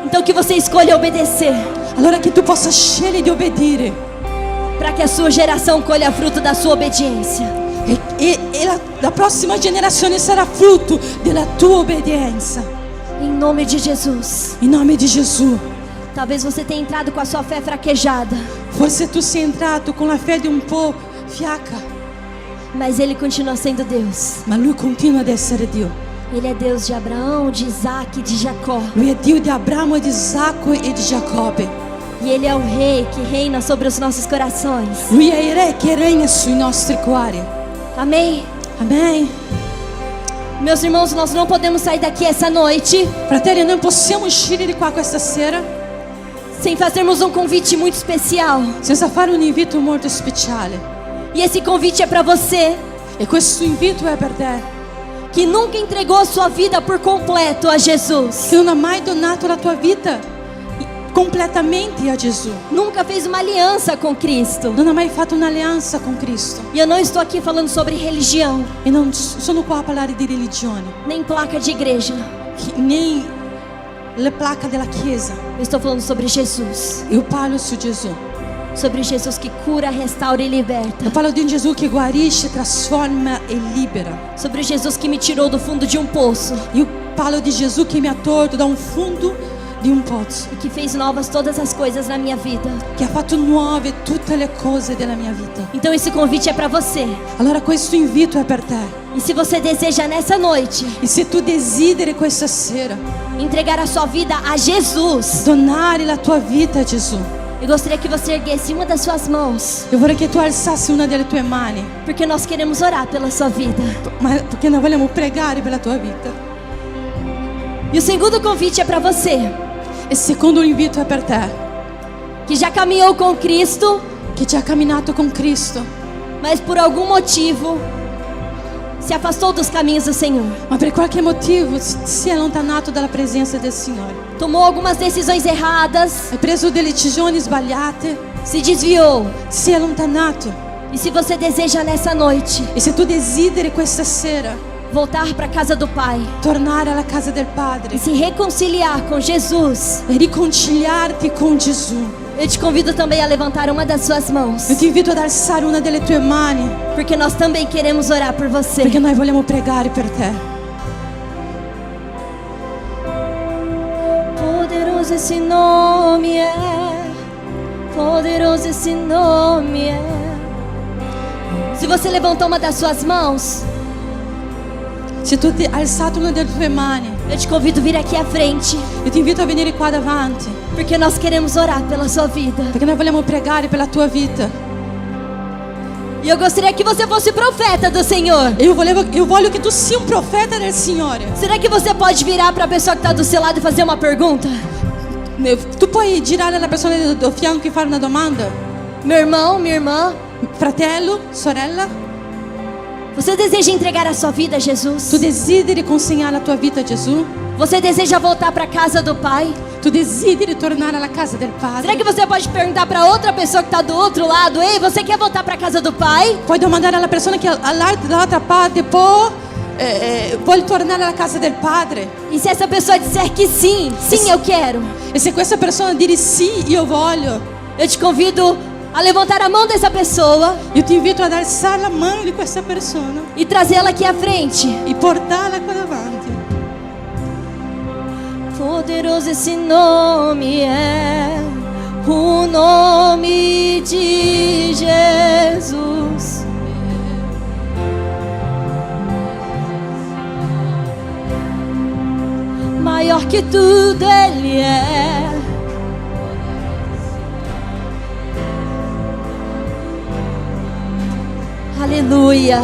S2: Então que você escolha obedecer.
S3: Allora che tu possa scegliere di obbedire.
S2: Para que a sua geração colha fruto da sua obediência.
S3: E la prossima generazione sarà frutto della tua obbedienza.
S2: Em nome de Jesus.
S3: In nome di Gesù.
S2: Talvez você tenha entrado com a sua fé fraquejada.
S3: Forse tu sei entrato con la fede un po' fiacca.
S2: Mas Ele continua sendo Deus.
S3: Ma Lui continua ad essere Dio.
S2: Ele é Deus de Abraão, de Isaac e de Jacó.
S3: Lui è Dio di Abramo, di Isacco e di Giacobbe.
S2: E Ele é o Rei que reina sobre os nossos corações.
S3: Lui è il Re che regna sui nostri cuori.
S2: Amém?
S3: Amém.
S2: Meus irmãos, nós não podemos sair daqui essa noite.
S3: Fratelli, non possiamo uscire di qua questa sera
S2: sem fazermos um convite muito especial.
S3: senza fare un invito molto speciale.
S2: E esse convite é para você.
S3: E questo invito è per te.
S2: Que nunca entregou a sua vida por completo a Jesus.
S3: Che non ha mai donato la tua vita completamente a Gesù.
S2: Nunca fez uma aliança com Cristo.
S3: Non ha mai fatto un'alleanza con Cristo.
S2: E eu não estou aqui falando sobre religião.
S3: E non sono qua a parlare di religione.
S2: Nem placa de igreja.
S3: Nem le placca della chiesa.
S2: Eu estou falando sobre Jesus.
S3: Eu parlo su Gesù.
S2: Sobre Jesus que cura, restaura e liberta.
S3: Eu parlo di un Gesù che guarisce, trasforma e libera.
S2: Sobre Jesus que me tirou do fundo de um poço.
S3: Io parlo di Gesù che mi ha tolto da un fondo di un pozzo.
S2: E que fez novas todas as coisas na minha vida.
S3: Che ha fatto nuove tutte le cose della mia vita.
S2: Então esse convite é para você.
S3: Allora questo invito è per te.
S2: E se você deseja nessa noite,
S3: e se tu desideri questa sera
S2: entregar a sua vida a Jesus,
S3: donare la tua vita a Gesù,
S2: eu gostaria que você erguesse uma das suas mãos.
S3: Eu vorrei che tu alzassi una delle tue mani.
S2: Porque nós queremos orar pela sua vida.
S3: Perché noi vogliamo pregare per la tua vita.
S2: E o segundo convite é para você.
S3: E il secondo invito è per te.
S2: Que já caminhou com Cristo.
S3: Che già ha camminato con Cristo.
S2: Mas por algum motivo se afastou dos caminhos do Senhor.
S3: Ma per qualche motivo si è allontanato dalla presenza del Signore.
S2: Tomou algumas decisões erradas.
S3: Hai preso delle decisioni sbagliate.
S2: Se desviou.
S3: Si è allontanato.
S2: E se você deseja nessa noite,
S3: e se tu desideri questa sera
S2: voltar para a casa do Pai,
S3: tornare alla casa del Padre
S2: e se reconciliar com Jesus,
S3: e riconciliarti con Gesù,
S2: eu te convido também a levantar uma das suas mãos.
S3: Eu ti invito ad alzare una delle tue mani.
S2: Porque nós também queremos orar por você.
S3: Perché noi vogliamo pregare per te.
S2: Poderoso esse nome é. Poderoso esse nome é. Se você levantou uma das suas mãos,
S3: se tu hai alzato una delle tue mani,
S2: eu te convido a vir aqui à frente.
S3: Eu ti invito a venire qua davanti.
S2: Porque nós queremos orar pela sua vida.
S3: Perché noi vogliamo pregare per la tua vita.
S2: E eu gostaria que você fosse profeta do Senhor.
S3: Eu voglio che tu sia un profeta del Signore.
S2: Será que você pode virar para a pessoa que está do seu lado e fazer uma pergunta?
S3: Tu puoi girare alla persona do fianco e fare una domanda?
S2: Meu irmão, minha irmã,
S3: Fratello, sorella,
S14: Você deseja entregar a sua vida a Jesus?
S3: tu desideri consegnare la tua vita a Gesù?
S14: Você deseja voltar para casa do Pai?
S3: Tu desideri tornare alla casa del Padre?
S14: Será que você pode perguntar para outra pessoa que está do outro lado: ei, você quer voltar para casa do Pai?
S3: Puoi domandare alla persona che dall'altra parte vuoi tornare alla casa del Padre?
S14: E se essa pessoa disser que sim, sim, eu quero,
S3: E se questa persona dire sì, io voglio,
S14: eu te convido a levantar a mão dessa pessoa
S3: io ti invito ad alzare la mano di questa persona
S14: e trazê-la aqui à frente.
S3: e portarla qua davanti.
S14: Poderoso esse nome é, o nome de Jesus. Maior que tudo Ele é. Aleluia,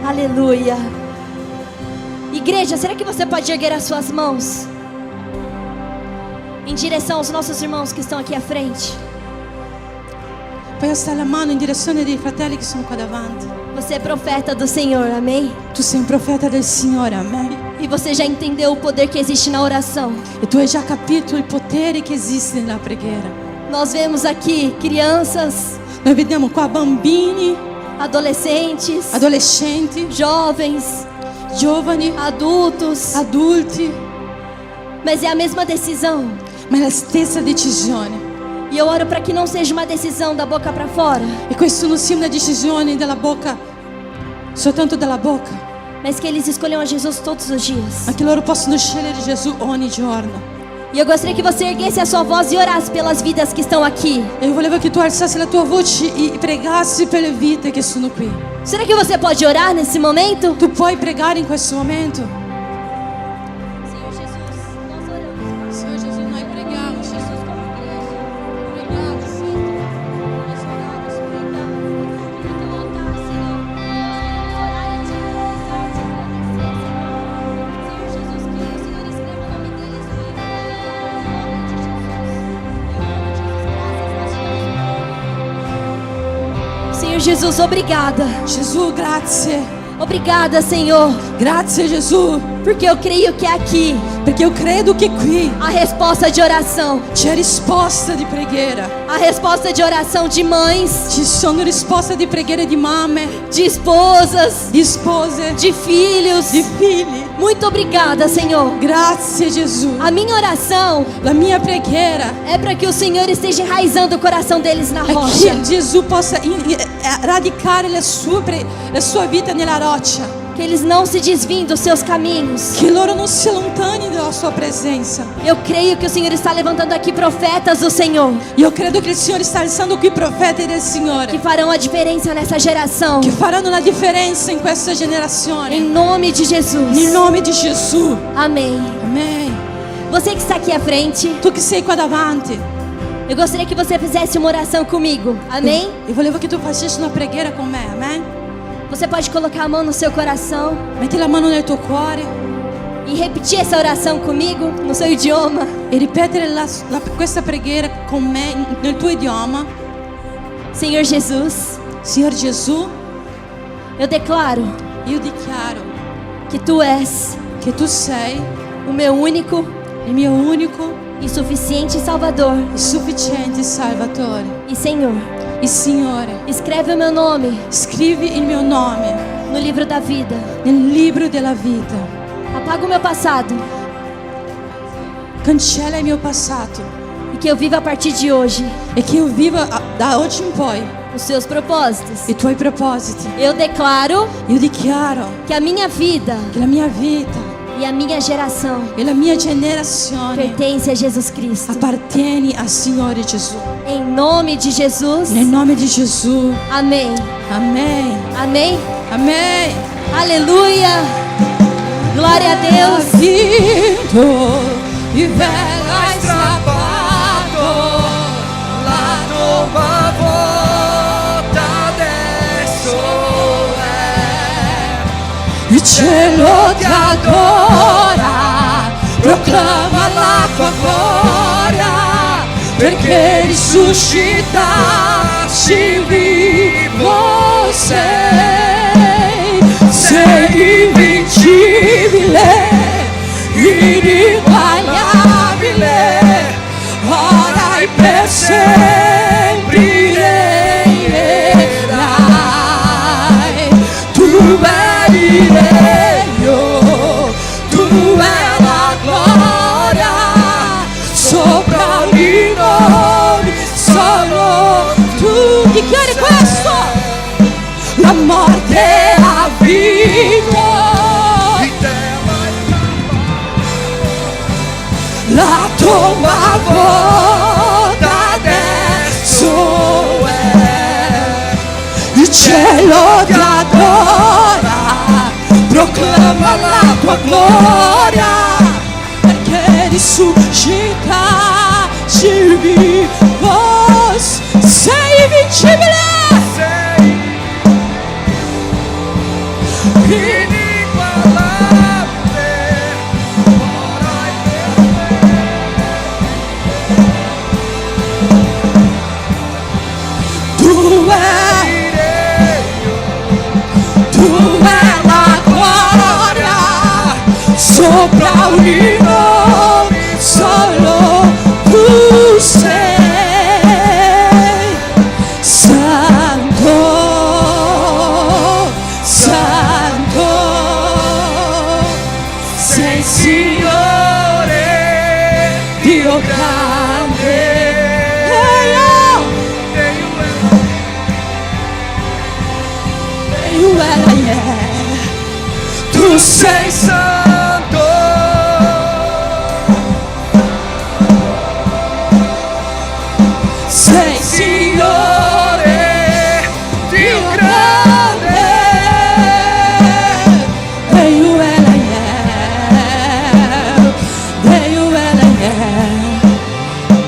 S14: aleluia. Igreja, será que você pode erguer as suas mãos em direção aos nossos irmãos que estão aqui à frente?
S3: Puoi alzare la mano in direzione dei fratelli che sono qua davanti.
S14: Você é profeta do Senhor, amém?
S3: Tu sei un profeta del Signore, amen.
S14: E você já entendeu o poder que existe na oração.
S3: E tu hai già capito il potere che esiste nella preghiera.
S14: Nós vemos aqui crianças,
S3: Noi vediamo qua bambini,
S14: adolescentes,
S3: adolescenti,
S14: jovens,
S3: giovani,
S14: adultos,
S3: adulti,
S14: mas é a mesma decisão.
S3: ma è la stessa decisione.
S14: E eu oro para que não seja uma decisão da boca para fora,
S3: E questo non sia una decisione della bocca, soltanto dalla bocca,
S14: mas que eles escolham a Jesus todos os dias.
S3: ma che loro possono scegliere Gesù ogni giorno.
S14: E eu gostaria que você erguesse a sua voz e orasse pelas vidas que estão aqui.
S3: E io volevo che tu alzassi la tua voce e pregassi per le vite che sono qui.
S14: Será que você pode orar nesse momento?
S3: Tu puoi pregare in questo momento?
S14: Senhor Jesus, nós oramos.
S3: Signore Gesù, noi preghiamo,
S14: Jesus, como igreja. Obrigado, Senhor. Nós oramos, obrigado. No teu altar, Senhor. Orar a Ti, rezar, Te agradecer, Senhor. Senhor Jesus, que o Senhor escreva o nome deles no livro da vida. Em nome de Jesus. Em nome de Jesus, graças, nós te Senhor Jesus, obrigada.
S3: Gesù, grazie.
S14: Obrigada, Senhor.
S3: Grazie Gesù,
S14: Porque eu creio que aqui
S3: perché io credo che qui
S14: a resposta de oração,
S3: c'è risposta di preghiera.
S14: a resposta de oração de mães,
S3: Ci sono risposte di preghiere di mamme,
S14: de esposas,
S3: di spose,
S14: de filhos.
S3: di figli.
S14: Muito obrigada, Senhor.
S3: Grazie Gesù.
S14: A minha oração
S3: La mia preghiera
S14: é para que o Senhor esteja enraizando o coração deles na
S3: è
S14: rocha.
S3: che Gesù possa radicare la sua vita nella roccia.
S14: Que eles não se desviem dos seus caminhos.
S3: Che loro non si allontani dalla sua presenza.
S14: Eu creio que o Senhor está levantando aqui profetas do Senhor,
S3: Io credo che il Signore sta alzando qui profeti del Signore
S14: que farão a diferença nessa geração.
S3: che faranno la differenza in questa generazione.
S14: Em nome de Jesus.
S3: Nel nome di Gesù.
S14: Amém.
S3: Amen.
S14: Você que está aqui à frente,
S3: Tu che sei qua davanti,
S14: eu gostaria que você fizesse uma oração comigo. Amém?
S3: io volevo che tu facessi una preghiera con me. Amen.
S14: Você pode colocar a mão no seu coração
S3: Metti la mano nel tuo cuore
S14: e repetir essa oração comigo no seu idioma.
S3: e ripetere questa preghiera con me nel tuo idioma.
S14: Senhor Jesus,
S3: Signor Gesù,
S14: eu declaro
S3: io dichiaro
S14: que Tu és
S3: che tu sei
S14: o meu único
S3: il mio unico
S14: e suficiente Salvador
S3: e sufficiente Salvatore.
S14: e Senhor.
S3: Il Signore
S14: Escreve o meu nome
S3: scrivi il mio nome
S14: no livro da vida.
S3: nel libro della vita.
S14: Apaga o meu passado
S3: Cancella il mio passato
S14: e que eu viva a partir de hoje
S3: e che io viva da oggi in poi
S14: os seus propósitos.
S3: i tuoi propositi.
S14: Eu declaro
S3: Io dichiaro
S14: que a minha vida
S3: che la mia vita
S14: e a minha geração
S3: e la mia generazione
S14: pertence a Jesus Cristo.
S3: appartiene al Signore Gesù.
S14: Em nome de Jesus.
S3: Nel nome di Gesù.
S14: Amém.
S3: Amen.
S14: Amém.
S3: Amen.
S14: Aleluia. Glória a Deus.
S3: Vinto e vela
S1: Hai strappato la nuova volta adesso è
S3: il cielo ti adora, proclama la tua gloria,
S1: perché risuscitaste vivo sei invincibile, iniguagliabile, ora e per sempre regnerai. Tu è il regno, tu è la gloria, sopra ogni nome solo tu.
S3: Dichiari questo.
S1: La morte ha vinto, la tomba vuota adesso è, il cielo ti adora, proclama la tua gloria,
S3: perché risuscitaste vivo sei invincibile.
S1: sopra ogni nome solo tu sei santo, santo, sei Signore, Dio grande. Tu sei santo, sei Signore, Dio grande.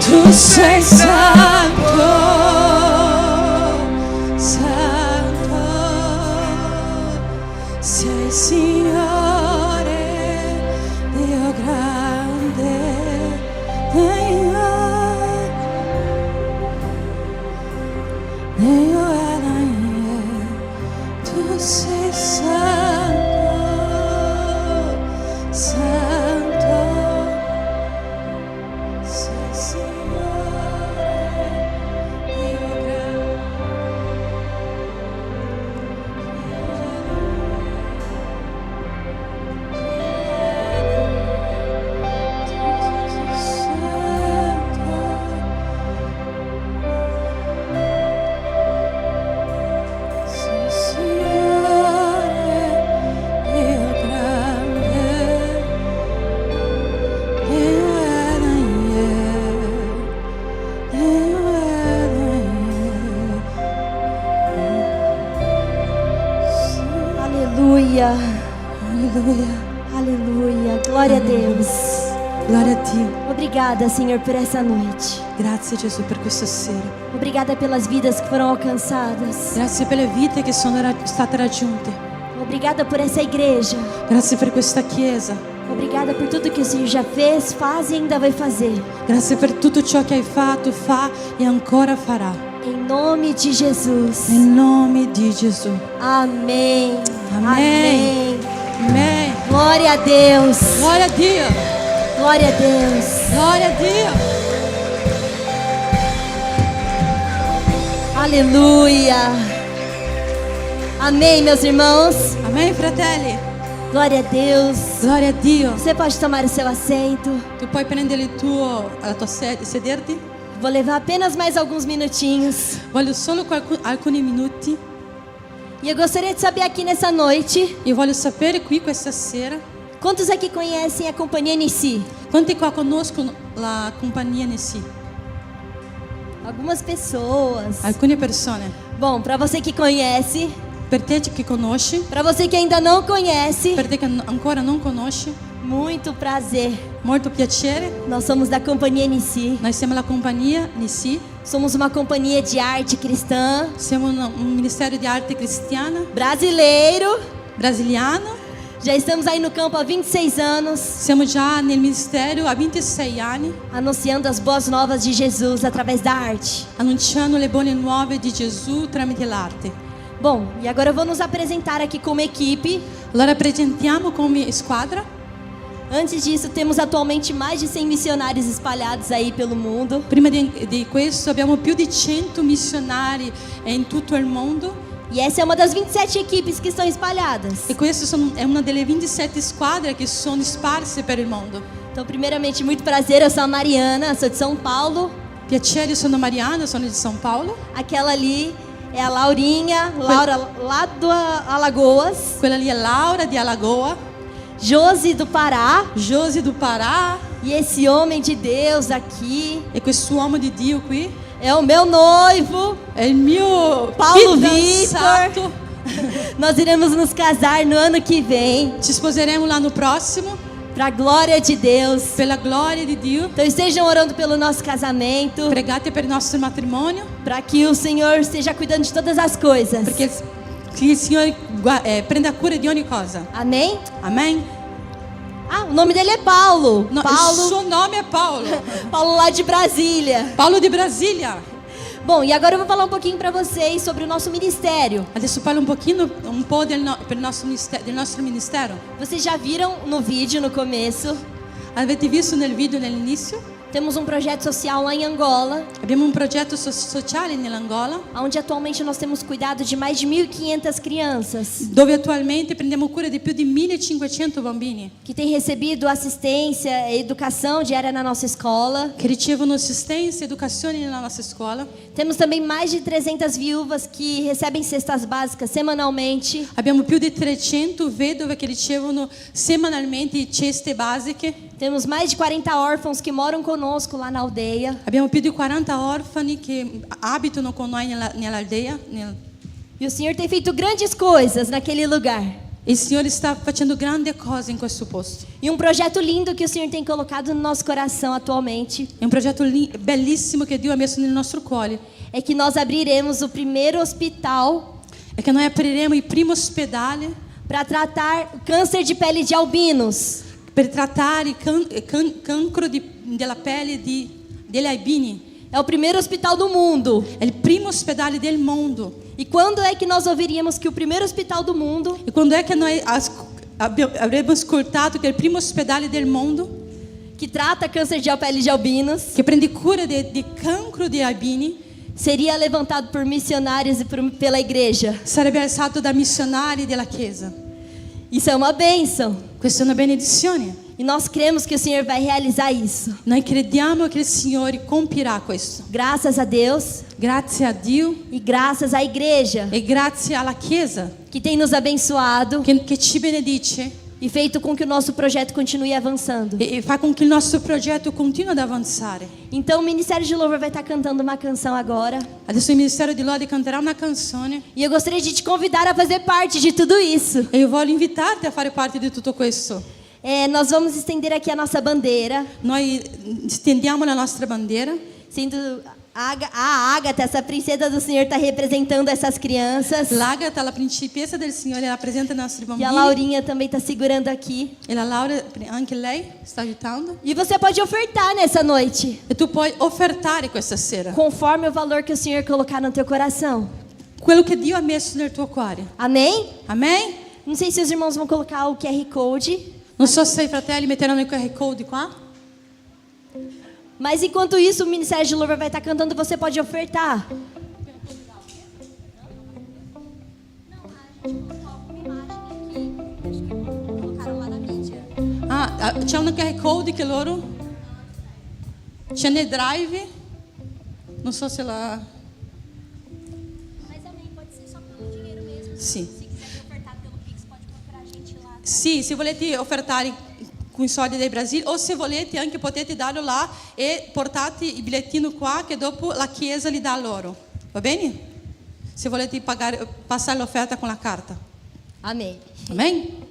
S1: Tu sei santo, santo, sei Signore, Dio grande. Tu sei santo, santo, sei Signore, Dio grande.
S2: Aleluia, aleluia, aleluia, glória a Deus.
S3: Glória a Dio.
S2: Obrigada, Senhor, por essa noite.
S3: Grazie Gesù per questa sera.
S2: Obrigada pelas vidas que foram alcançadas.
S3: Grazie per le vite che sono state raggiunte.
S2: Obrigada por essa igreja.
S3: Grazie per questa chiesa.
S2: Obrigada por tudo que o Senhor já fez, faz e ainda vai fazer.
S3: Grazie per tutto ciò che hai fatto, fa e ancora farà.
S2: Em nome de Jesus.
S3: Em nome di Gesù.
S2: Amém.
S3: Amém. Amém.
S2: Glória a Deus.
S3: Glória a Dio.
S2: Glória a Deus.
S3: Glória a Dio.
S2: Aleluia. Amém, meus irmãos.
S3: Amém, fratelli.
S2: Glória a Deus.
S3: Glória a Dio.
S2: Você pode tomar o seu assento.
S3: Tu puoi prendere la tua sederti.
S2: Vou levar apenas mais alguns minutinhos.
S3: Voglio solo alcuni minuti.
S2: E eu gostaria de saber aqui nessa noite.
S3: Eu voglio sapere qui questa sera.
S2: Quantos aqui conhecem a companhia Nissi?
S3: Quanti qua conoscono la compagnia Nissi?
S2: Algumas pessoas.
S3: Alcune persone.
S2: Bom, para você que conhece.
S3: Per te che conosci.
S2: Para você que ainda não conhece.
S3: Per te che ancora non conosci.
S2: Muito prazer.
S3: Molto piacere.
S2: Nós somos da companhia Nissi.
S3: Nós siamo la compagnia Nissi.
S2: Somos uma companhia de arte cristã.
S3: Siamo un ministero di arte cristiana.
S2: Brasileiro.
S3: Brasiliano.
S2: Já estamos aí no campo há 26 anos.
S3: Siamo già nel ministero há 26 anni.
S2: Anunciando as boas novas de Jesus através da arte.
S3: Annunciando le buone nuove di Gesù tramite l'arte.
S2: Bom, e agora eu vou nos apresentar aqui como equipe.
S3: Allora presentiamo come squadra.
S2: Antes disso, temos atualmente mais de 100 missionários espalhados aí pelo mundo.
S3: Prima di questo abbiamo più di 100 missionari in tutto il mondo.
S2: E essa é uma das 27 equipes que estão espalhadas.
S3: E questa è una delle 27 squadre che sono sparse per il mondo.
S2: Então, primeiramente, muito prazer, eu sou a Mariana, sou de São Paulo.
S3: Piacere, sono Mariana, sono di São Paulo.
S2: Aquela ali é a Laurinha, Laura lá do Alagoas.
S3: Quella lì è Laura di Alagoa.
S2: Josi do Pará.
S3: Josi do Pará.
S2: E esse homem de Deus aqui.
S3: E questo uomo di Dio qui.
S2: É o meu noivo.
S3: É o meu
S2: Paulo Vitor. Nós iremos nos casar no ano que vem.
S3: Ci sposeremo l'anno prossimo.
S2: Para a glória de Deus.
S3: Pela glória de Dio.
S2: Então estejam orando pelo nosso casamento.
S3: Pregate per il nostro matrimonio.
S2: Para que o Senhor esteja cuidando de todas as coisas.
S3: Perché il Signore prenda cura di ogni cosa.
S2: Amém?
S3: Amém.
S2: Ah, o nome dele é Paulo.
S3: No,
S2: Paulo.
S3: Il suo nome è Paulo.
S2: Paulo lá de Brasília.
S3: Paulo de Brasília.
S2: Bom, e agora eu vou falar um pouquinho para vocês sobre o nosso ministério.
S3: Adesso parlo un po' del nostro ministero.
S2: Vocês já viram no vídeo no começo?
S3: Avete visto nel video nell'inizio?
S2: Temos um projeto social lá em Angola.
S3: Abbiamo un progetto sociale nell'Angola.
S2: Onde atualmente nós temos cuidado de mais de 1.500 crianças.
S3: Dove attualmente prendiamo cura di più di 1.500 bambini.
S2: Que têm recebido assistência e educação diária na nossa escola.
S3: Che ricevono assistenza e educazione nella nostra scuola.
S2: Temos também mais de 300 viúvas que recebem cestas básicas semanalmente.
S3: Abbiamo più di 300 vedove che ricevono semanalmente ceste basiche.
S2: Temos mais de 40 órfãos que moram conosco lá na aldeia.
S3: Abbiamo più di 40 orfani che abitano con noi nell'aldeia.
S2: E o Senhor tem feito grandes coisas naquele lugar.
S3: Il Signore sta facendo grandi cose in questo posto.
S2: E um projeto lindo que o Senhor tem colocado no nosso coração atualmente.
S3: È un progetto bellissimo che Dio ha messo nel nostro cuore.
S2: É que nós abriremos o primeiro hospital.
S3: É que noi apriremo il primo ospedale
S2: para tratar câncer de pele de albinos.
S3: Per trattare cancro della pelle degli albini.
S2: É o primeiro hospital do mundo.
S3: É o primo ospedale del mondo.
S2: E quando é que nós ouviríamos que o primeiro hospital do mundo?
S3: E quando é que nós avremmo ascoltato che il primo ospedale del mondo
S2: que trata câncer de pele de albinos,
S3: che prende cura di cancro di albini,
S2: seria levantado por missionários e pela igreja?
S3: Sarebbe alzato da missionari della Chiesa.
S2: Isso é uma bênção.
S3: Questa è una benedizione.
S2: E nós cremos que o Senhor vai realizar isso.
S3: Noi crediamo che il Signore compirà questo.
S2: Graças a Deus.
S3: Grazie a Dio.
S2: E graças à igreja.
S3: E grazie alla Chiesa.
S2: Que tem nos abençoado.
S3: Que ci benedice.
S2: E feito com que o nosso projeto continue avançando.
S3: E fa con che il nostro progetto continui ad avanzare.
S2: Então o Ministério de Louvor vai estar cantando uma canção agora.
S3: Adesso il Ministero di Lode canterà una canzone.
S2: E eu gostaria de te convidar a fazer parte de tudo isso.
S3: E eu voglio invitarti a fare parte di tutto questo.
S2: Nós vamos estender aqui a nossa bandeira.
S3: Noi stendiamo la nostra bandiera.
S2: Sendo a Ágata, essa princesa do Senhor, está representando essas crianças.
S3: L'Agata, la principessa del Signore, rappresenta i nostri bambini.
S2: E a Laurinha também está segurando aqui.
S3: E la Laura, anche lei, sta aiutando.
S2: E você pode ofertar nessa noite.
S3: E tu puoi ofertare questa sera.
S2: Conforme o valor que o Senhor colocar no teu coração.
S3: Quello che Dio ha messo nel tuo cuore.
S2: Amém?
S3: Amém?
S2: Não sei se os irmãos vão colocar o QR Code.
S3: Non so se i fratelli metteranno il QR Code qua.
S2: Mas enquanto isso, o Ministério de Louvor vai estar cantando, você pode ofertar.
S3: C'è un QR Code che loro c'è nel drive. Non so se la.
S2: Mas também pode ser só pelo dinheiro mesmo.
S3: Sì.
S2: Se quiser ofertar pelo Pix, pode procurar a gente lá.
S3: Sì, se volete ofertare con i soldi del Brasile, o se volete anche potete darlo là e portate il bigliettino qua che dopo la chiesa li dà loro. Va bene? Se volete passare l'offerta con la carta.
S2: Amém.
S3: Amém?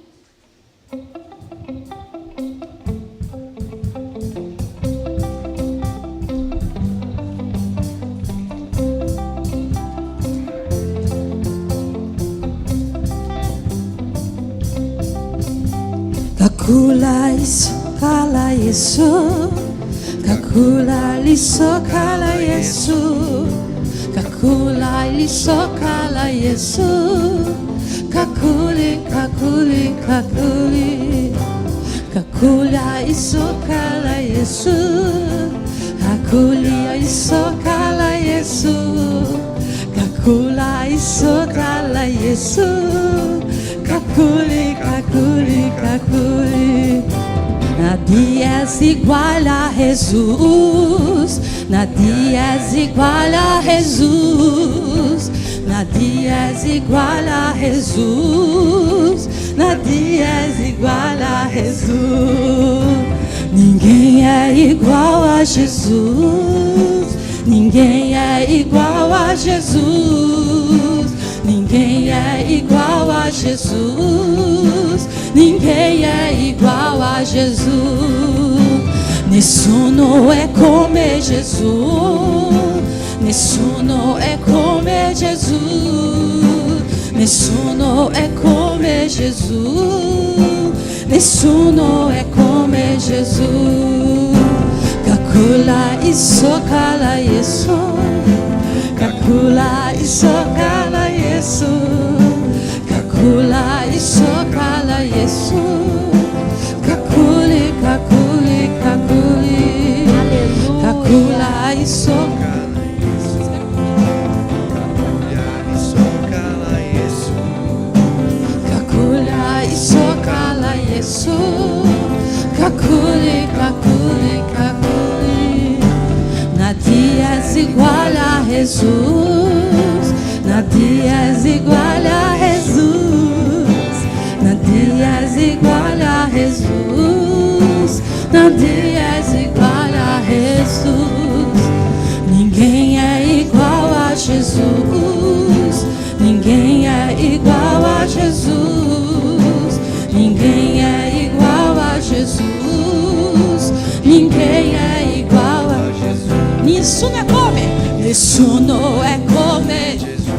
S3: Kakula isokala Yesu, kakula isokala Yesu, kakula isokala Yesu, kakuli kakuli kakuli, kakula isokala Yesu, kakuli isokala Yesu, kakula isokala Yesu, kakuli kakuli kakuli. Nadie és igual a Jesus, nadie és igual a Jesus, nadie és igual a Jesus, nadie és igual a Jesus. Ninguém é igual a Jesus, ninguém é igual a Jesus, ninguém é igual a Jesus, ninguém é igual a Jesus. Nessuno è come Gesù, nessuno è come Gesù, nessuno è come Gesù, nessuno è come Gesù. Kakula isokala Yesu, kakula isokala Yesu, kakula isokala Yesu, kakuli kakuli kakuli, kakula isokala Yesu, kakula isokala Yesu, kakuli kakuli kakuli. Nadie és igual a Jesus, nadie és igual a Jesus, nadie és igual a Jesus, nadie és igual a Jesus. Ninguém é igual a Jesus, ninguém é igual a Jesus, ninguém é igual a Jesus, ninguém é igual a Jesus. Nessuno è come, nessuno è come Gesù,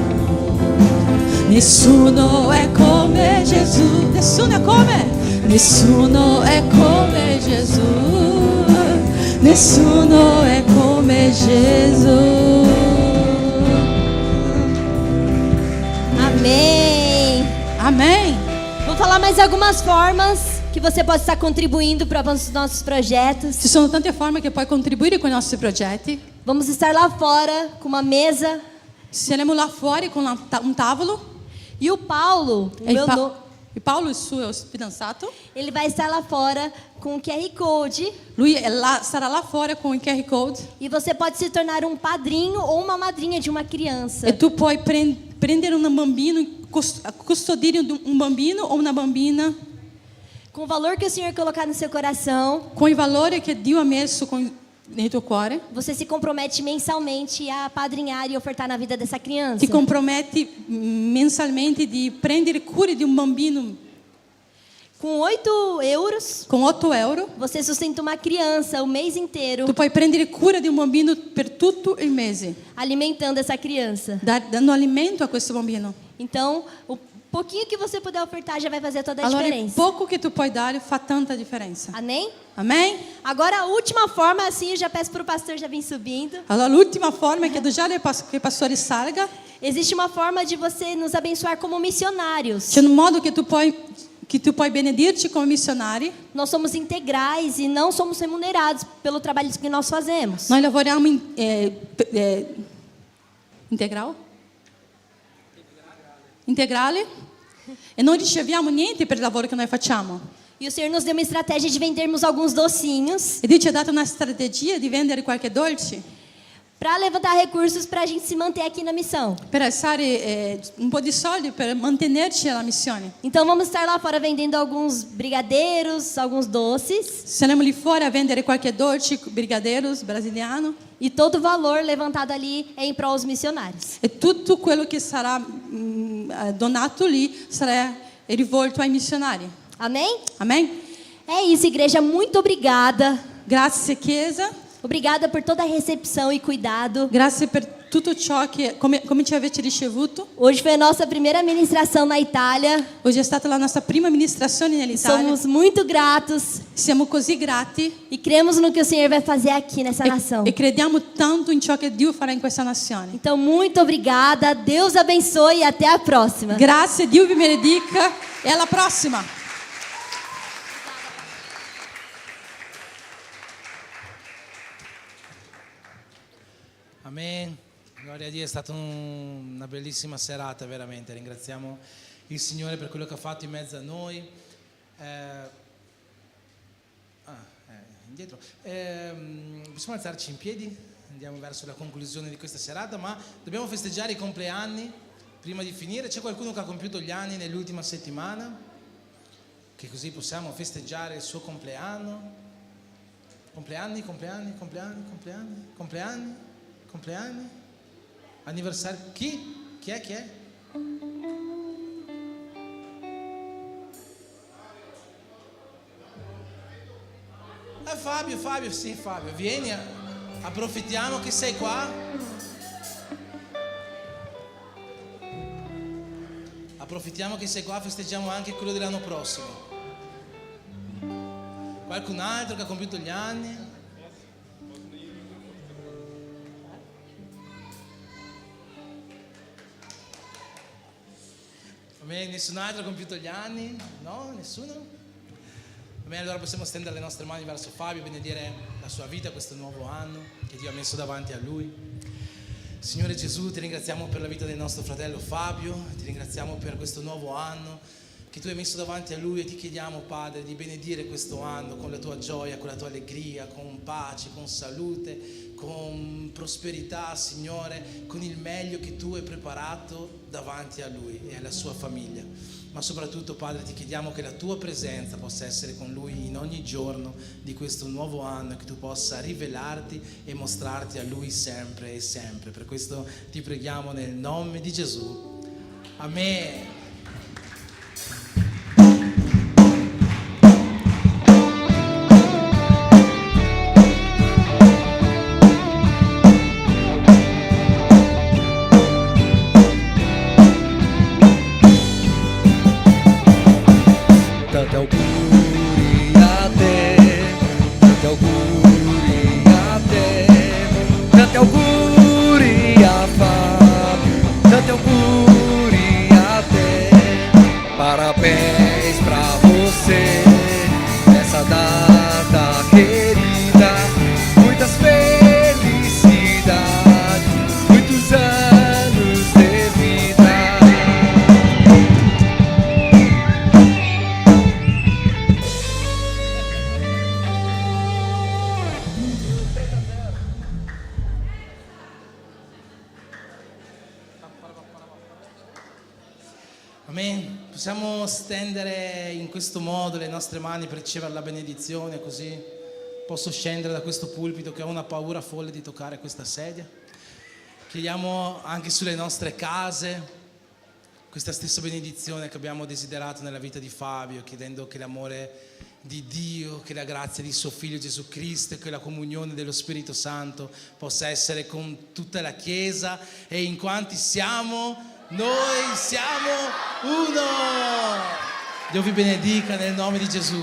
S3: nessuno è come Gesù, nessuno è come, nessuno è come Gesù, nessuno è come Gesù.
S2: Amém.
S3: Amém.
S2: Vou falar mais algumas formas que você pode estar contribuindo para o avanço dos nossos projetos.
S3: Ci sono tante forme che puoi contribuire con i nostri progetti.
S2: Vamos estar lá fora com uma mesa.
S3: Saremo là fuori con un tavolo.
S2: E o Paulo,
S3: E Paulo, il suo fidanzato,
S2: ele vai estar lá fora com o QR Code.
S3: lui sarà là fuori con il QR Code.
S2: E você pode se tornar um padrinho ou uma madrinha de uma criança.
S3: E tu puoi prendere un bambino, custodire un bambino o una bambina.
S2: Com o valor que o Senhor colocar no seu coração.
S3: Com il valore che Dio ha messo nel tuo cuore.
S2: Você se compromete mensalmente a apadrinhar e ofertar na vida dessa criança.
S3: Ti comprometti mensalmente di prendere cura di un bambino.
S2: Com 8 euros.
S3: Com 8 euro.
S2: Você sustenta uma criança o mês inteiro.
S3: Tu puoi prendere cura di un bambino per tutto il mese.
S2: Alimentando essa criança.
S3: Dando alimento a questo bambino.
S2: Então, o pouquinho que você puder ofertar já vai fazer toda a
S3: allora,
S2: diferença.
S3: Il poco che tu puoi dare fa tanta differenza.
S2: Amém?
S3: Amém?
S2: Agora a última forma, assim, eu já peço para o pastor já vir subindo.
S3: Allora, l'ultima forma è che che il pastore salga.
S2: Existe uma forma de você nos abençoar como missionários.
S3: C'è un modo che tu puoi benedirci come missionari.
S2: Nós somos integrais e não somos remunerados pelo trabalho que nós fazemos.
S3: Noi lavoriamo integrale e non riceviamo niente per il lavoro che noi facciamo.
S2: E o Senhor nos deu uma estratégia de vendermos alguns docinhos.
S3: E Dio ci ha dato una strategia di vendere qualche dolce.
S2: Para levantar recursos para a gente se manter aqui na missão.
S3: Per alzare un po' di soldi per mantenerci alla missione.
S2: Então vamos estar lá fora vendendo alguns brigadeiros, alguns doces.
S3: Saremo lì fuori a vendere qualche dolce, brigadeiros brasiliano.
S2: E todo o valor levantado ali é em prol dos missionários.
S3: E tutto quello che sarà donato lì sarà rivolto ai missionari.
S2: Amém?
S3: Amém?
S2: É isso, igreja. Muito obrigada.
S3: Grazie, Chiesa.
S2: Obrigada por toda a recepção e cuidado.
S3: Grazie per tutto ciò che come ci avete ricevuto.
S2: Hoje foi a nossa primeira ministração na Itália.
S3: Oggi è stata la nostra prima amministrazione nell'Italia.
S2: Somos muito gratos.
S3: Siamo così grati.
S2: E cremos no que o Senhor vai fazer aqui nessa nação.
S3: E crediamo tanto in ciò che Dio farà in questa nazione.
S2: Então, muito obrigada. Deus abençoe e até a próxima.
S3: Grazie, Dio vi benedica e alla prossima.
S5: Amen. Gloria a Dio, è stata una bellissima serata, veramente. Ringraziamo il Signore per quello che ha fatto in mezzo a noi. Indietro. Possiamo alzarci in piedi? Andiamo verso la conclusione di questa serata, ma dobbiamo festeggiare i compleanni prima di finire. C'è qualcuno che ha compiuto gli anni nell'ultima settimana? Che così possiamo festeggiare il suo compleanno? Compleanni? Anniversario? Chi? Chi è? Fabio, sì, Fabio, vieni, approfittiamo che sei qua. Approfittiamo che sei qua, festeggiamo anche quello dell'anno prossimo. Qualcun altro che ha compiuto gli anni? Nessun altro ha compiuto gli anni? No? Nessuno? Bene, allora possiamo stendere le nostre mani verso Fabio, benedire la sua vita, questo nuovo anno che Dio ha messo davanti a lui. Signore Gesù, ti ringraziamo per la vita del nostro fratello Fabio, ti ringraziamo per questo nuovo anno che tu hai messo davanti a lui e ti chiediamo, Padre, di benedire questo anno con la tua gioia, con la tua allegria, con pace, con salute, con prosperità, Signore, con il meglio che tu hai preparato davanti a lui e alla sua famiglia. Ma soprattutto, Padre, ti chiediamo che la tua presenza possa essere con lui in ogni giorno di questo nuovo anno, che tu possa rivelarti e mostrarti a lui sempre e sempre. Per questo ti preghiamo nel nome di Gesù. Amen.
S1: Tanti auguri a Fabio, tanti auguri a te. Parabéns pra você nessa data querida. Muitas felicidades, muitos anos de vida.
S5: Amen. Possiamo stendere in questo modo le nostre mani per ricevere la benedizione, così posso scendere da questo pulpito che ho una paura folle di toccare questa sedia. Chiediamo anche sulle nostre case questa stessa benedizione che abbiamo desiderato nella vita di Fabio, chiedendo che l'amore di Dio, che la grazia di suo Figlio Gesù Cristo e che la comunione dello Spirito Santo possa essere con tutta la Chiesa, e in quanti siamo, noi siamo uno. Dio vi benedica nel nome di Gesù.